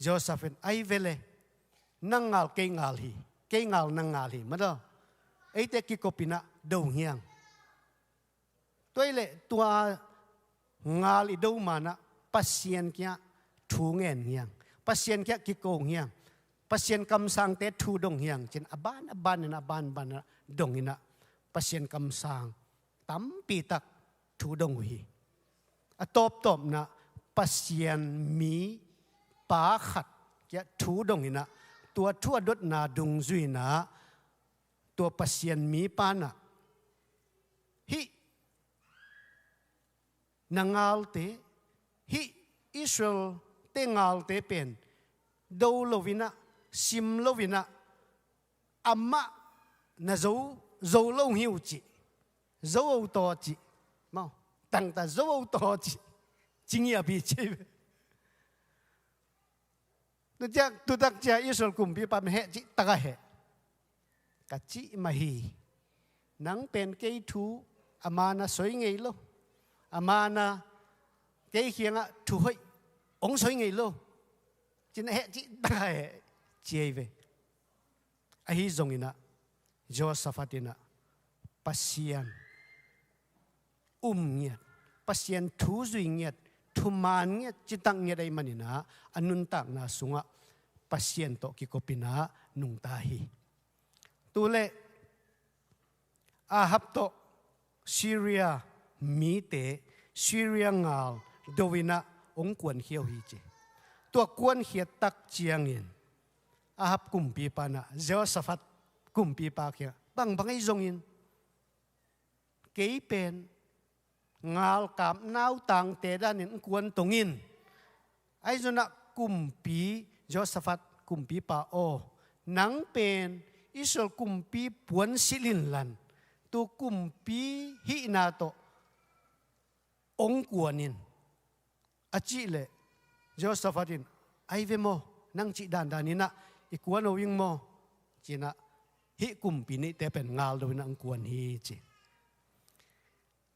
Jehoshaphat ai vele nangal ke ngal hi ke ngal nangal hi mado ai te ki kopina do hiang toile tua ngal i do mana pasien kya thu ngen hiang pasien kya ki ko hiang pasien kam sang te thu dong hiang chen aban dong ina pasien kam sang tam pi tak thu dong hi atop na pasien mi pa khat kya thu dong ina tua thua dot na dung zui na tua pasien mi pa na hi nangal te hi Israel te ngal te pen do lovina sim lovina amma na zo lo hiu chi zo to chi mau tang ta zo to chi chính ya bi chi tu tak cha Israel kumpi pa he chi taka he ka chi ma hi nang pen ke thu amana soi ngei lo amana ke khianga thu hoi ong soi ngei lo chin he chi taka he chi ve a hi zongina Josaphatina pasian nghiat pasian thu zui nghiat thu man nghiat chitang nghiat ai manina anun tak na sunga pasien to ki kopina nung tahi tule ahap to Syria mi te Syria ngal dowina ong kwan hiao hi che to kwan hiat tak chiangin ahap kumpi pa na Jehoshaphat kumpi pa kya bang ai zongin kei pen ngal kap nau tang te danin kwan tongin ai zona kumpi Jehoshaphat kumpi pa o nang pen Israel kumpi puan silin lan tu kumpi hi na to ong kuanin achi le Jehoshaphatin ai ve mo nang chi dan danina ikuan o wing mo china hi kumpi ni te pen ngal do nang kuan hi chi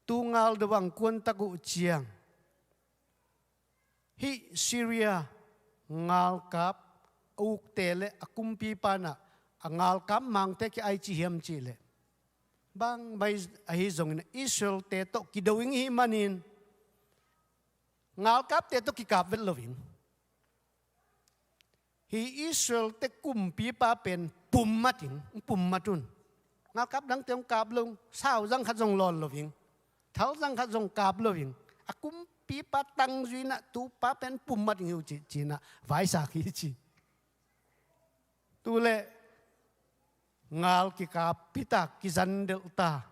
tu ngal do wang kuan taku chiang hi Syria ngal kap uk tele akumpi pana angal kap mang te ki ai chi hiam chi le bang bai hi zong in Israel te to ki doing hi manin ngal kap te to ki kap vel loving hi Israel te kumpi pa pen pummatun ngal kap dang te kap long sao jang khat jong lon loving thau jang khat jong kap loving akum pi pa tang zui na tu pa pen pummat ngiu chi na vai sa ki chi tu le ngal ki ka pita ki zan del ta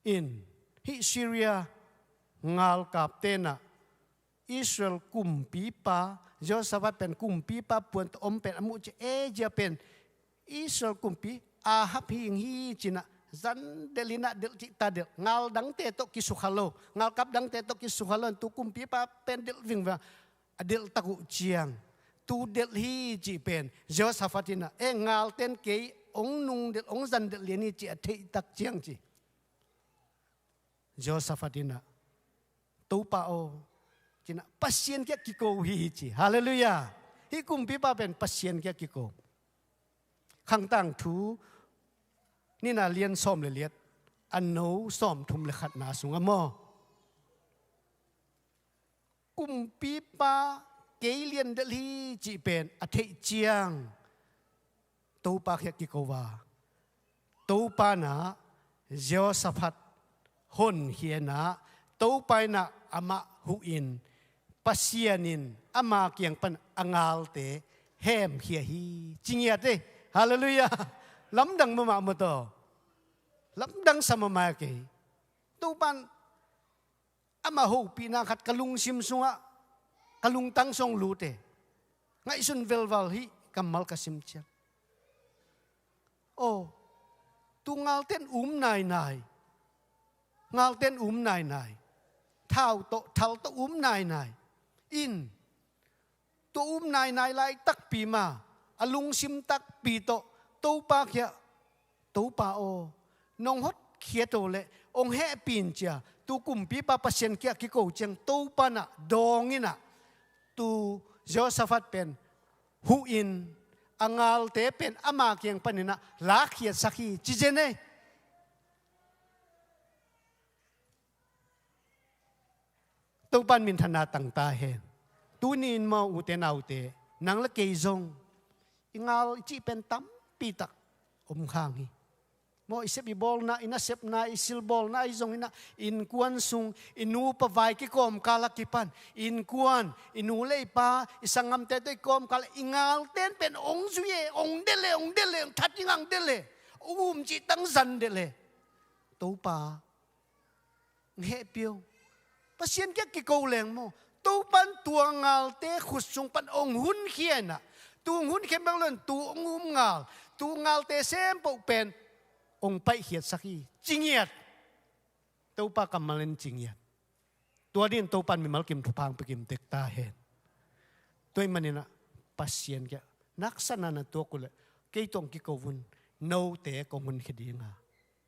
in hi Syria ngal kap te na Israel kumpi pa Jehoshaphat pen kumpi pa puan om pen amu chi e ja pen Israel kumpi ahap hi china zan delina del chi ta del ngal dang te to ki sukhalo ngal kap dang te to ki sukhalo tu kumpi pa pen del vingwa adel taku chiang tu del hi chi pen Jehoshaphatina e ngal ten ke ông nung det ông dân det liền chỉ thấy tắc chiang chỉ Josephatina tu pao chỉ na pasien kia kiko hi chỉ hallelujah hi kum pi pa ben pasien kia kiko khang tang thu ni na Lian Sawm le liat an no Sawm thum le khat na sunga mo kum pi pa ke Lian de li chỉ ben a thei chiang tu pa kia kiko wa tu pa na Josephat hon hiena tu pa na ama huin pasianin ama kiang pan angal te hem hia hi chingiat te hallelujah lamdang mama moto lamdang sama ma ke tu pan ama ho pina khat kalung sim sunga kalung tang song lu te ngai sun velval hi kamal kasim cha oh tu ngal ten nai ngal ten nai thao to nai in to nai lai tak pi ma alung sim tak pi to pa kya to pa o nong hot khia to le ong he pin cha tu kum pi pa pasien kya ki ko chang to pa na dong ina tu Josephat pen hu in angal te pen ama kyang panina la khia sakhi chijene tu pan min thana tang ta hen tu nin mo u te nau te nang la ke zong ingal chi pen tam pi tak khang hi mo isep i bol na ina sep na isil bol na izong ina in kuan sung inu pa vai ki kom kala kipan in kuan inu le pa isangam te te kom kala ingal ten pen ong zuye ong dele thatingang dele chi tang zan dele to pa nge piu pasien kia ki ko leng mo tu pan tuang ngal te khut sung pan ong hun khiena tu hun khem bang lon tu ong ngal tu ngal te sem po pen ong pai hiat sakhi chingiat tu pa kamalen chingiat tua din tu pan mi mal kim thupang pe kim tek ta hen toy manina pasien kia naksana na to kule ke tong ki ko vun no te ko mun khidinga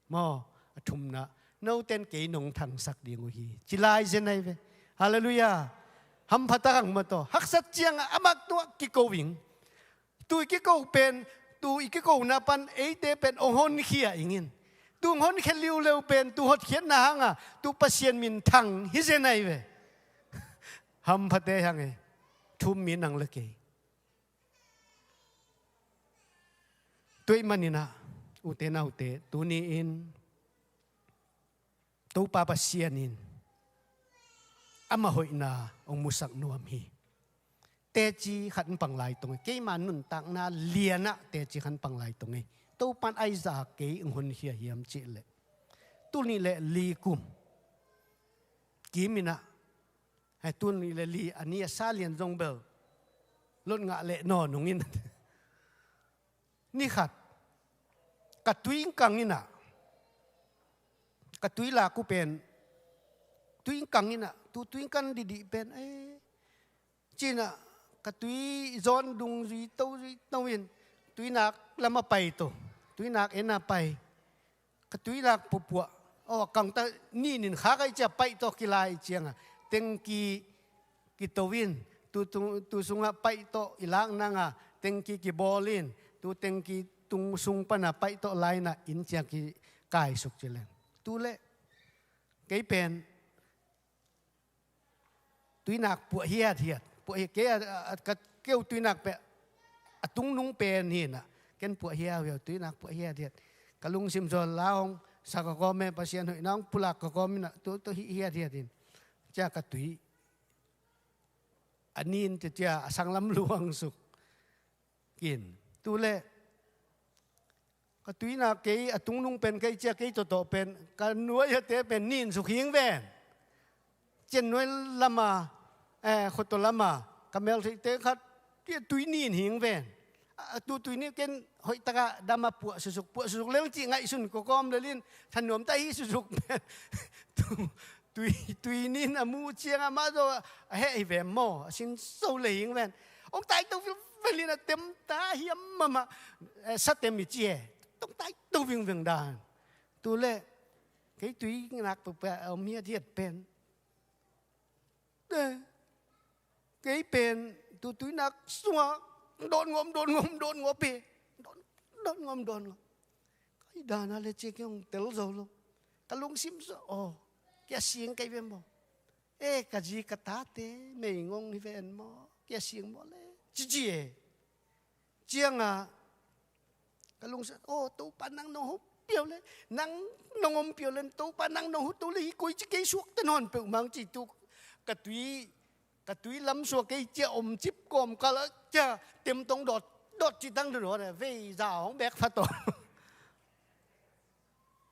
mo athumna no ten ke nong thang sak ding hi chilai zenai ve hallelujah ham phatang ma to haksat chiang amak to ki ko wing tu ki ko pen tu ki ko na pan e te pen ong hon khia ingin tu hon kheliu leu pen tu hot khian na hanga tu pasien min thang hi zenai ve ham phate hang e thum min nang le ke toy manina ute na ute tu ni in tu pa pasianin ama hoina ong musak nuam hi te chi khan pang lai tong ke man nun tak na liana te chi khan pang lai tong tu pan ai za ke ong hun hia hiam chi le tu ni le li kum kimina hai tu ni le li ania salian jong bel lot nga le no nungin ni khat ka tuing kangina katui la ku pen tuing kangina tu tuing kan di pen china katui zon dung ri tawin tui nak lama pai to tui nak ena pai katui lak pupua o kang ta ni nin kha kai cha pai to kilai chianga tengki kitowin tu sunga pai to ilang nanga tengki ki bolin tu tengki tung sung pana pai to laina in chia ki kai suk chilen tu le cái pen tuy nạc bụa hiệt bụa cái kêu tuy nạc pe tung nung pen hi na cái bụa hiệt tuy nạc bụa hiệt cả lung sim rồi lao sa có me pasien hội nong pulak có me na tu hiệt hin cha cả tuy anin cha sang lam luang suk kin tu le cái túi nào cái tung nung pen cái chia cái tổ pen cái nuôi thế pen nín sục hiếng ven trên nuôi lama khốt tổ lama camel thì thế khát cái túi nín hiếng ven túi nín cái hội ta đam mà bụa sục lên chị ngại sùn có com lên thành nhóm tay sục túi nín à mu chiang à má rồi hệ về mò xin sâu lấy hiếng ven ông tay tôi vậy là tem ta hiếm mà sát tem bị chia tông tay tông viên đàn tu lệ cái túi nạc bự ông mía thiệt pen cái pen tu túi nạc xóa đồn ngom bê đồn ngom cái đàn này chơi cái ông tel rồi luôn ta lung sim rồi cái xiên cái bên mò cái gì cái tá thế mày ngon như vậy mò cái xiên mò lẽ gì chiang à cái lung sim tu pan năng nong hút biểu lên năng nong om biểu lên tu pan năng nong hút tu lấy cuối cái suốt tên hòn biểu mang chỉ tu cái túi lắm suốt cái chia chip còm cả là chia tiêm tông đọt chỉ tăng được rồi về giàu không biết phát tổ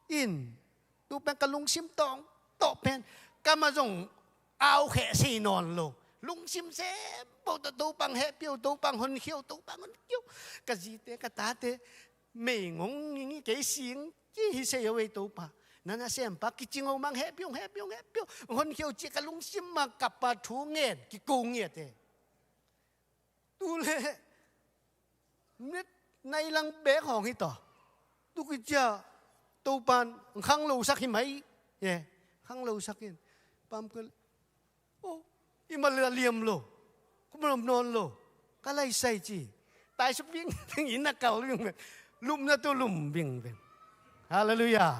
in tu bên cái lung sim tong tọ bên cái mà dùng áo khẽ xì nòn luôn lung sim xe bao tu bằng hệ biểu tu bằng hồn khiêu cái gì thế cái tá thế mày ngóng những cái xiên chỉ sẽ ở đây tu pa nana xem pa cái chinh ông mang hệ biểu hồn khiêu chỉ cái lung sim mà cặp pa thú nghe cái cô nghe thế tu lệ nít nay lăng bé hòn hi tỏ tu cái cha tu pan khăng lâu sắc hi mấy khăng lâu sắc hin pam cái mà là liềm lô cũng làm non lô cái này say chi tại sao viên nhìn là cầu lùm na tu lùm viên hallelujah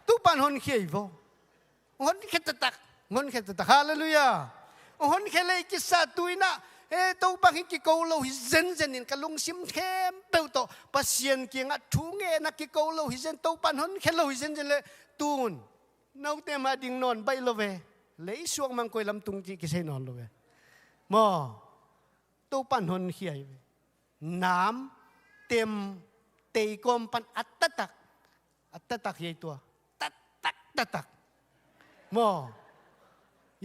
tu pan hon khơi vô hon khét tắc hallelujah hon khơi lấy cái sa tui na tu pan cái câu lâu dân in cái lung sim khem bêu to pasien kia ngắt thú nghe na cái câu lâu dân tu pan hon khơi lâu dân le tuôn nấu tem mà đinh non bay lâu về lấy xuống mang quay làm tung chỉ cái xe non lâu về mò tu pan hon khơi nám tem tây com pan at tắc vậy tua tắc mò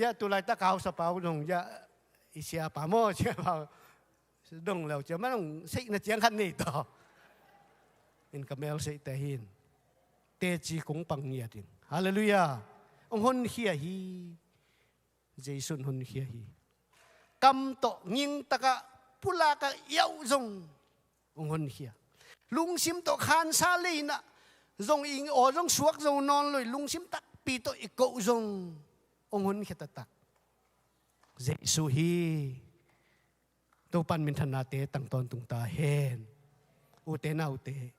ya tu lại tắc áo sập áo đồng ya isia pa mò chưa vào đồng lều chưa mà đồng xây là tiếng khăn này to in camel xây tê hin tê chỉ cũng bằng nhiệt in hallelujah ông hôn khía hi Jesus hôn khía hi cầm to nghiêng taka pula ka yêu dòng ông hôn khía lung sim to khan sa lê na dòng in ở dòng suốt dòng non lôi lung sim tắc pi to cậu dòng ông hôn khía tắc Jesus hi tu pan min thana te tang ton tung ta hen ute na ute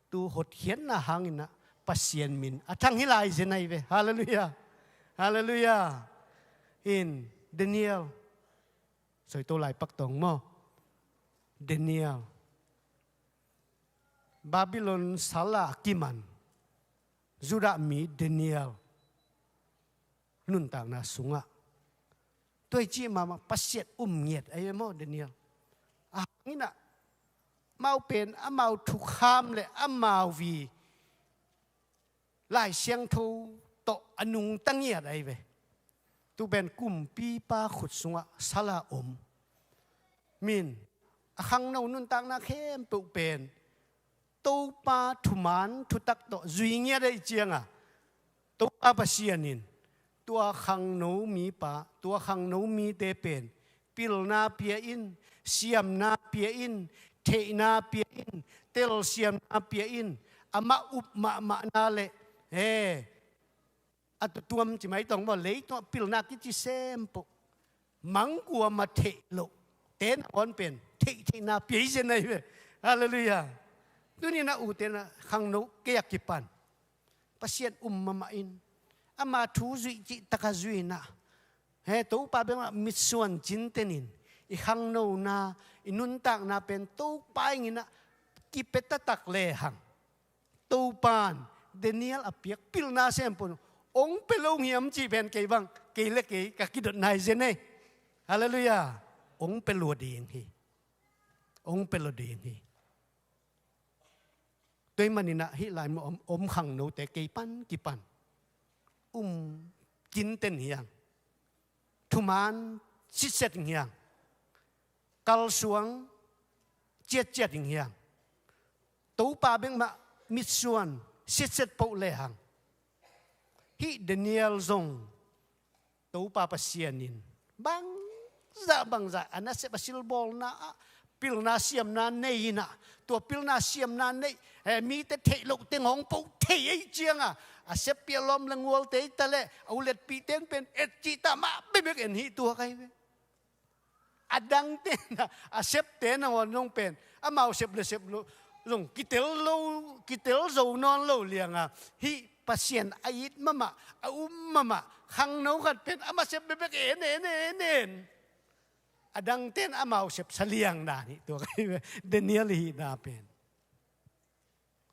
tu hot hian na hangin na pasien min athang hilai zenai ve hallelujah in Daniel soi to lai pak tong mo Daniel Babylon sala kiman Juda mi Daniel nun tang na sunga tôi chỉ mà pasien nhiệt ấy mà Daniel nghĩ là mau pen mau thuộc ham lệ mau vì lại xem thu to anung tăng nhiệt ấy về tu ben kum pi pa khut sunga sala min khang nâu nun tang na khem tu pen tu pa thu man thu tak to duy nhiệt ấy chiang tu pa pasienin tua khang nấu mi pa tua khang nấu mi te pen pil na pia in siam na pia in the na pia in tel siam na pia in ama up ma na le at tuam chi mai tong mo lấy to pil na ki chi sem po mang kwa ma the lo ten on pen the na pia zen nei hallelujah tu ni na u te na khang nấu ke ki pan pasien ma in ama thu duy chỉ taka duy na tu pa beng mit suan chin tenin I hang no na inun tak na pen tu pa ngina kipeta tak le hang tu pan Daniel apiak pil na sempon ong pelong hiam chi pen ke bang ke le ke ka kidot nai zene hallelujah ong pelo ding hi tôi manina hi lai mo hang no te ke pan ki pan chín tên hiang thu man chít xét hiang kal xuống chết hiang tấu pa bên mà mít xuan chít xét bậu lệ hàng hi Daniel zong tấu pa pasienin bang za bang za ana se basil bol na pil na siam na nei na tua pil na siam na nei mi te thei lo te ngong po thei ai chiang a se pialom langwal te tale aulet pi teng pen et chi ta ma be be en hi tua kai ve adang te na a sep te na won nong pen a mau sep le sep lo long kitel zo non lo lianga hi pasien ait mama mama khang no khat pen ama sep be be en adang ten amau sep saliang na ni tua kai Daniel hi na pen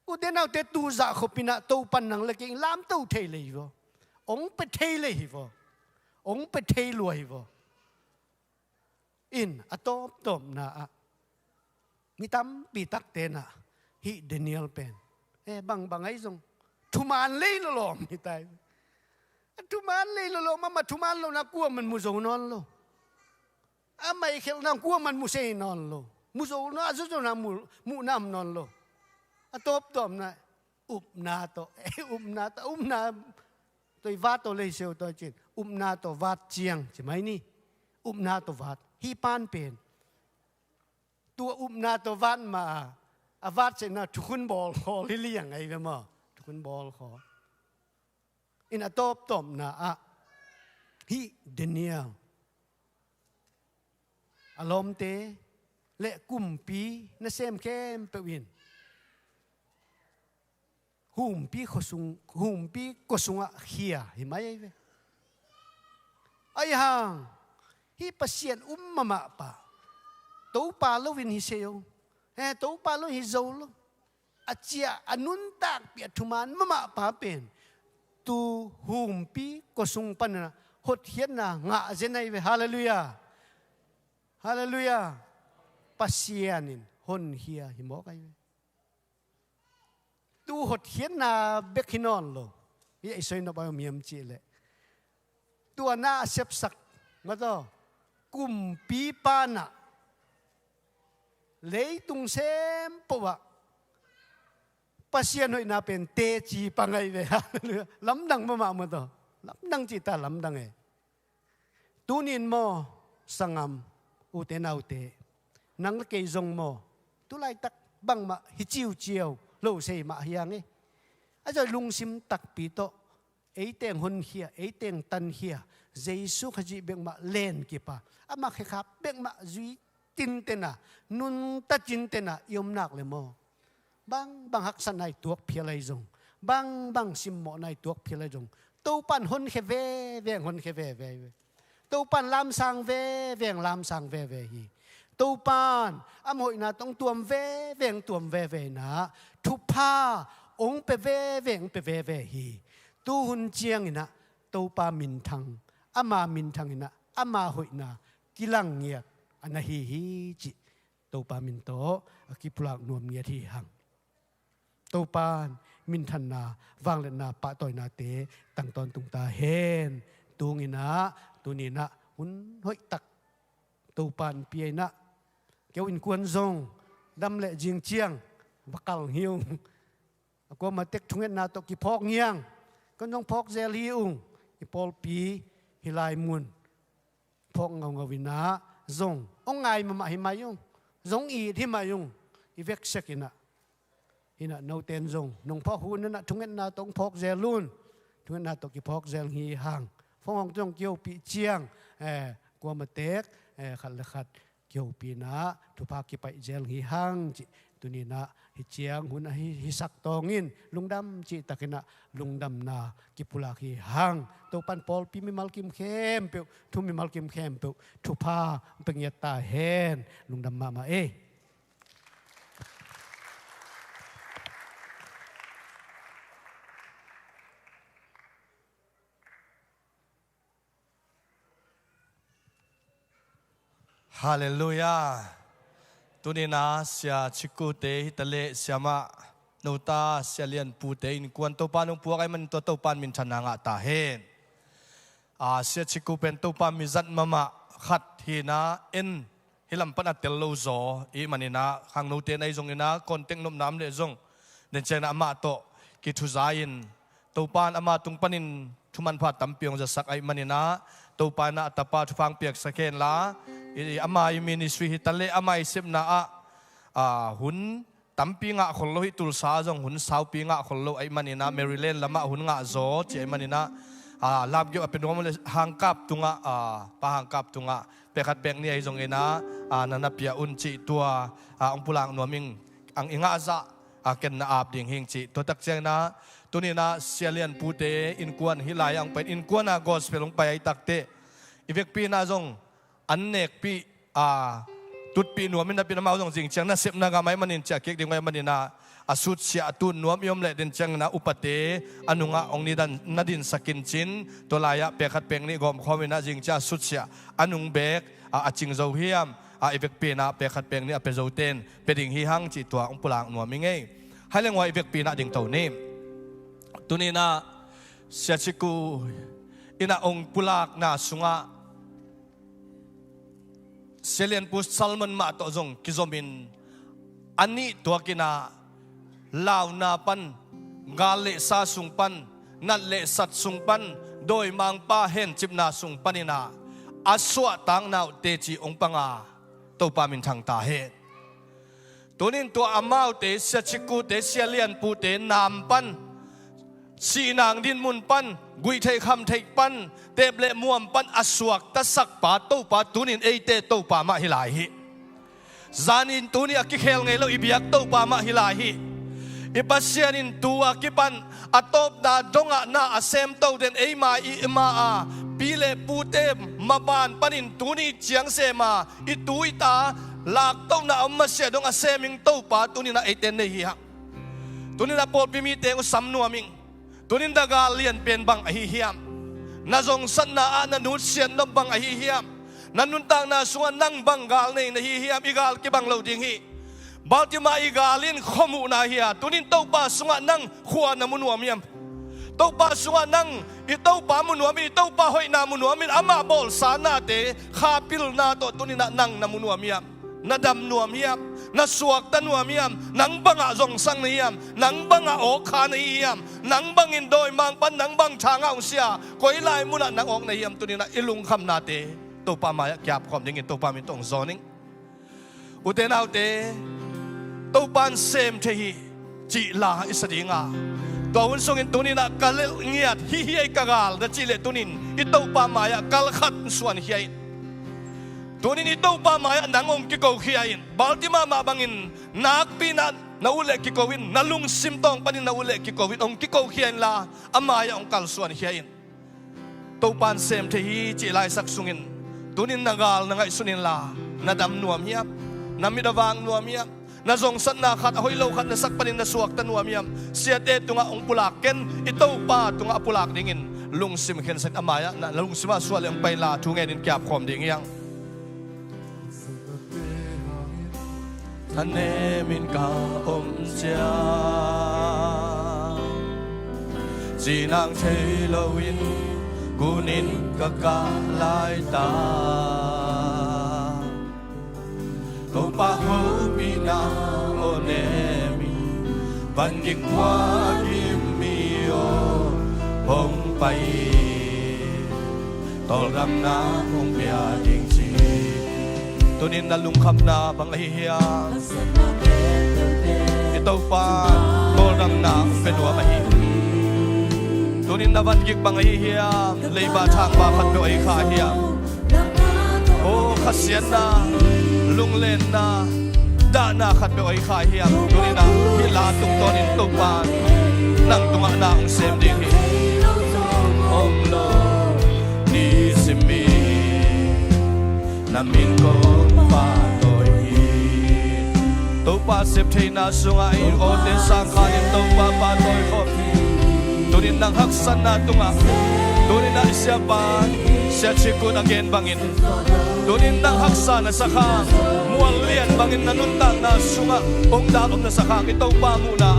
u den au te tu za kho pina to pan nang le king lam to thei le vo ong pe thei le hi vo ong pe thei lo hi vo in atop tom na mi tam pi tak te na hi Daniel pen bang ai zong thuman le lo lo mi tai thuman le lo mama thuman lo na kwa man mu zo non lo amai khel na kwa man mu sei non lo mu zo na zo na mu nam non lo atop tom na na to tôi vát tôi lấy siêu tôi chuyện na to vát chiang chỉ mấy ni na to vát hi pan pen tua na to vát mà vát sẽ na chukun ball khó li yang ai vậy mà chukun ball khó in atop tom na hi Daniel alom te le kumpi na sem kem pe win hum pi kosung khia hi mai ve ai hang hi pasien mama pa to pa lo win hi seo to pa lo hi zo lo achia anun tak pi thuman mama pa pen tu hum pi kosung pan na hot hian na nga zenai ve hallelujah hallelujah pasienin hon hia hi mo kai tu hot hian na bekinon lo ye isoi na ba miam chi le tu na sep sak ma to kum pi pa na le tung sem po wa pasien hoi na pen te chi pa ngai ve lam dang ma to lam dang chi ta lam dang tunin mo sangam u te nau te nang ke zong mo tu lai tak bang ma hi chiu lâu say mà hiang ấy, à rồi lung sim tắc pi to, ấy tiếng hôn hia, ấy tiếng tan hia, Giêsu khai dị beng mà lên kịp à mà khai khắp beng mà duy tin tên à, nun ta tin tên à, yom nak le mo, bang hắc san này tuộc phía lại dùng, bang sim mỏ này tuộc phía lại dùng, tàu pan hôn khe về, tàu pan lam sang về hi. Tàu pan, hội na tông tuom về na, thu pa, ông pe về hi, tu hun chiang ina, tàu pa min thang ina, ama hội na, kilang nghiệt, ana hi chi, tàu pa min to, kipulak nuam nghiệt hi hang, tàu pan min than na, vang lên na pa toy na te, tang ton tung ta hen, tung ina, tu ni na, hun hội tak, tàu pan pi na. Kéo in quân zong đâm lệ giềng chiang và cào hiu có mà tết trung na to ki phok nghiang con nong phok zel hi ung ki pol pi hi lai mun phok ngau vina zong ong ngai ma hi mai yung zong i thi mai yung i vek sekina ina no ten zong nong phok hun na trung na tong phok zel lun trung na to ki phok zel hi hang phong jong kêu pi chiang có mà tết khát kiêu pina tu pa ki pai zel hi hang chi tunina hi chiang hun hi sak tongin lungdam chi takina lungdam na ki pula hi hang to pan pol pi mi malkim khem pe thu mi malkim khem pe thu pa pengiat ta hen lungdam mama Hallelujah. Tunina sia chiku te hitale siama nota sia lian pu te in kuan to panung pu kai man to pan min thana nga ta hen. Sia chiku pen to pa mi zat mama khat hina in hilam pan atel lo zo I manina hang no te nai zong ina kontek nom nam le zong den chena ama to ki thu zain to pan ama tung panin thuman pha tampiong ja sak ai manina to to pa na tapa thupang piak saken la amai ministry hitale amai sip na hun tampi nga khollo hi tulsa jong hun saupi nga khollo ai manina Maryland lama hun nga zo che manina labgyo apenom hangkap tunga pahangkap tunga pekat beng ni ai jong ena nanapia unchi tua ang pulang noming ang inga za ken na ap ding hing chi to tak cheng na tunina sialian pute in kuan hilai ang pen in kuan na gospel ong pai takte ivek pi na jong annek pi tut pi nuam na pi na mau jong jing chang na sep na ga mai manin cha kek ding mai manina asut sia tu nuam yom le den chang na upate anunga ong ni dan nadin sakin chin to laya pekat peng ni gom khomina jing cha sut sia anung bek aching zo hiam ivek pi na pekat peng ni ape zo ten peding hi hang chi tua ong pulang nuam mi ngei haleng wa ivek pi na ding to ni tunina sia chiku ina ong pulak na sunga selian pus salman ma to zong kizomin ani to kina law na pan gale sa sung pan nat le sat sung pan doi mang pa hen chip na sung panina aswa tang na te chi ong panga to pa min thang ta he tunin to amau te sia chiku te selian pu te nam pan si nang din mun pan gui thei kham thei pan tep le muam pan aswak ta sak pa to pa tunin eite to pa ma hilai hi zanin tuni akikhel ngei lo ibiak to pa ma hilai hi ipasianin tua kipan atop da donga na asem to den eima i ma pile pute maban panin tuni chiang sema ituita lak to na amase dong aseming to pa tunina eiten nei hi ha tunina pol pimi te ngo samnu aming tunin daga lian pen bang ahihiam nazong san na nanut sian no bang ahihiam nanuntang na suan nang banggal nei nahihiam igal ki bang lo ding hi baltima igalin khomu na hiya tunin to pa sunga nang khuwa na munuam yam to pa sunga nang ito pa munuam ito pa hoi na munuam ama bol sana te khapil na to tunin na nang na munuam yam nadam nuam yam na suak tanuam yam nang banga zong sang na yam nang banga o kha na yam nang bangin doi mang pan nang bang changa ong sia koi lai muna nang ong na yam tunina ilung kham na te to pa ma kyap khom ding to pa min tong zoning uten autte to pan sem the hi chi la isadinga tawun songin tunina kalel ngiat hi hi kagal da chile tunin ito pa maya kalkhat suan hiai tunin ito pa maya nangong kiko hiain baltima mabangin nakpina naule kikowin nalung simtong panin naule kikowin ong kiko hiain la amaya ong kalsuan hiain to pan sem the hi chi lai sak sungin tunin nagal na ngai sunin la nadam nuam hiap namidawang nuam hiap na zong san na khat hoi lo khat na sak panin na suak ta nuam hiap siate tunga ong pulaken ito pa tunga pulak dingin lungsim khen sak amaya na lungsima sual ang paila tungen in kyap khom ding yang anemin ka chia jinang theloin kunin ka lai ta to pa ho pina onemi banjik wa kimio hong pai tol ram na hong pia ding chi tunin na lungkham na bang ahihiya ito pa tol ram na penwa mahi tunin na banjik bang ahihiya leiba thang ba khat ai kha hiya o khasian na lunglen na da na khat be ai kha hiya tunin na hila tung tonin to pa nang tunga na ang sem ding hi om lo ni simi namin ko pa toy to pa sep thei na sunga i o te sang khanin to pa pa toy ko tunin nang haksan na tunga tunin na isya pa siya chikun again bangin tunin nang haksan na sakha mual lian bangin nanuntang na sunga ong dalom na sakha ito pa muna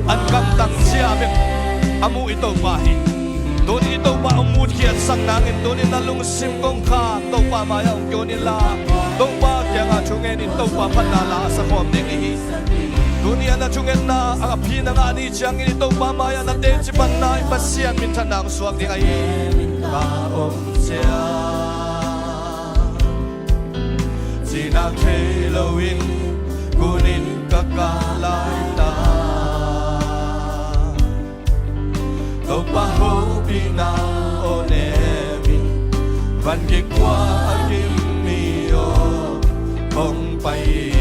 an kamtang siya bek amu ito pa hi tunin ito pa ang muthiat sang nangin tunin na lungsim kong kha to pa maya ong kyonin la to pa kya nga chungen ito pa panala sa khom ding hi dunia na chungen na ang api na nga ni chang ito pa maya na te chipan na ipasyan mintan na ang suwag di ay ka om siya chỉ na thế lâu in kunin kakalay ta tàu pa ho pina onemin van ke kwa akim mio bong pai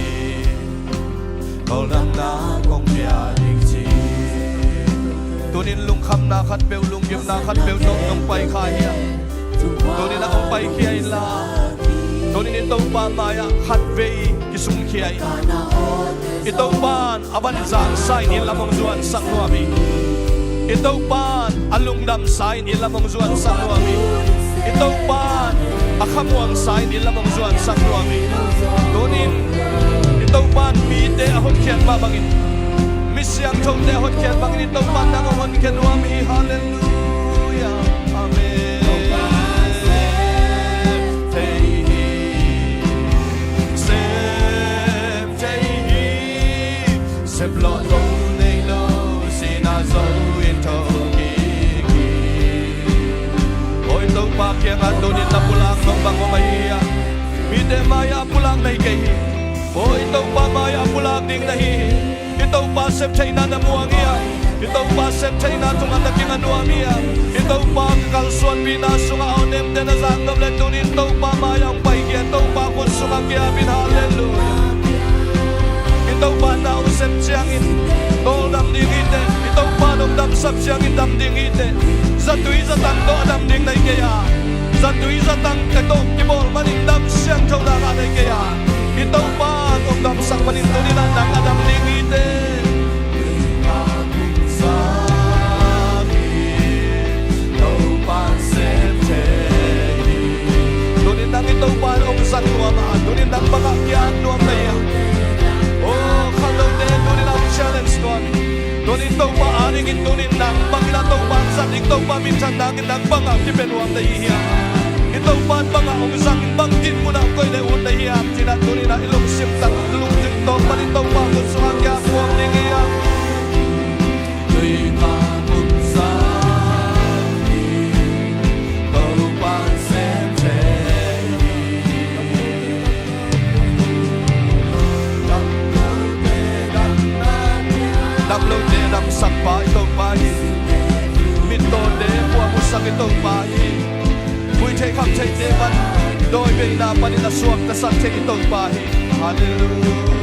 bầu năm na bong bia dik chi tunin lung kham na khat beu lung yem na khat beu nong nong pai khai ya tunin na ong pai khiai la tunin tàu pa maya khat vei kisung khiai itau pan aban zang sai ni lamong zuan sak nuami itau pan alungdam sai ni lamong zuan sak nuami itau pan akhamuang sai ni lamong zuan sak nuami tunin itau pan mi te ahot khian ma bangin misyang thong te ahot khian bangin itau pan nang on khian nuami hallelujah amen sep lo lo nei lo sina zo in to ki oi to pa kia nga do ni na pulang nong bang mai ya mi de maya pulang nei ke oi to pa maya pulang ding nahi ito pa sep thai na muang ya ito pa sep thai na tung an king anwa mi ya ito pa kal suan bina sunga onem de na zang dom le tunin to pa maya pai kia to pa ko sunga kia bin hallelujah itau pa na usep siang in tol dam ding ite itau pa dom dam sap siang in dam ding ite zatui zatang do dam ding nai ke ya zatui zatang ka to ki bol manin dam siang thau da nai ke ya itau pa dom dam sang manin to ni nang adam ding ite itau pa ong sang nuama tunin nang baka kian nuam na ya oh kalau deh tunin ang challenge nuami tunin tau pa aring in tunin nang bangina tau pa sang ing tau pa minsan nangin nang baka kipenuam na iya itau pa baka ong sang bangkin mo na koy le un na iya tina tunin na ilong simtang ilong simtong panin tau pa kung sungang kya kuwang ning iya tuy ka kung sang tau pa đam lâu để đam sắc bài tàu bài min tô để qua một sắc cái tàu bài vui thấy khắp thấy để văn đôi bên na bên na suộc ta sắc thấy tàu bài hallelujah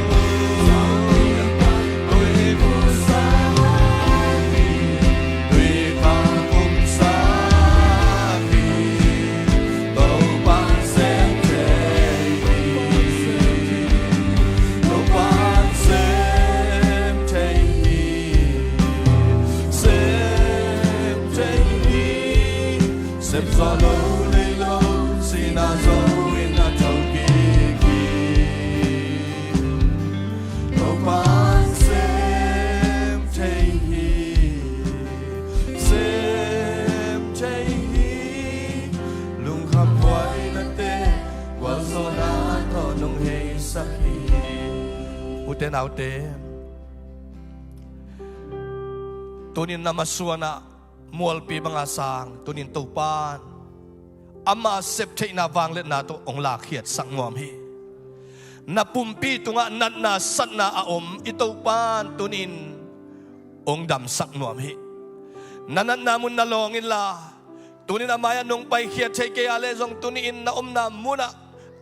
gió lâu lấy lâu xin na dấu in na thâu kỳ đâu bán xem thấy lung khắp quay na tê qua gió na thọ nông hay sắc hi u tên áo tê tunin nama suana mual pi banga sang tunin to pan ama sep thei na wang let na to ong la khiat sang ngom hi na pumpi tunga nat na sat na a om ito pan tunin ong dam sak ngom hi nanat namun na longin la tunin amaya nong pai khiat thei ke ale jong tunin na om na muna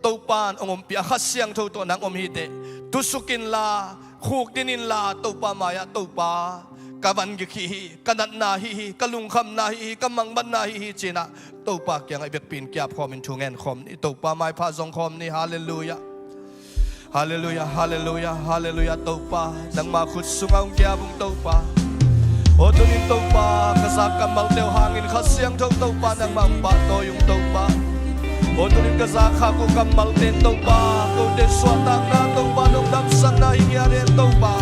to pan ong pi a khasyang tho to nang om hi te tusukin la khuk tinin la to pa maya to pa kavan gikhi kanat na hi kalung kham na hi kamang ban na hi china to pa kyang ai bek pin kyap khom in thungen khom ni to pa mai pha jong khom ni hallelujah hallelujah hallelujah hallelujah to pa nang ma khut sungaung kya bung to pa o tunin to pa kasak kamal teu hangin khasyang thong to pa nang ma pa to yung to pa o tunin kasak kha ko kamal ten to pa ko de swatang na to pa nong dam san na hi yare to pa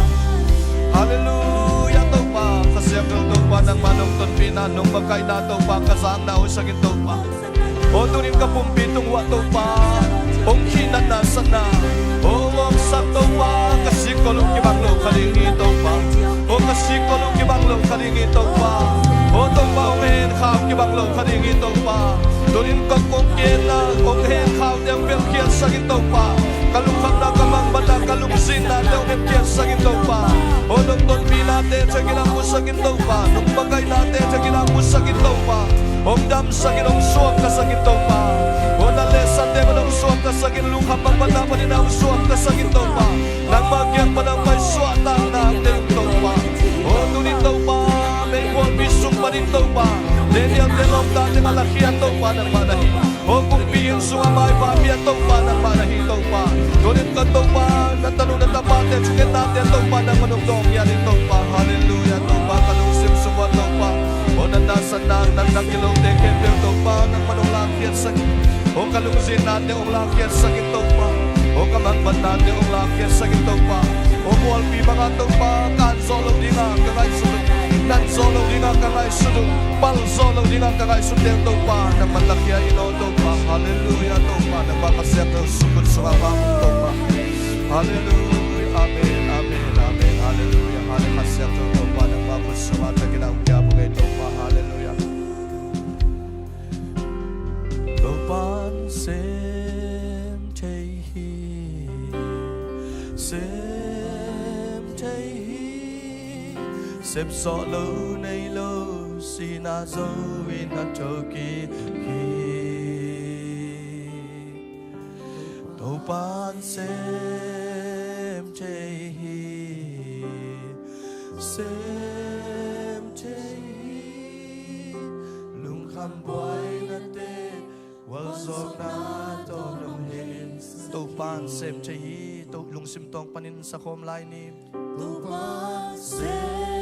hallelujah to pa kasyang to pa nang manong ton pina nong bagay na to pa kasang na usagin to pa o tunin ka pumpitong wa to pa ong kinan na sana o wang sak to pa kasikolong kibanglo kalingi to pa o kasikolong kibanglo kalingi to pa o to pa ong hen khao kibanglo kalingi to pa tunin ka kong kiena ong hen khao dem bel kian sagin to pa kalung kham na kamang bata kalung sin na teo em kian sagin to pa o nong ton pi na te chagin ang musagin to pa nong bagay na te chagin ang musagin to pa om dam sagin ong suak ka sagin to pa o na lesan te manong suak ka sagin lung kham ang bata pa nina suak ka sagin to pa nang magyang pa nang may suak tang na teong to pa o tunin to pa may kuwang bisong pa rin to pa Deniang telom dati malakian to pa ng manahi o kung piyong sumamay pa piyan to pa ng manahi to pa tunin ka to pa natanong na tapate sungit natin to pa ng manungdong yanin to pa hallelujah to pa kalusim sumwa to pa o nandasan na nagdakilong dekepel to pa ng manong lakiat sakit o kalungsin natin ang lakiat sakit to pa o kamangban natin ang lakiat sakit to pa o mualpi mga to pa kansolo di nga kagay sunod nan solo di nga kagay sunod pal solo di nga kagay sunod to pa ng malakya ino to pa hallelujah to pa ng makasyak to sugod sa mabang to pa hallelujah amen amen amen hallelujah hallelujah to pa ng mabos sa mata kinauya bugay to pa hallelujah to pan sem tehi sem tehi Sep so lo nay lo si na zo in a toki hi to pan sem te hi lung kham boy na te wal zok na to nong hin to pan sem te hi to lung sim tong panin sa khom lai ni to pan sem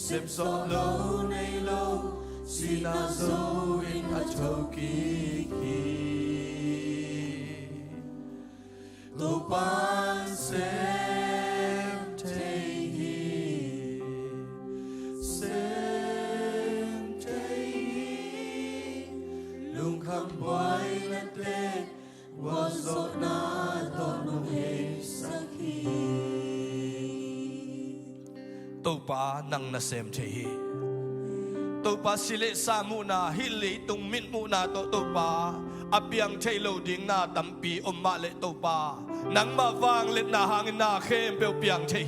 Sip so low nay low sina zo in a toki to pan sem te lung kham boy na te was so na to no he sakhi to pa nang na sem the to pa sile sa muna hili tung min muna to pa apiang thailo ding na tampi omma le to pa nang mawang let na hangin na khem pe piang the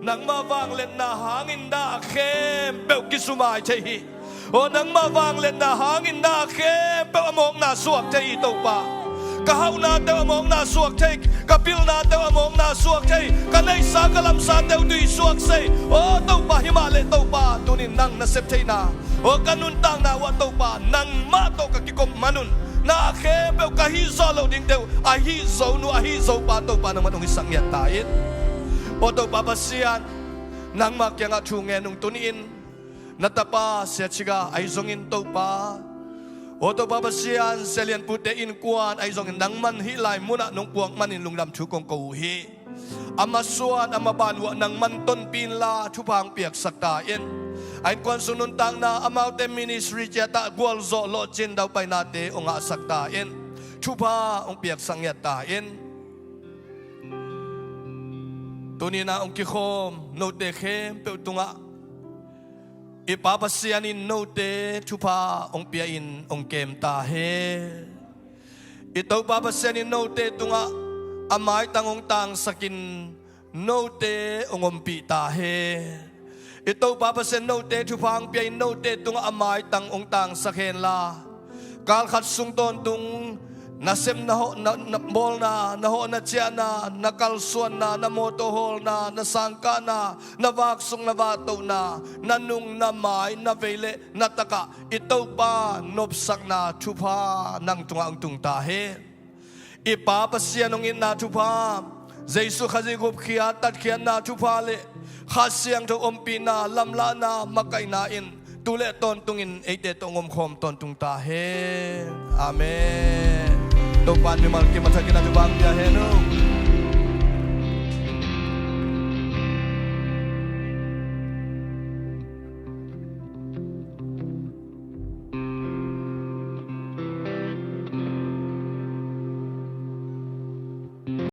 nang mawang let na hangin na khem pe kisumai the o nang mawang let na hangin na khem pe amok na suak the to pa kahau na te among na suak te kapil na te among na suak te kanay sa kalam sa te dui suak say o to pa himale to pa tunin nang na sep te na o kanun tang na wa to pa nang ma to kakikom manun na khebe kahizo lo ding te ahizo nu ahizo pa to pa nang manung isang yatain o to pa basian nang makyang atungen nung tunin natapa siya chiga ay zongin to pa Oto babasian selian pute in kuan ay zong nang man hilay muna nung puang manin lungdam chukong kauhi. Ama Suan ama banwa nang manton pinla chupang piak saktain. Ay kuan sunun tang na amaute ministry jata gwal zo lo chin daw pay nate o nga saktain. Chupa ong piak sangyatain. Tunina ong kikom no dekhem pe tunga ipapasyanin note chupa ong piain ong kem tahe ito papasyanin note tunga amay tangong tang sakin note ong ompi tahe ito papasyan note chupa ang piain note tunga amay tangong tang sakin la kalkat sungton tung nasem na ho na bol na ho na tiya na nakalsuan na motohol na nasangka na navaksong navato na nanung namay navele nataka ito pa nopsak na chupa nang tungang tungtahe ipapasya nung ina chupa Jesu khazigup khiatat khian na chupale khasyang to ompi na lamla na makainain tule ton tungin ete tongom khom ton tungtahe amen Topan ni malki matagina jubang dia heno